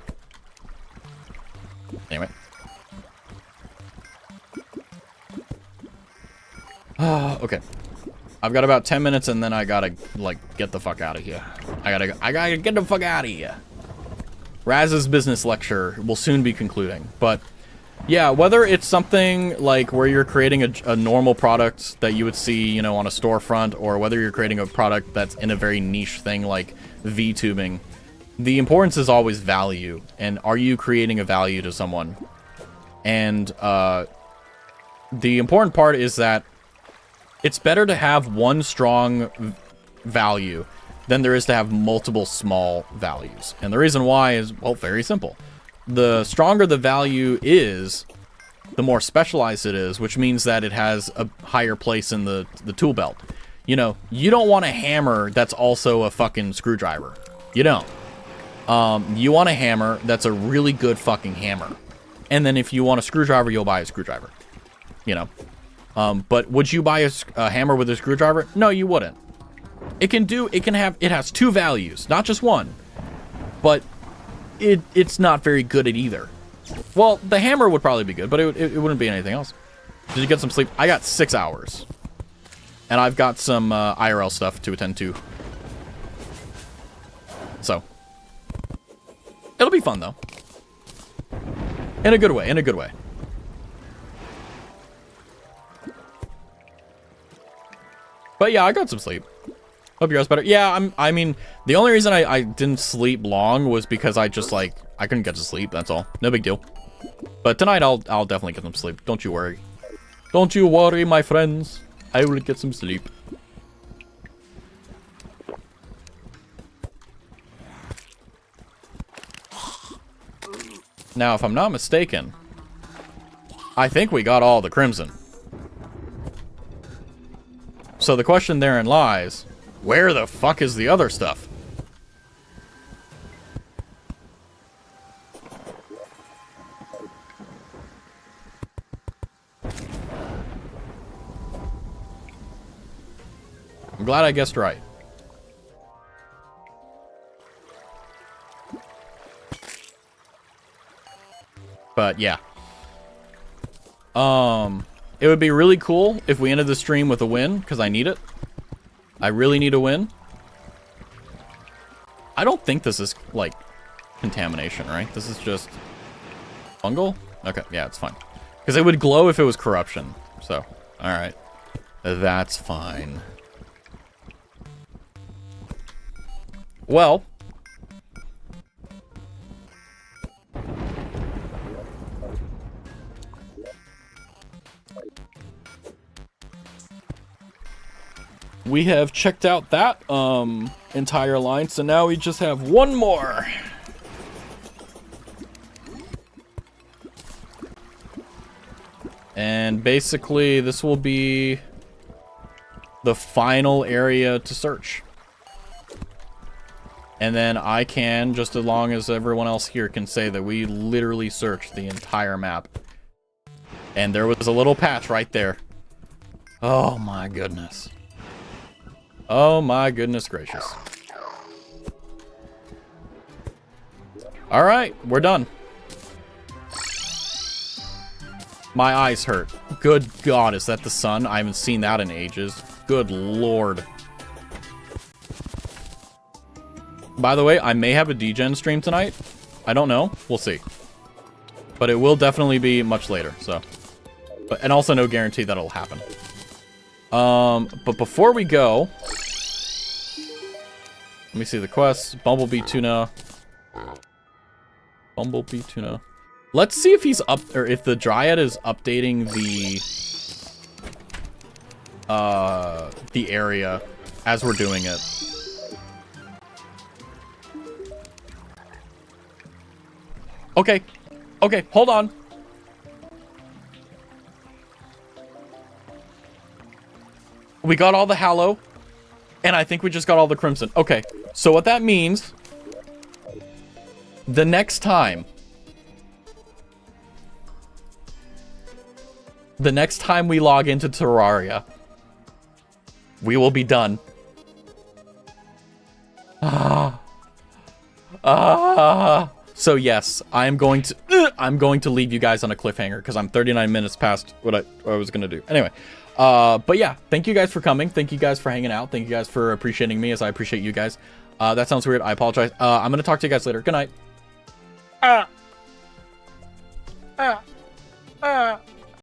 Anyway. Okay. I've got about 10 minutes, and then I gotta, like, get the fuck out of here. I gotta get the fuck out of here. Raz's business lecture will soon be concluding, but yeah, whether it's something like where you're creating a normal product that you would see, you know, on a storefront, or whether you're creating a product that's in a very niche thing like VTubing, the importance is always value. And are you creating a value to someone? And the important part is that it's better to have one strong value than there is to have multiple small values. And the reason why is, well, very simple. The stronger the value is, the more specialized it is, which means that it has a higher place in the tool belt. You know, you don't want a hammer that's also a fucking screwdriver. You don't. You want a hammer that's a really good fucking hammer. And then if you want a screwdriver, you'll buy a screwdriver. You know. But would you buy a hammer with a screwdriver? No, you wouldn't. It has two values, not just one. But it's not very good at either. Well, the hammer would probably be good, but it wouldn't be anything else. Did you get some sleep? I got 6 hours. And I've got some IRL stuff to attend to. So. It'll be fun, though. In a good way, in a good way. But yeah, I got some sleep. Hope yours better. Yeah, I mean, the only reason I didn't sleep long was because I just, like, I couldn't get to sleep, that's all. No big deal. But tonight I'll definitely get some sleep. Don't you worry. Don't you worry, my friends. I will get some sleep. Now, if I'm not mistaken, I think we got all the crimson. So the question therein lies, where the fuck is the other stuff? I'm glad I guessed right. But yeah. It would be really cool if we ended the stream with a win, because I need it. I really need a win. I don't think this is, like, contamination, right? This is just fungal? Okay, yeah, it's fine. Because it would glow if it was corruption. So, alright. That's fine. Well. We have checked out that entire line, so now we just have one more. And basically, this will be the final area to search. And then I can, just as long as everyone else here can say that we literally searched the entire map. And there was a little patch right there. Oh my goodness. Oh my goodness gracious. Alright, we're done. My eyes hurt. Good God, is that the sun? I haven't seen that in ages. Good Lord. By the way, I may have a DGen stream tonight. I don't know. We'll see. But it will definitely be much later, so. And also no guarantee that it'll happen. But before we go, let me see the quests. Bumblebee tuna. Bumblebee tuna. Let's see if he's up, or if the Dryad is updating the area as we're doing it. Okay. Okay, hold on. We got all the Hallow, and I think we just got all the Crimson. Okay, so what that means, the next time we log into Terraria, we will be done. So yes, I'm going to leave you guys on a cliffhanger because I'm 39 minutes past what I was gonna do. Anyway, but yeah, thank you guys for coming. Thank you guys for hanging out. Thank you guys for appreciating me as I appreciate you guys. That sounds weird. I apologize. I'm gonna talk to you guys later. Good night.